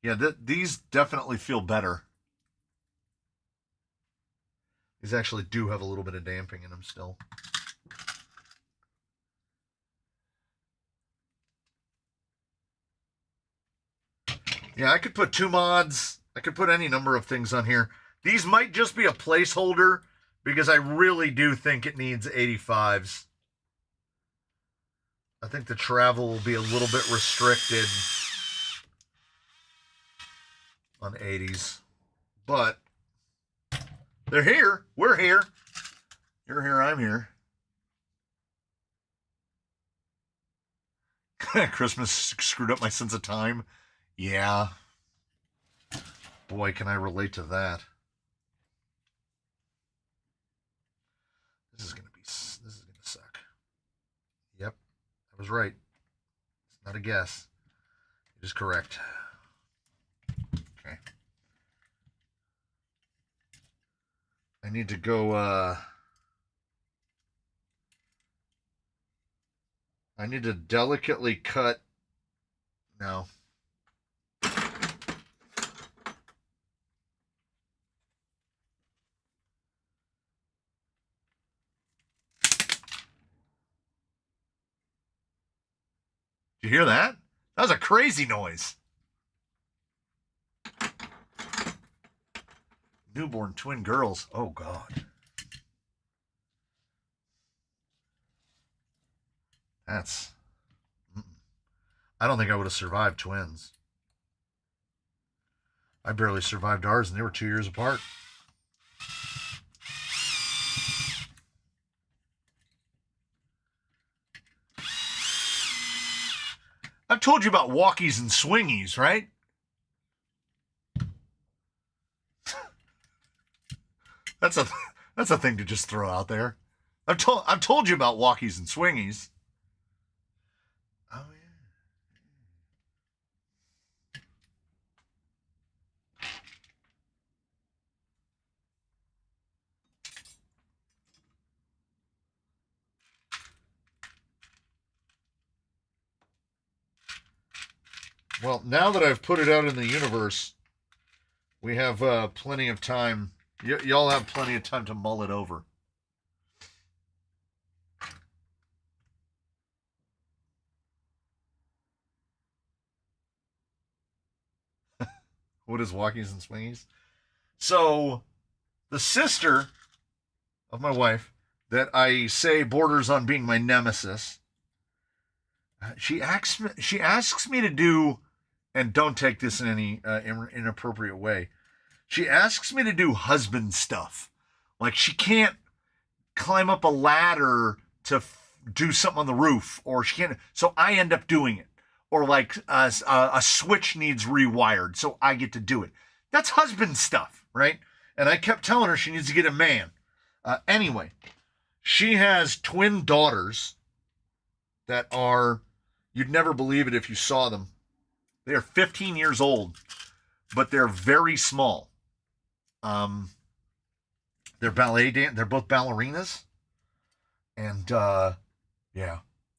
Yeah, these definitely feel better. These actually do have a little bit of damping in them still. Yeah, I could put 2 mods. I could put any number of things on here. These might just be a placeholder because I really do think it needs 85s. I think the travel will be a little bit restricted on 80s. But they're here. We're here. You're here. I'm here. Christmas screwed up my sense of time. Yeah. Boy, can I relate to that. This is gonna suck. Yep, I was right. It's not a guess. It is correct. Okay. I need to go, I need to delicately cut. No. Did you hear that? That was a crazy noise. Newborn twin girls. Oh, God. That's... I don't think I would have survived twins. I barely survived ours, and they were 2 years apart. I've told you about walkies and swingies, right? That's a thing to just throw out there. I've told you about walkies and swingies. Oh yeah. Well, now that I've put it out in the universe, we have plenty of time. Y'all have plenty of time to mull it over. What is walkies and swingies? So, the sister of my wife, that I say borders on being my nemesis, she asks me to do, and don't take this in any inappropriate way. She asks me to do husband stuff. Like, she can't climb up a ladder to do something on the roof, or she can't. So I end up doing it. Or like a switch needs rewired, so I get to do it. That's husband stuff, right? And I kept telling her she needs to get a man. Anyway, she has twin daughters that are, you'd never believe it if you saw them. They are 15 years old, but they're very small. They're they're both ballerinas. And, yeah,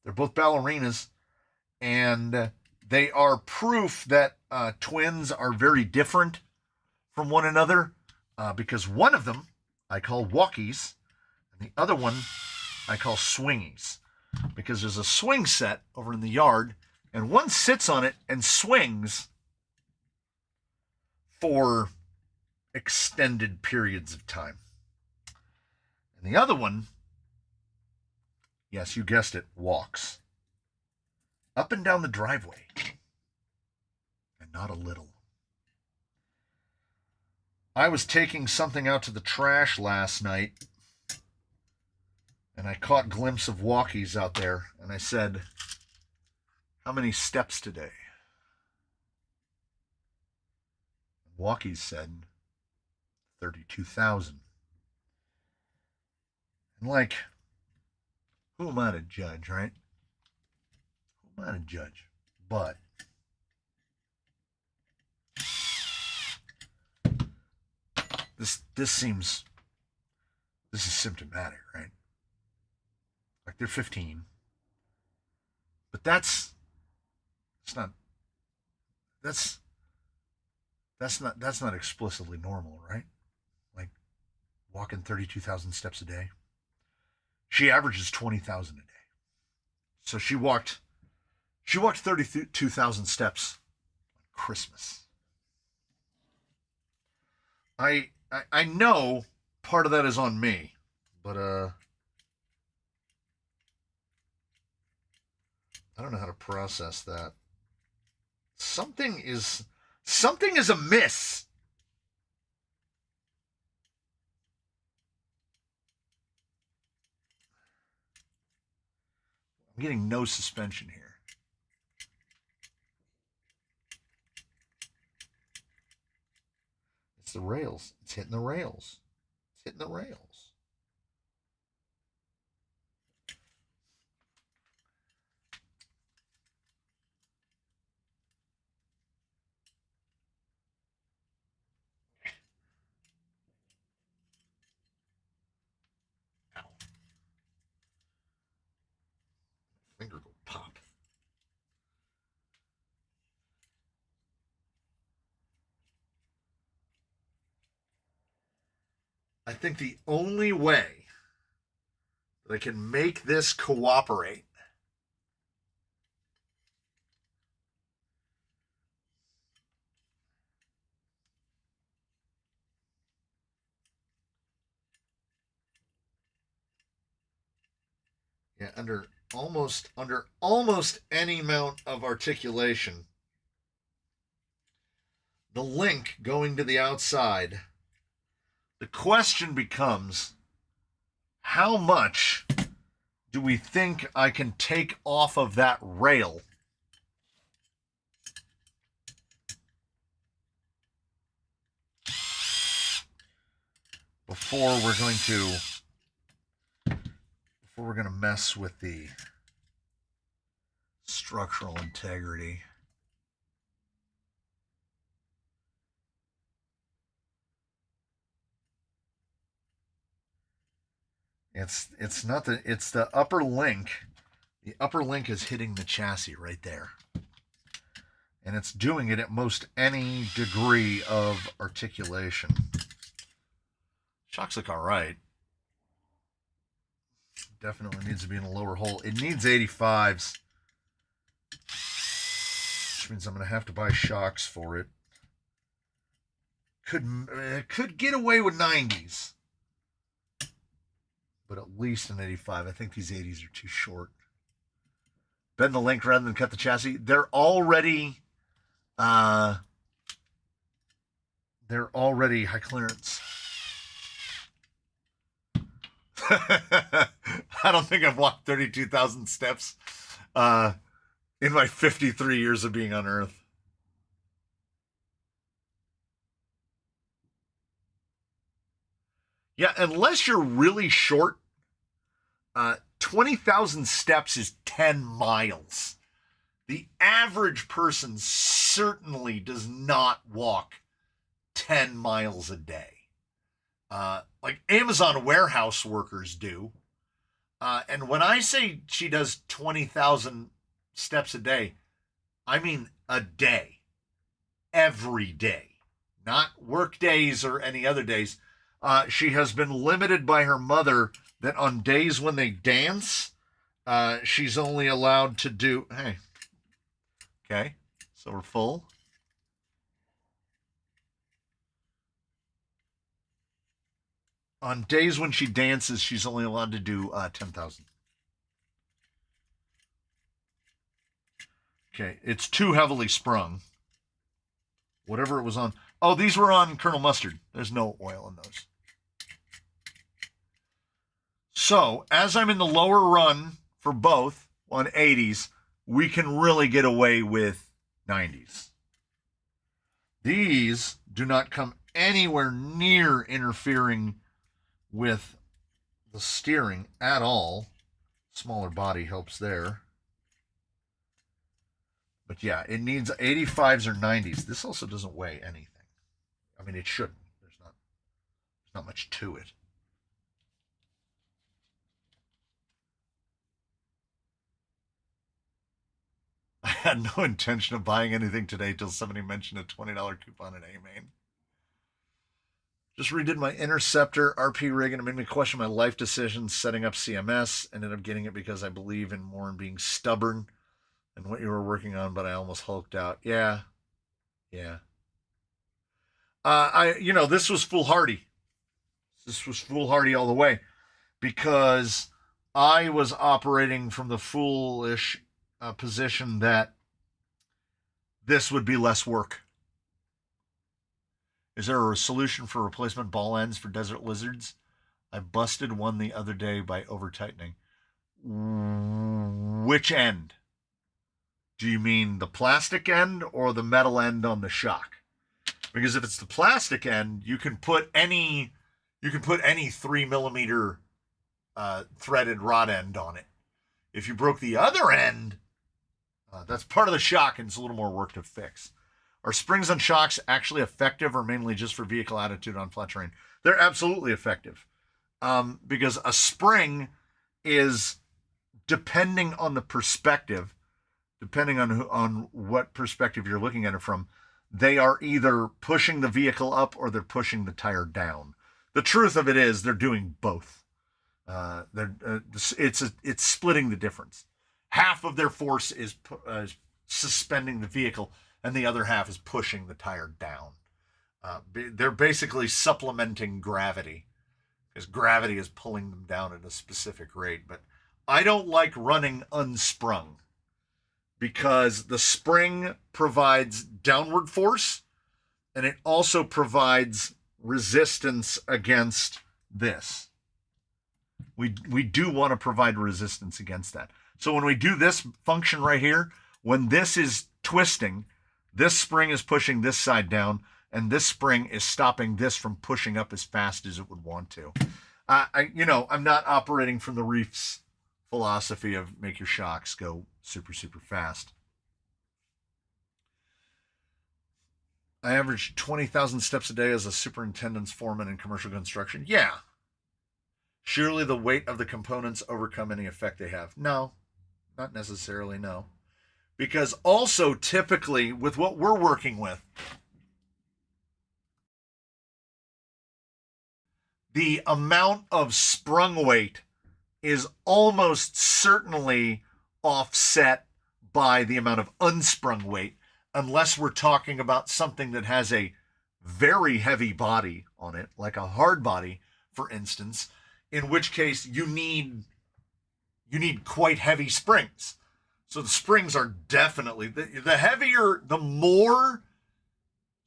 they're both ballerinas. And they are proof that twins are very different from one another because one of them I call walkies and the other one I call swingies because there's a swing set over in the yard and one sits on it and swings for extended periods of time. And the other one, yes, you guessed it, walks up and down the driveway. And not a little. I was taking something out to the trash last night, and I caught a glimpse of walkies out there, and I said, how many steps today? Walkies said 32,000. And like, who am I to judge, right? Who am I to judge? But this is symptomatic, right? Like they're 15. But that's not explicitly normal, right? Like walking 32,000 steps a day. She averages 20,000 a day. So she walked 32,000 steps on Christmas. I know part of that is on me, but I don't know how to process that. Something is amiss. I'm getting no suspension here. It's the rails. It's hitting the rails. It's hitting the rails. Ow. Finger will pop. I think the only way that I can make this cooperate under almost any amount of articulation, the link going to the outside, the question becomes, how much do we think I can take off of that rail before we're going to mess with the structural integrity? It's the upper link. The upper link is hitting the chassis right there. And it's doing it at most any degree of articulation. Shocks look all right. Definitely needs to be in a lower hole. It needs 85s. Which means I'm going to have to buy shocks for it. Could get away with 90s. But at least an 85. I think these 80s are too short. Bend the link rather than cut the chassis. They're already high clearance. I don't think I've walked 32,000 steps in my 53 years of being on Earth. Yeah, unless you're really short, 20,000 steps is 10 miles. The average person certainly does not walk 10 miles a day. Like Amazon warehouse workers do. And when I say she does 20,000 steps a day, I mean a day. every day, not work days or any other days. She has been limited by her mother that on days when they dance, she's only allowed to do, hey, okay, so we're full. On days when she dances, she's only allowed to do 10,000. Okay, it's too heavily sprung. Whatever it was on. Oh, these were on Colonel Mustard. There's no oil in those. So, as I'm in the lower run for both on 80s, we can really get away with 90s. These do not come anywhere near interfering with the steering at all. Smaller body helps there. But yeah, it needs 85s or 90s. This also doesn't weigh anything. I mean, it shouldn't. There's not much to it. I had no intention of buying anything today till somebody mentioned a $20 coupon at A-Main. Just redid my Interceptor RP rig and it made me question my life decisions setting up CMS. Ended up getting it because I believe in more in being stubborn and what you were working on, but I almost hulked out. Yeah. This was foolhardy. This was foolhardy all the way because I was operating from the foolish position that this would be less work. Is there a solution for replacement ball ends for desert lizards? I busted one the other day by over-tightening. Which end? Do you mean the plastic end or the metal end on the shock? Because if it's the plastic end, you can put any 3mm threaded rod end on it. If you broke the other end, that's part of the shock and it's a little more work to fix. Are springs on shocks actually effective or mainly just for vehicle attitude on flat terrain? They're absolutely effective because a spring is, depending on the perspective, depending on what perspective you're looking at it from, they are either pushing the vehicle up or they're pushing the tire down. The truth of it is they're doing both. It's splitting the difference. Half of their force is suspending the vehicle, and the other half is pushing the tire down. They're basically supplementing gravity, because gravity is pulling them down at a specific rate. But I don't like running unsprung, because the spring provides downward force, and it also provides resistance against this. We do want to provide resistance against that. So when we do this function right here, when this is twisting, this spring is pushing this side down, and this spring is stopping this from pushing up as fast as it would want to. I'm not operating from the Reef's philosophy of make your shocks go super, super fast. I average 20,000 steps a day as a superintendent's foreman in commercial construction. Yeah. Surely the weight of the components overcome any effect they have. No, not necessarily, no. Because also typically with what we're working with, the amount of sprung weight is almost certainly offset by the amount of unsprung weight, unless we're talking about something that has a very heavy body on it, like a hard body, for instance, in which case you need quite heavy springs. So the springs are definitely, the heavier, the more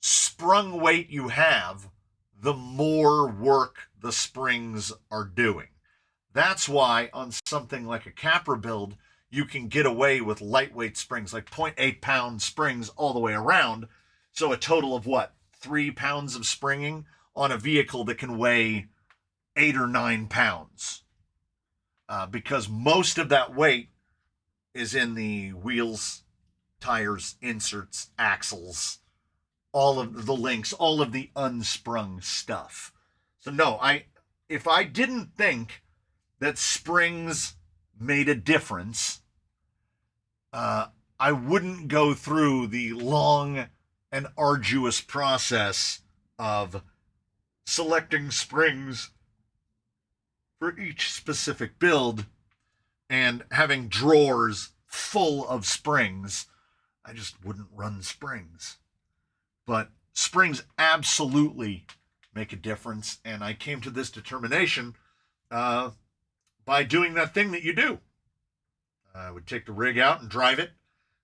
sprung weight you have, the more work the springs are doing. That's why on something like a Capra build, you can get away with lightweight springs, like 0.8 pound springs all the way around. So a total of 3 pounds of springing on a vehicle that can weigh 8 or 9 pounds. Because most of that weight is in the wheels, tires, inserts, axles, all of the links, all of the unsprung stuff. So no, if I didn't think that springs made a difference, I wouldn't go through the long an arduous process of selecting springs for each specific build and having drawers full of springs. I just wouldn't run springs. But springs absolutely make a difference, and I came to this determination by doing that thing that you do. I would take the rig out and drive it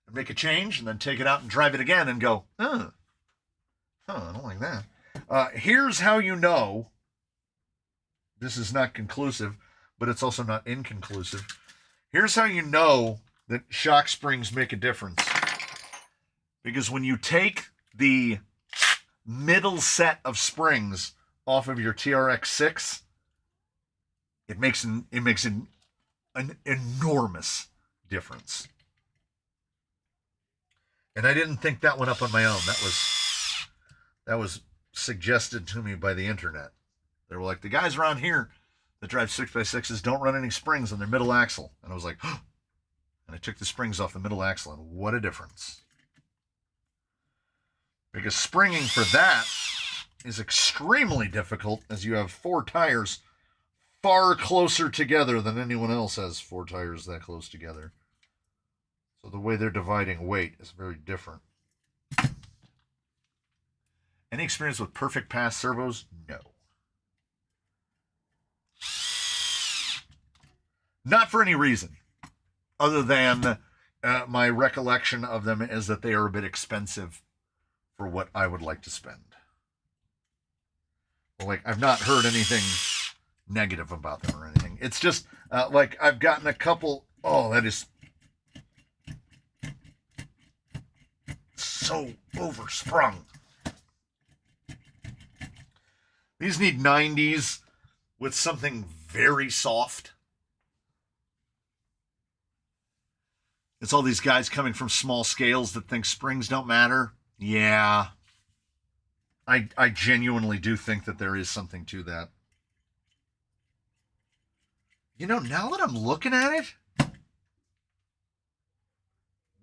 and make a change, and then take it out and drive it again and go, I don't like that. Here's how you know. This is not conclusive, but it's also not inconclusive. Here's how you know that shock springs make a difference. Because when you take the middle set of springs off of your TRX-6, it makes an enormous difference. And I didn't think that one up on my own. That was suggested to me by the internet. They were like, the guys around here that drive 6x6s don't run any springs on their middle axle. And I was like, oh. And I took the springs off the middle axle, and what a difference. Because springing for that is extremely difficult, as you have 4 tires far closer together than anyone else has 4 tires that close together. So the way they're dividing weight is very different. Any experience with perfect pass servos? No. Not for any reason, other than my recollection of them is that they are a bit expensive for what I would like to spend. Well, like, I've not heard anything negative about them or anything. It's just, like, I've gotten a couple, that is so oversprung. These need 90s with something very soft. It's all these guys coming from small scales that think springs don't matter. Yeah. I genuinely do think that there is something to that. You know, now that I'm looking at it,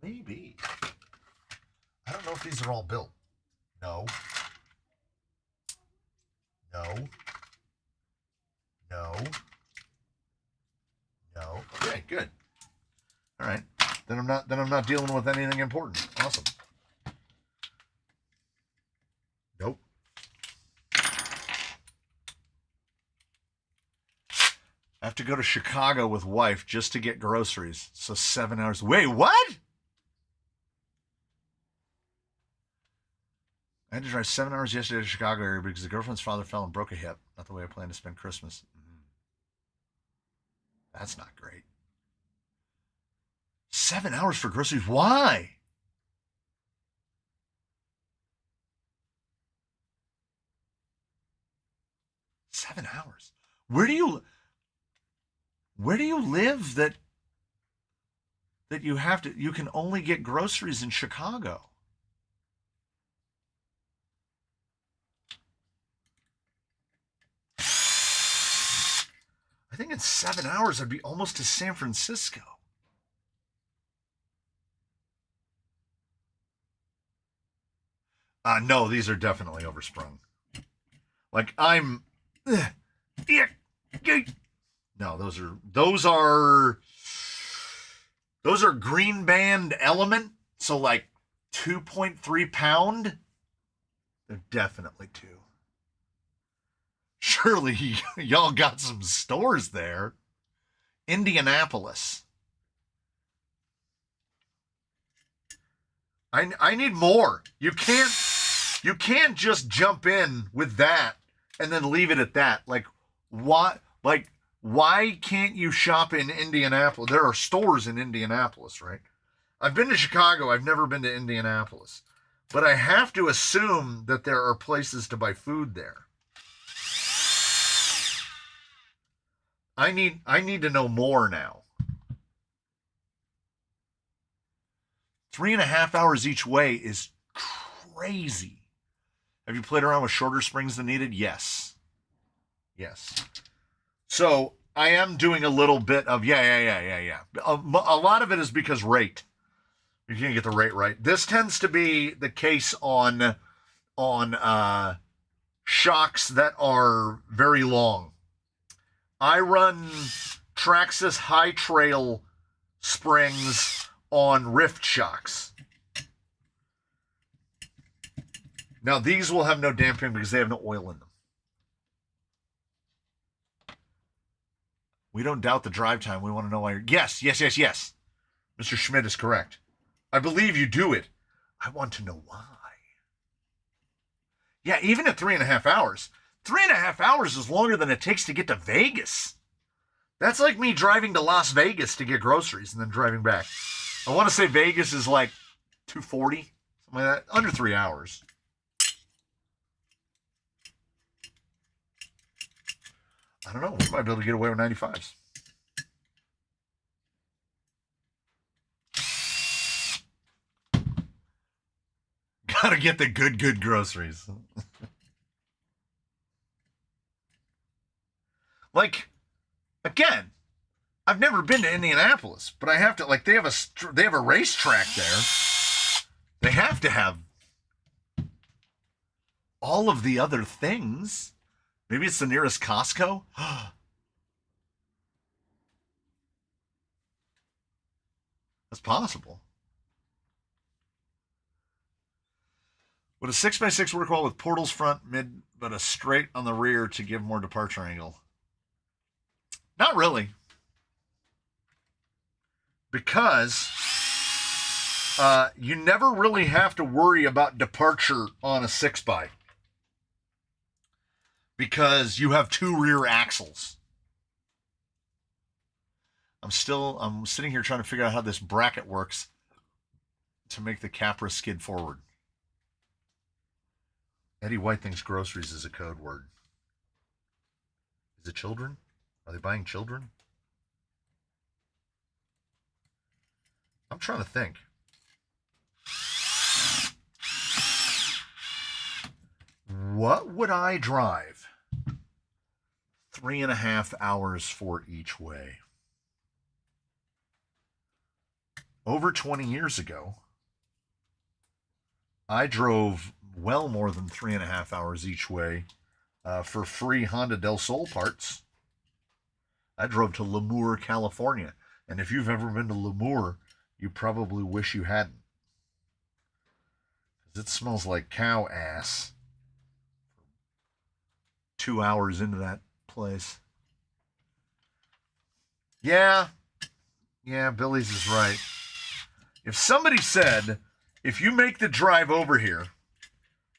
maybe. I don't know if these are all built. No. Okay, good. All right. Then I'm not dealing with anything important. Awesome. Nope. I have to go to Chicago with wife just to get groceries. So 7 hours. Wait, what? I had to drive 7 hours yesterday to Chicago area because the girlfriend's father fell and broke a hip. Not the way I planned to spend Christmas. That's not great. 7 hours for groceries? Why? $7 hours. Where do you live that you can only get groceries in Chicago? I think in 7 hours I'd be almost to San Francisco. No, these are definitely oversprung. Like I'm, no, those are green band element. So like 2.3 pound. They're definitely 2. Surely y'all got some stores there. Indianapolis. I need more. You can't just jump in with that and then leave it at that. Like, what? Like, why can't you shop in Indianapolis? There are stores in Indianapolis, right? I've been to Chicago. I've never been to Indianapolis. But I have to assume that there are places to buy food there. I need to know more now. 3.5 hours each way is crazy. Have you played around with shorter springs than needed? Yes. So I am doing a little bit of, yeah. A lot of it is because rate. You can't get the rate right. This tends to be the case on shocks that are very long. I run Traxxas High Trail springs on rift shocks. Now, these will have no damping because they have no oil in them. We don't doubt the drive time. We want to know why you're... Yes. Mr. Schmidt is correct. I believe you do it. I want to know why. Yeah, even at 3.5 hours. 3.5 hours is longer than it takes to get to Vegas. That's like me driving to Las Vegas to get groceries and then driving back. I want to say Vegas is like 240, something like that. Under 3 hours. I don't know. We might be able to get away with 95s. Gotta get the good groceries. Like, again, I've never been to Indianapolis, but I have to, like, they have a racetrack there. They have to have all of the other things. Maybe it's the nearest Costco. That's possible. Would a 6x6 work well with portals front, mid, but a straight on the rear to give more departure angle? Not really. Because you never really have to worry about departure on a 6x. Because you have two rear axles. I'm sitting here trying to figure out how this bracket works to make the Capra skid forward. Eddie White thinks groceries is a code word. Is it children? Are they buying children? I'm trying to think. What would I drive 3.5 hours for each way? Over 20 years ago, I drove well more than 3.5 hours each way for free Honda Del Sol parts. I drove to Lemoore, California. And if you've ever been to Lemoore, you probably wish you hadn't. Because it smells like cow ass. 2 hours into that place. Yeah, Billy's is right. If somebody said, if you make the drive over here,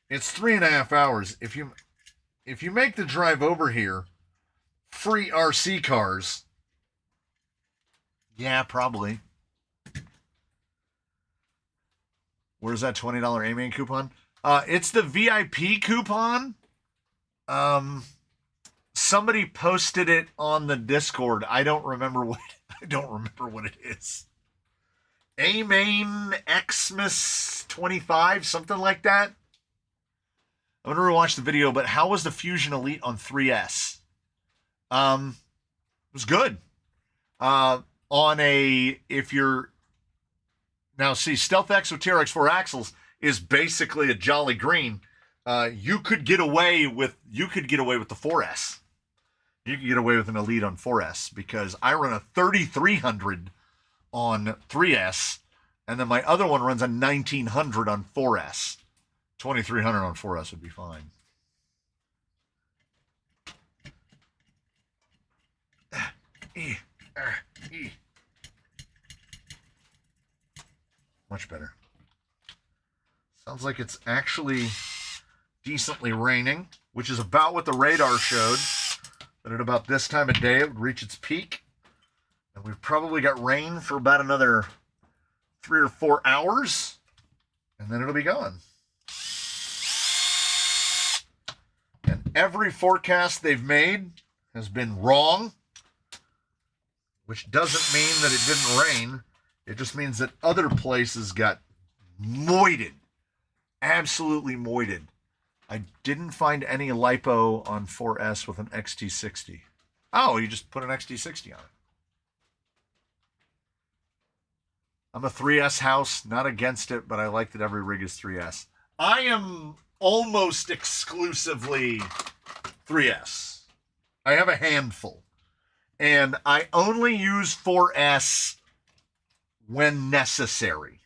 it's 3.5 hours. If you make the drive over here, free RC cars. Yeah, probably. Where's that $20 A-Main coupon? It's the VIP coupon. Somebody posted it on the Discord. I don't remember what it is. A-Main Xmas 25, something like that. I'm gonna rewatch the video, but how was the Fusion Elite on 3S? It was good. Stealth X with TRX4 axles is basically a Jolly Green. You could get away with the 4S. You could get away with an Elite on 4S because I run a 3300 on 3S, and then my other one runs a 1900 on 4S. 2300 on 4S would be fine. Much better. Sounds like it's actually decently raining, which is about what the radar showed. That at about this time of day it would reach its peak. And we've probably got rain for about another 3 or 4 hours. And then it'll be gone. And every forecast they've made has been wrong. Which doesn't mean that it didn't rain. It just means that other places got moited. Absolutely moited. I didn't find any LiPo on 4S with an XT60. Oh, you just put an XT60 on it. I'm a 3S house, not against it, but I like that every rig is 3S. I am almost exclusively 3S. I have a handful. And I only use 4S when necessary.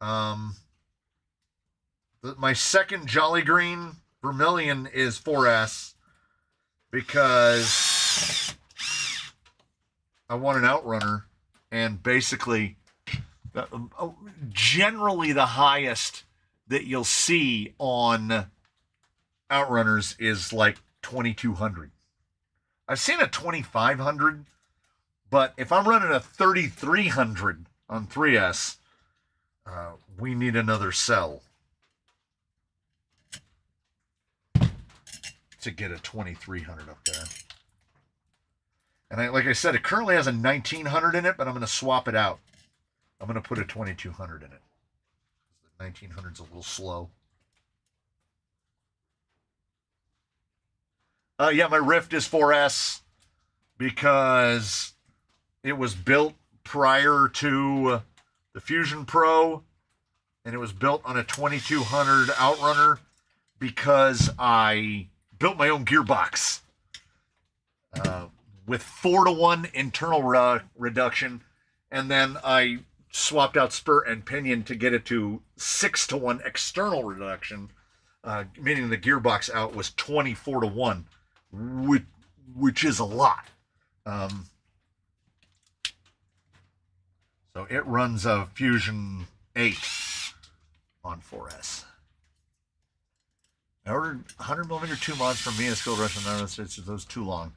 My second Jolly Green Vermilion is 4S because I want an outrunner, and basically, generally the highest that you'll see on outrunners is like 2200. I've seen a 2500, but if I'm running a 3300 on 3S, we need another cell to get a 2300 up there. And like I said, it currently has a 1900 in it, but I'm going to swap it out. I'm going to put a 2200 in it. The 1900's a little slow. Yeah, my Rift is 4S because it was built prior to the Fusion Pro, and it was built on a 2200 Outrunner because I built my own gearbox with 4-to-1 internal reduction, and then I swapped out spur and pinion to get it to 6-to-1 external reduction, meaning the gearbox out was 24-to-1, which is a lot. So it runs a Fusion 8 on 4S. I ordered 100mm 2 mods from me and Skill Rush, and it's those too long.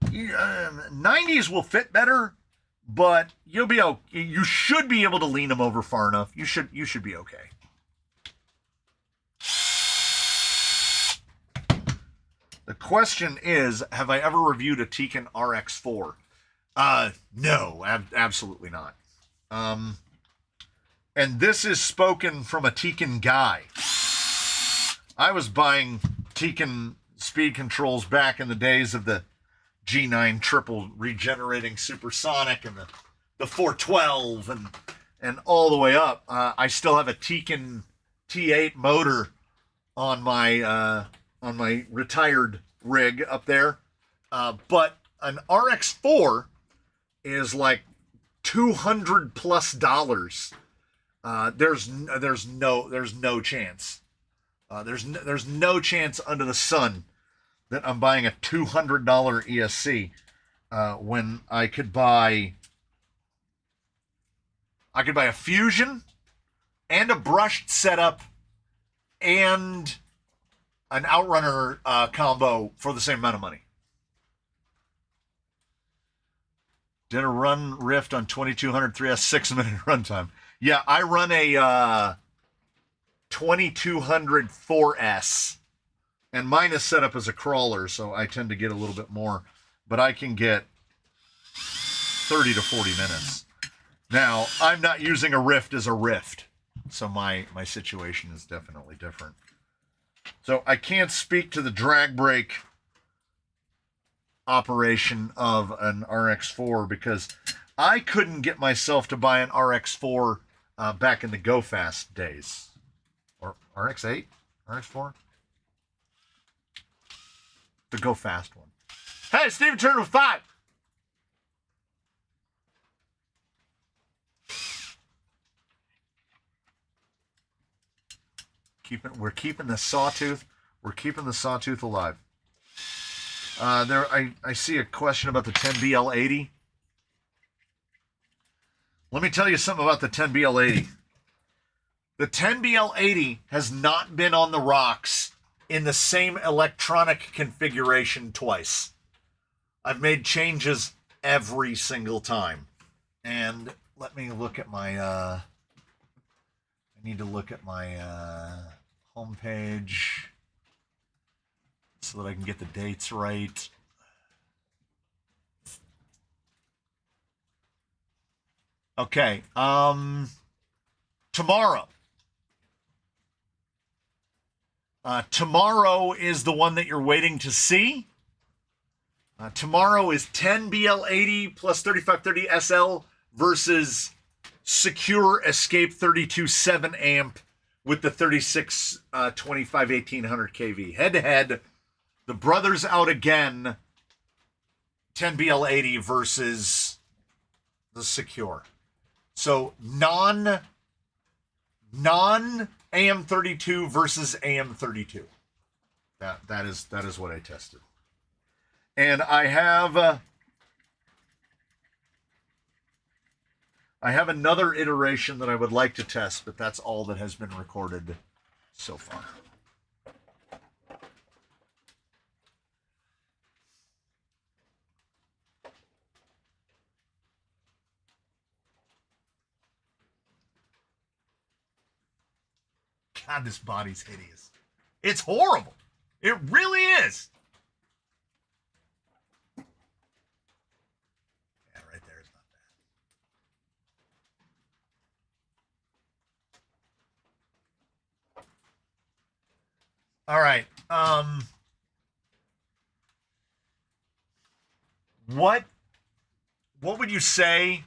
90s will fit better, but you'll be okay. You should be able to lean them over far enough. You should be okay. The question is, have I ever reviewed a Tekin RX4? No, absolutely not. And this is spoken from a Tekin guy. I was buying Tekin speed controls back in the days of the G9 triple regenerating supersonic and the 412 and all the way up. I still have a Tekin T8 motor on my retired rig up there, but an RX4 is like $200+. There's no chance. There's no chance under the sun that I'm buying a $200 ESC when I could buy a Fusion and a brushed setup and an Outrunner combo for the same amount of money. Did a run Rift on 2200 3S 6-minute runtime. Yeah, I run a 2200 4S, and mine is set up as a crawler, so I tend to get a little bit more, but I can get 30 to 40 minutes. Now, I'm not using a Rift as a Rift, so my situation is definitely different. So I can't speak to the drag brake operation of an RX4 because I couldn't get myself to buy an RX4 back in the Go Fast days. Or RX8? RX4? The Go Fast one. Hey, Steven turned with 5. We're keeping the sawtooth. We're keeping the sawtooth alive. I see a question about the 10BL80. Let me tell you something about the 10BL80. The 10BL80 has not been on the rocks in the same electronic configuration twice. I've made changes every single time. And let me look at my, I need to look at my homepage so that I can get the dates right. Okay, tomorrow. Tomorrow is the one that you're waiting to see. Tomorrow is 10BL80 plus 3530 SL versus secure escape 32 7 amp with the 36 25 1800 kV. Head to head, the brothers out again. 10BL80 versus the secure. So non AM32 versus AM32. That is what I tested. And I have another iteration that I would like to test, but that's all that has been recorded so far. God, this body's hideous. It's horrible. It really is. Yeah, right there is not bad. All right. What would you say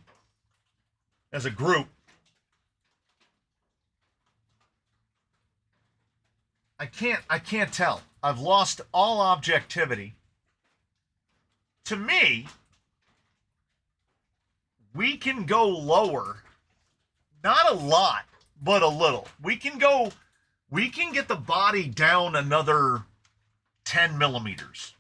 as a group? I can't tell. I've lost all objectivity. To me, we can go lower. Not a lot, but a little. We can get the body down another 10 millimeters.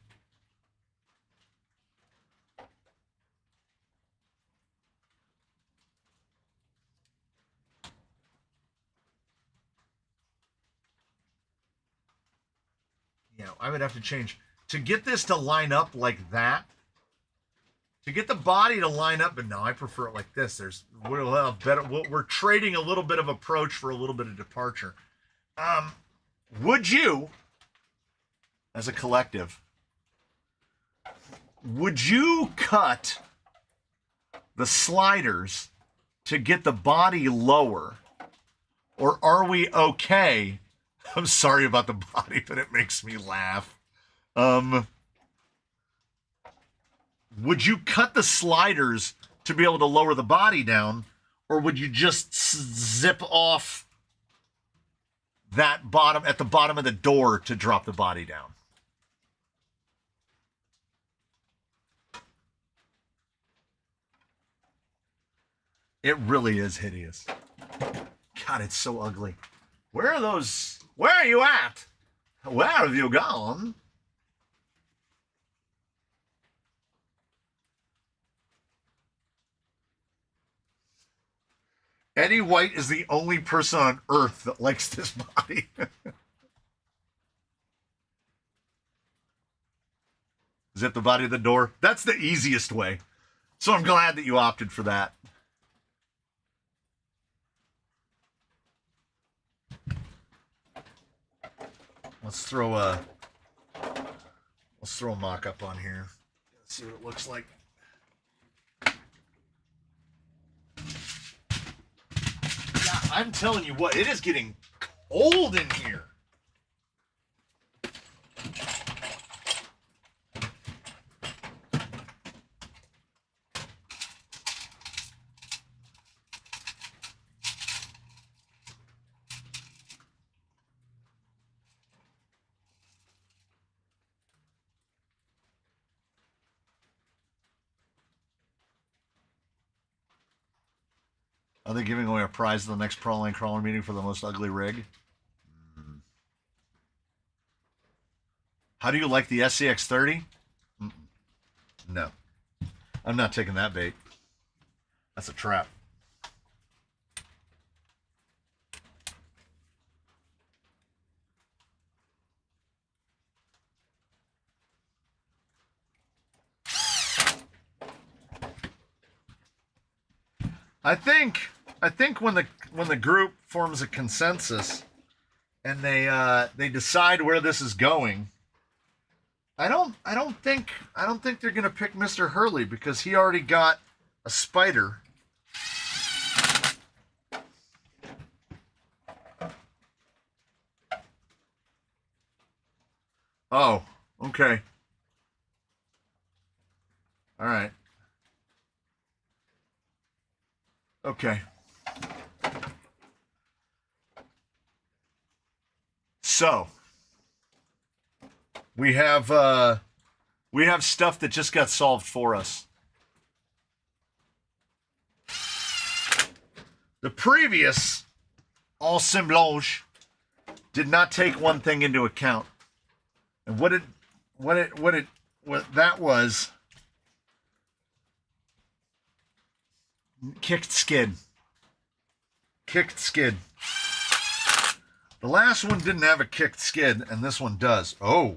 You know, I would have to change to get this to line up like that. To get the body to line up, but no, I prefer it like this. We'll have better. We're trading a little bit of approach for a little bit of departure. Would you, as a collective, would you cut the sliders to get the body lower, or are we okay? I'm sorry about the body, but it makes me laugh. Would you cut the sliders to be able to lower the body down, or would you just zip off that bottom at the bottom of the door to drop the body down? It really is hideous. God, it's so ugly. Where are those? Where are you at? Where have you gone? Eddie White is the only person on earth that likes this body. Zip the body of the door. That's the easiest way. So I'm glad that you opted for that. Let's throw a mock-up on here. Let's see what it looks like. Yeah, I'm telling you what, it is getting cold in here. Are they giving away a prize at the next Prawn Crawler meeting for the most ugly rig? How do you like the SCX30? No. I'm not taking that bait. That's a trap. I think when the group forms a consensus and they decide where this is going, I don't think they're gonna pick Mr. Hurley because he already got a spider. Oh, okay. All right. Okay. So we have stuff that just got solved for us. The previous assemblage did not take one thing into account. And what that was kicked skid. Kicked skid. The last one didn't have a kicked skid, and this one does. Oh.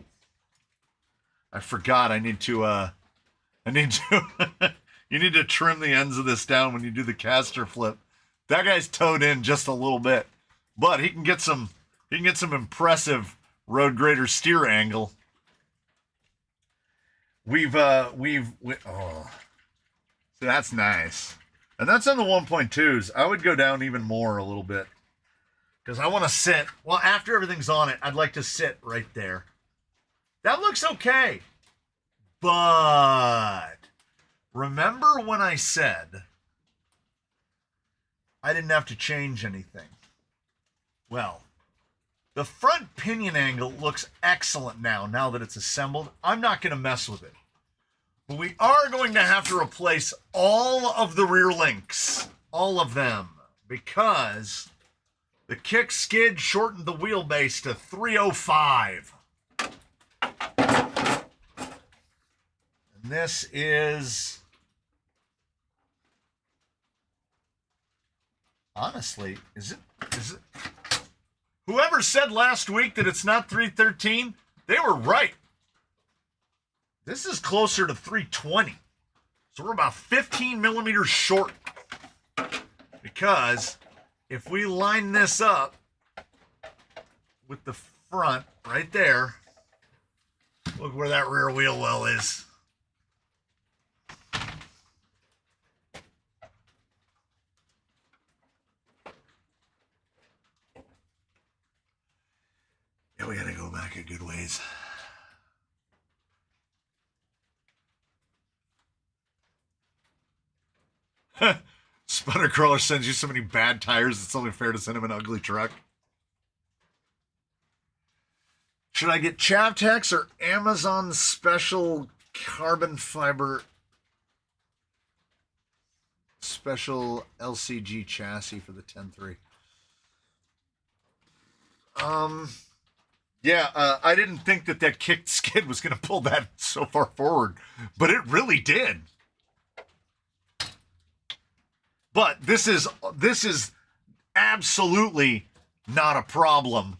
I forgot I need to you need to trim the ends of this down when you do the caster flip. That guy's towed in just a little bit, but he can get some impressive road grader steer angle. So that's nice. And that's on the 1.2s. I would go down even more a little bit. Because I want to sit. Well, after everything's on it, I'd like to sit right there. That looks okay. But remember when I said I didn't have to change anything? Well, the front pinion angle looks excellent now that it's assembled. I'm not going to mess with it. But we are going to have to replace all of the rear links. All of them. Because the kick skid shortened the wheelbase to 305. And this is... Honestly, is it... Whoever said last week that it's not 313, they were right. This is closer to 320. So we're about 15 millimeters short. Because if we line this up with the front right there, look where that rear wheel well is. Yeah, we gotta go back a good ways. Sputter Crawler sends you so many bad tires, it's only fair to send him an ugly truck. Should I get Chavtex or Amazon special carbon fiber special LCG chassis for the 10.3? Yeah, I didn't think that kicked skid was going to pull that so far forward, but it really did. But this is absolutely not a problem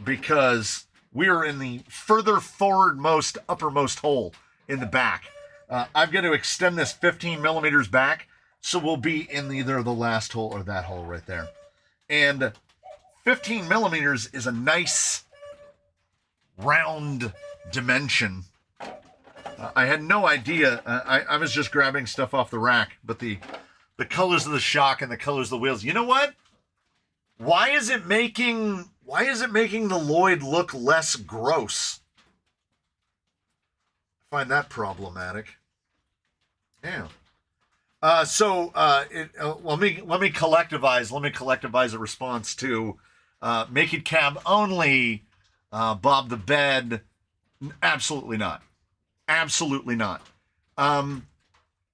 because we're in the further forwardmost uppermost hole in the back. I've got to extend this 15 millimeters back, so we'll be in either the last hole or that hole right there. And 15 millimeters is a nice round dimension. I had no idea. I was just grabbing stuff off the rack, but the colors of the shock and the colors of the wheels. You know what? Why is it making the Lloyd look less gross? I find that problematic. Yeah. Let me collectivize a response to make it cab only, Bob the Bed. Absolutely not. Absolutely not.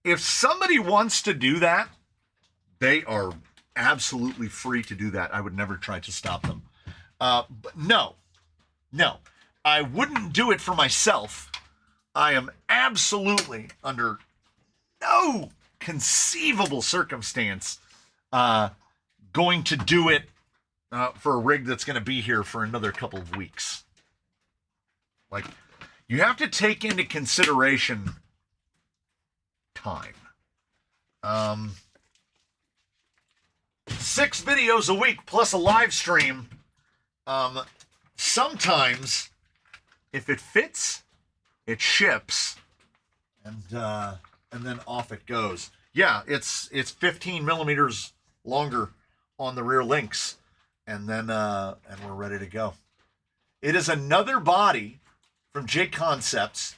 If somebody wants to do that, they are absolutely free to do that. I would never try to stop them. But no, I wouldn't do it for myself. I am absolutely under no conceivable circumstance going to do it for a rig that's going to be here for another couple of weeks. Like, you have to take into consideration time. 6 videos a week plus a live stream. Sometimes, if it fits, it ships, and then off it goes. Yeah, it's 15 millimeters longer on the rear links, and then and we're ready to go. It is another body from J Concepts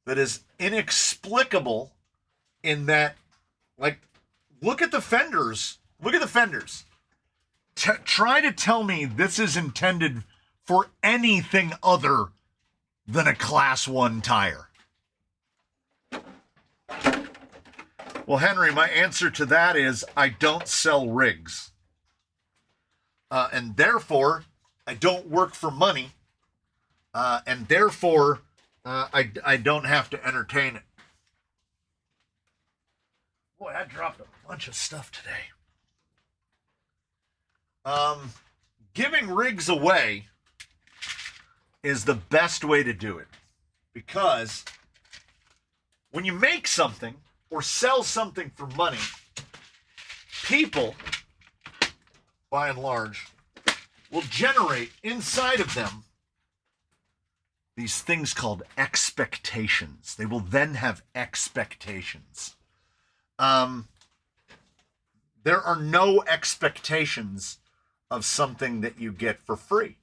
that is inexplicable in that, like, Look at the fenders. Look at the fenders. Try to tell me this is intended for anything other than a Class 1 tire. Well, Henry, my answer to that is I don't sell rigs. And therefore, I don't work for money. And therefore, I don't have to entertain it. Boy, I dropped a bunch of stuff today. Giving rigs away is the best way to do it. Because when you make something or sell something for money, people, by and large, will generate inside of them these things called expectations. They will then have expectations. There are no expectations of something that you get for free.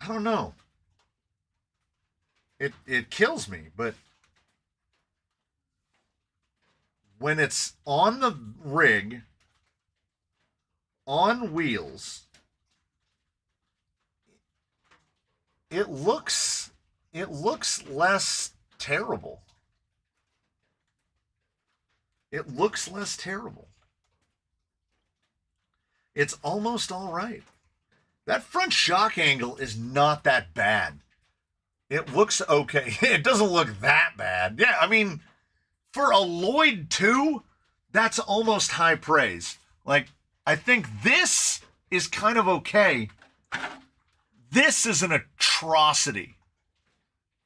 I don't know. It kills me, but when it's on the rig, on wheels, it looks less terrible. It looks less terrible. It's almost all right. That front shock angle is not that bad. It looks okay. It doesn't look that bad. Yeah, I mean, for a Lloyd 2, that's almost high praise. Like, I think this is kind of okay. This is an atrocity.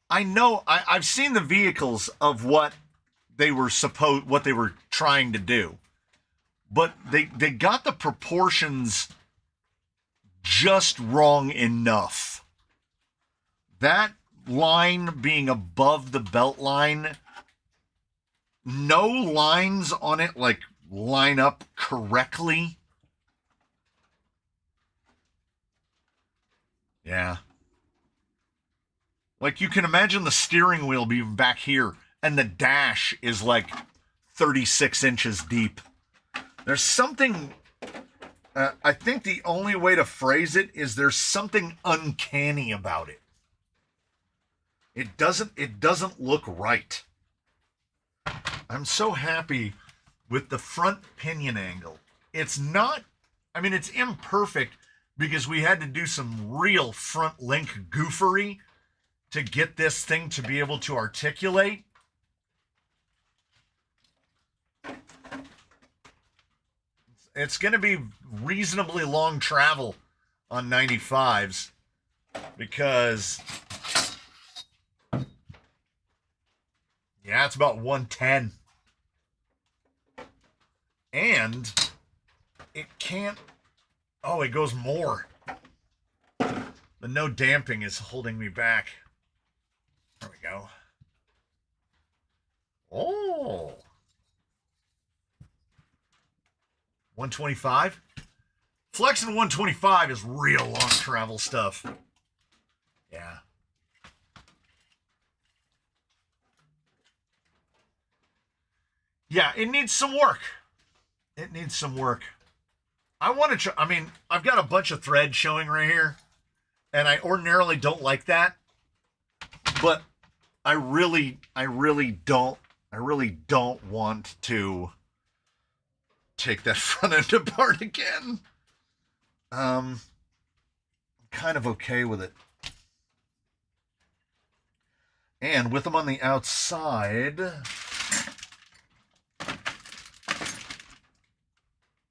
I know, I've seen the vehicles of what they were trying to do. But they got the proportions just wrong enough. That line being above the belt line, no lines on it like line up correctly. Yeah. Like you can imagine the steering wheel being back here and the dash is like 36 inches deep. There's something, I think the only way to phrase it is there's something uncanny about it. It doesn't look right. I'm so happy with the front pinion angle. It's not, I mean, it's imperfect because we had to do some real front link goofery to get this thing to be able to articulate. It's going to be reasonably long travel on 95s because, yeah, it's about 110. And it can't, oh, it goes more. The no damping is holding me back. There we go. Oh. 125? Flexing 125 is real long travel stuff. Yeah. Yeah, it needs some work. It needs some work. I want to try, I mean, I've got a bunch of thread showing right here, and I ordinarily don't like that, but I really don't want to take that front end apart again. I'm kind of okay with it. And with them on the outside,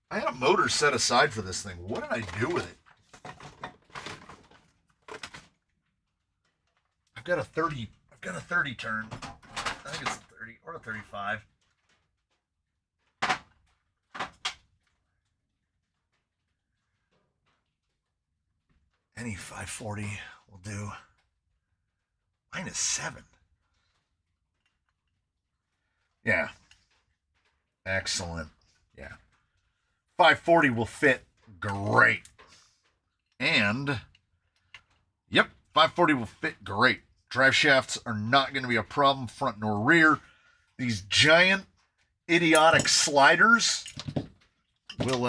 I had a motor set aside for this thing. What did I do with it? I've got a 30 turn. I think it's a 30 or a 35. Any 540 will do. -7. Yeah. Excellent. Yeah. 540 will fit great. And, yep, 540 will fit great. Drive shafts are not going to be a problem, front nor rear. These giant, idiotic sliders will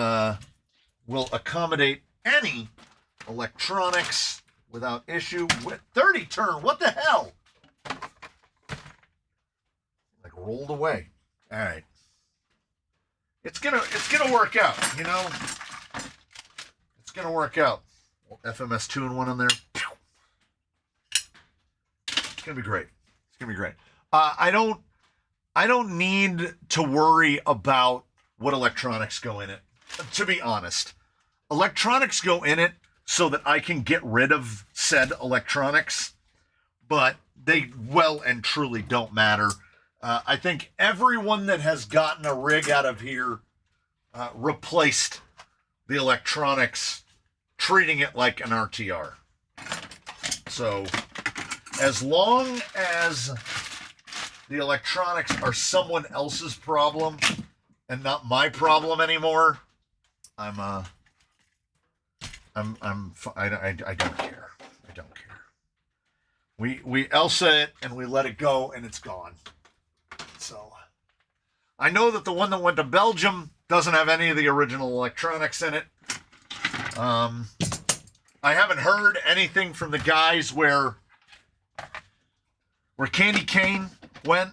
accommodate any electronics without issue. With 30 turn, what the hell? Like rolled away. All right. It's gonna work out, you know. It's gonna work out. FMS 2-in-1 on there. It's gonna be great. It's gonna be great. I don't need to worry about what electronics go in it. To be honest, electronics go in it so that I can get rid of said electronics, but they well and truly don't matter. I think everyone that has gotten a rig out of here replaced the electronics, treating it like an RTR. So as long as the electronics are someone else's problem and not my problem anymore, I don't care. I don't care. We Elsa it and we let it go and it's gone. So I know that the one that went to Belgium doesn't have any of the original electronics in it. I haven't heard anything from the guys where Candy Cane went,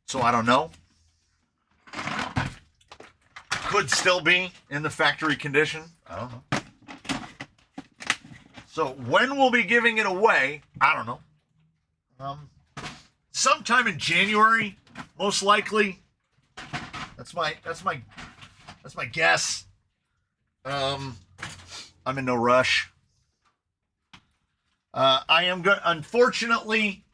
so I don't know. Could still be in the factory condition. I don't know. So when we'll be giving it away, I don't know. Sometime in January, most likely. That's my guess. I'm in no rush. I am good. Unfortunately,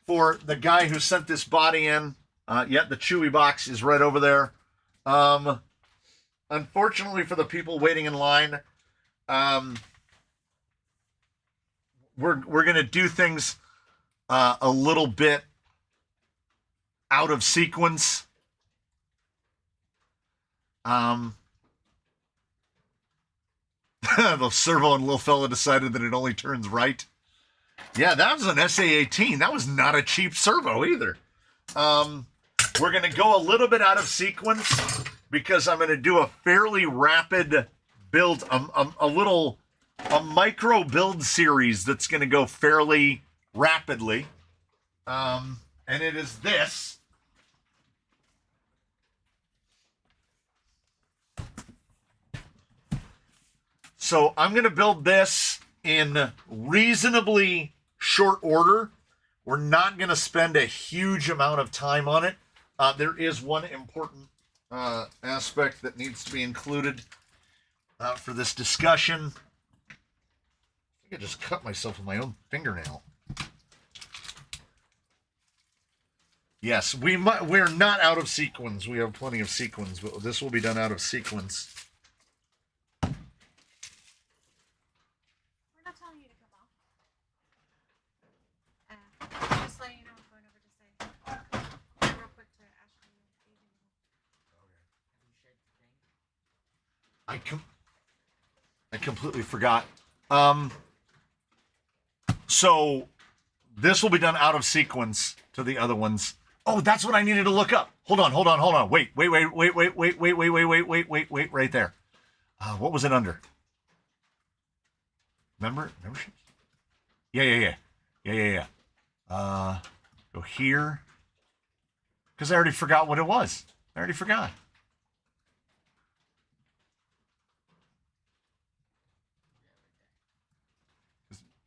for the guy who sent this body in, the Chewy box is right over there. Unfortunately for the people waiting in line, we're gonna do things a little bit out of sequence. The servo and little fella decided that it only turns right. Yeah, that was an SA-18. That was not a cheap servo either. We're going to go a little bit out of sequence because I'm going to do a fairly rapid build, a micro build series that's going to go fairly rapidly. And it is this. So I'm going to build this in reasonably short order. We're not going to spend a huge amount of time on it. There is one important aspect that needs to be included for this discussion. I think I just cut myself with my own fingernail. Yes, we're not out of sequence. We have plenty of sequence, but this will be done out of sequence. Just letting you know I'm going over to say real quick to Ashley and Adrian. I completely forgot. So this will be done out of sequence to the other ones. Oh, that's what I needed to look up. Hold on. Wait, right there. What was it under? Memberships? Yeah. Go here. Because I already forgot what it was. I already forgot.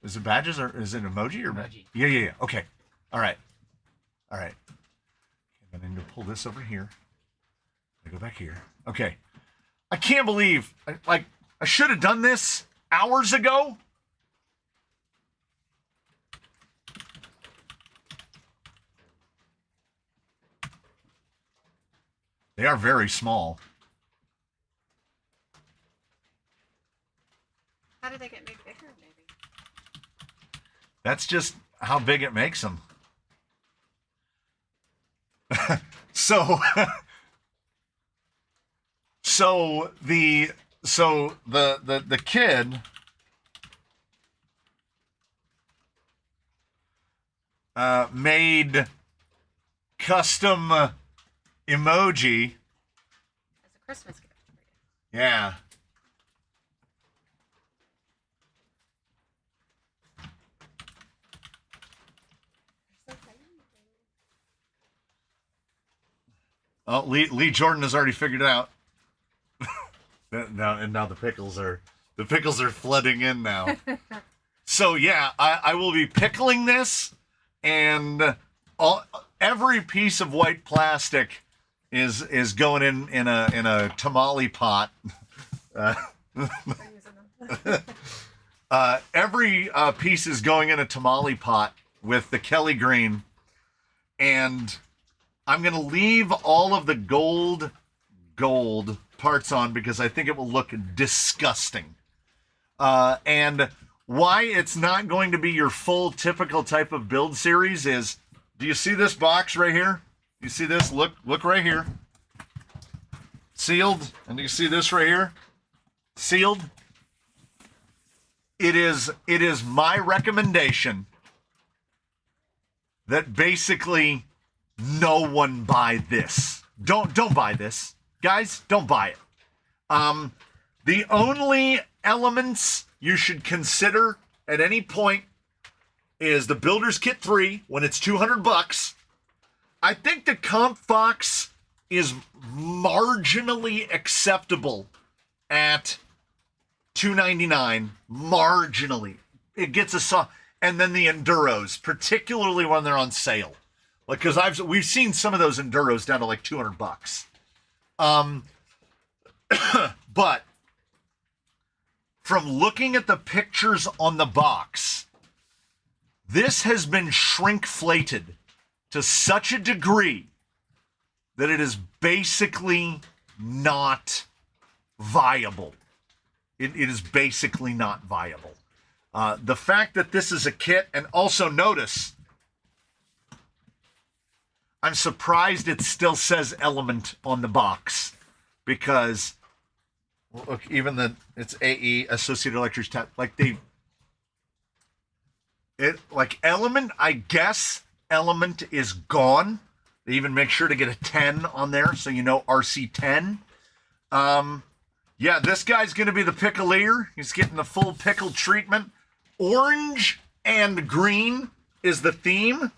Is it badges or is it emoji or Emoji. Yeah. Okay. All right. And I need to pull this over here. I go back here. Okay. I can't believe I should have done this hours ago. They are very small. How did they get made bigger, maybe? That's just how big it makes them. So the So the kid made custom emoji. As a Christmas gift for you. Yeah. They're so tiny. Oh, Lee Jordan has already figured it out. Now the pickles are flooding in now. So yeah, I will be pickling this, and every piece of white plastic is going in a tamale pot. They're using them. Every piece is going in a tamale pot with the Kelly green, and I'm gonna leave all of the gold parts on because I think it will look disgusting. And why it's not going to be your full typical type of build series is, do you see this box right here? You see this? Look right here. Sealed. And you see this right here? Sealed. It is my recommendation that basically no one buy this. Don't buy this. Guys, don't buy it. The only elements you should consider at any point is the Builder's Kit 3 when it's $200. I think the Comp Fox is marginally acceptable at $299. Marginally. It gets a saw. And then the Enduros, particularly when they're on sale. Like, because we've seen some of those Enduros down to like $200. But from looking at the pictures on the box, this has been shrinkflated to such a degree that it is basically not viable. It is basically not viable. The fact that this is a kit, and also notice, I'm surprised it still says Element on the box, because look, even it's AE, Associated Electric Tech, like Element, I guess Element is gone. They even make sure to get a 10 on there, so you know RC10. Yeah, this guy's going to be the pickleer. He's getting the full pickle treatment. Orange and green is the theme.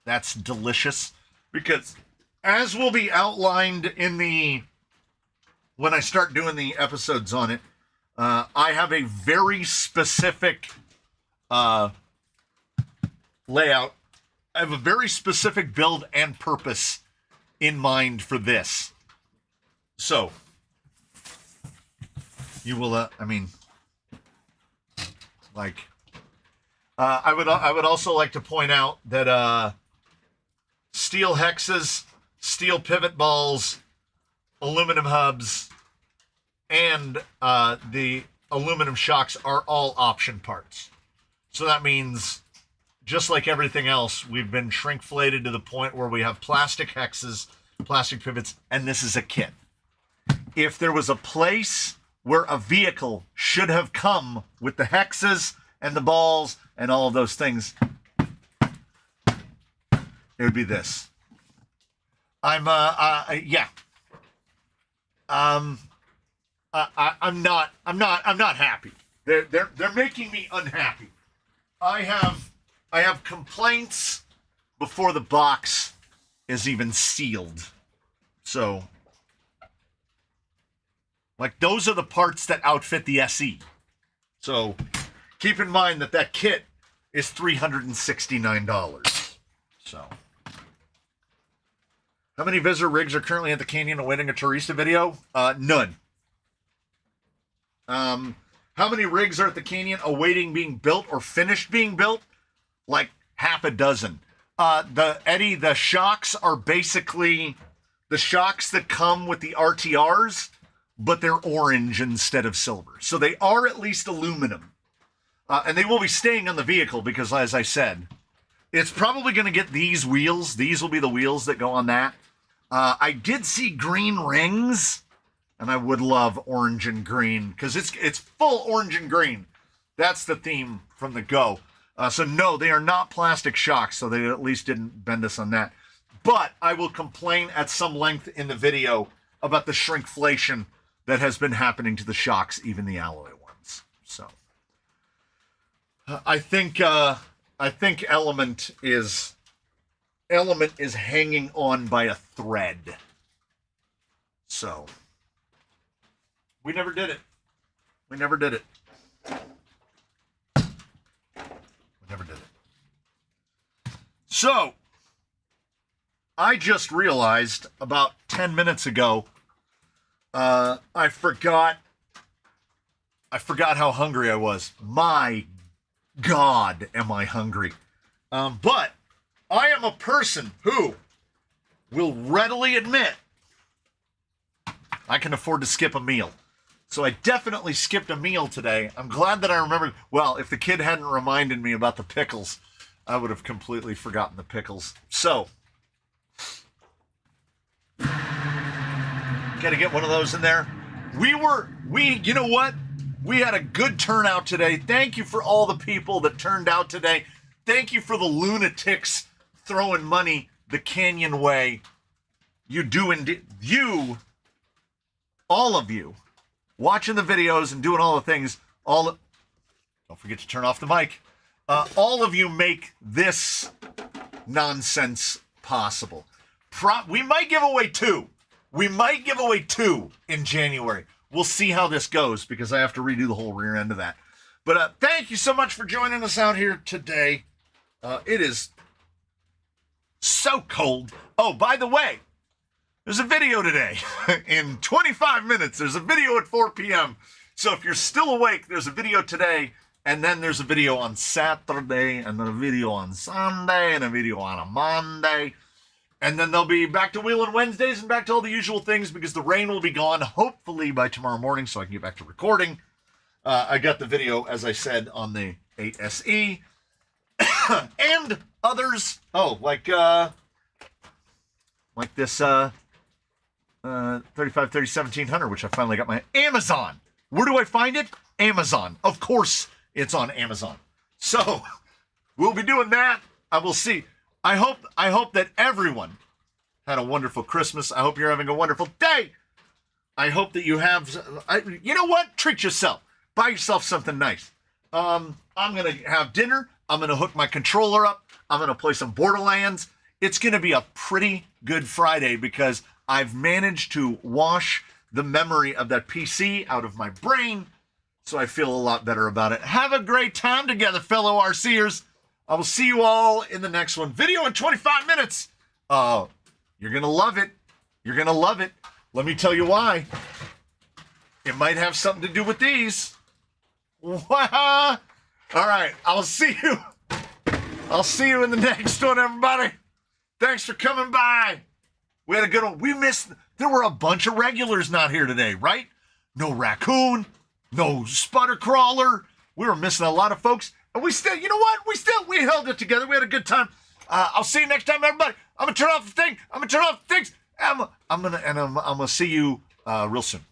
That's delicious, because as will be outlined when I start doing the episodes on it, I have a very specific layout. I have a very specific build and purpose in mind for this. So, you will, I would also like to point out that steel hexes, steel pivot balls, aluminum hubs, and the aluminum shocks are all option parts. So that means, just like everything else, we've been shrinkflated to the point where we have plastic hexes, plastic pivots, and this is a kit. If there was a place where a vehicle should have come with the hexes and the balls and all of those things, it would be this. I'm not happy. They're making me unhappy. I have complaints before the box is even sealed. So, like, those are the parts that outfit the SE. So, keep in mind that kit is $369. So, how many visitor rigs are currently at the canyon awaiting a Turista video? None. How many rigs are at the canyon awaiting being built or finished being built? Like half a dozen. The shocks are basically the shocks that come with the RTRs, but they're orange instead of silver. So they are at least aluminum. And they will be staying on the vehicle because, as I said, it's probably going to get these wheels. These will be the wheels that go on that. I did see green rings And I would love orange and green because it's full orange and green. That's the theme from the go. So no, they are not plastic shocks, so they at least didn't bend us on that. But I will complain at some length in the video about the shrinkflation that has been happening to the shocks, even the alloy ones. So I think Element is hanging on by a thread. So we never did it. We never did it. Never did it. So, I just realized about 10 minutes ago, I forgot how hungry I was. My God, am I hungry. But I am a person who will readily admit I can afford to skip a meal. So I definitely skipped a meal today. I'm glad that I remembered. Well, if the kid hadn't reminded me about the pickles, I would have completely forgotten the pickles. So, gotta get one of those in there. You know what? We had a good turnout today. Thank you for all the people that turned out today. Thank you for the lunatics throwing money the Canyon way. You do indeed. All of you, watching the videos and doing all the things, don't forget to turn off the mic. All of you make this nonsense possible. We might give away two. We might give away two in January. We'll see how this goes because I have to redo the whole rear end of that. But thank you so much for joining us out here today. It is so cold. Oh, by the way, there's a video today. In 25 minutes, there's a video at 4 p.m. So if you're still awake, there's a video today, and then there's a video on Saturday, and then a video on Sunday, and a video on a Monday. And then they'll be back to Wheeling Wednesdays and back to all the usual things because the rain will be gone, hopefully, by tomorrow morning so I can get back to recording. I got the video, as I said, on the 8SE. And others, like this 3530 1700, which I finally got my Amazon. Where do I find it? Amazon. Of course, it's on Amazon. So we'll be doing that. I will see. I hope that everyone had a wonderful Christmas. I hope you're having a wonderful day. I hope that you have. You know what? Treat yourself. Buy yourself something nice. I'm gonna have dinner. I'm gonna hook my controller up. I'm gonna play some Borderlands. It's gonna be a pretty good Friday because I've managed to wash the memory of that PC out of my brain, so I feel a lot better about it. Have a great time together, fellow RCers. I will see you all in the next one. Video in 25 minutes. You're going to love it. You're going to love it. Let me tell you why. It might have something to do with these. All right. I'll see you. I'll see you in the next one, everybody. Thanks for coming by. We had a good one. There were a bunch of regulars not here today, right? No raccoon, no sputter crawler. We were missing a lot of folks. And we still, you know what? We held it together. We had a good time. I'll see you next time, everybody. I'm going to turn off the thing. I'm going to turn off the things. I'm going to see you real soon.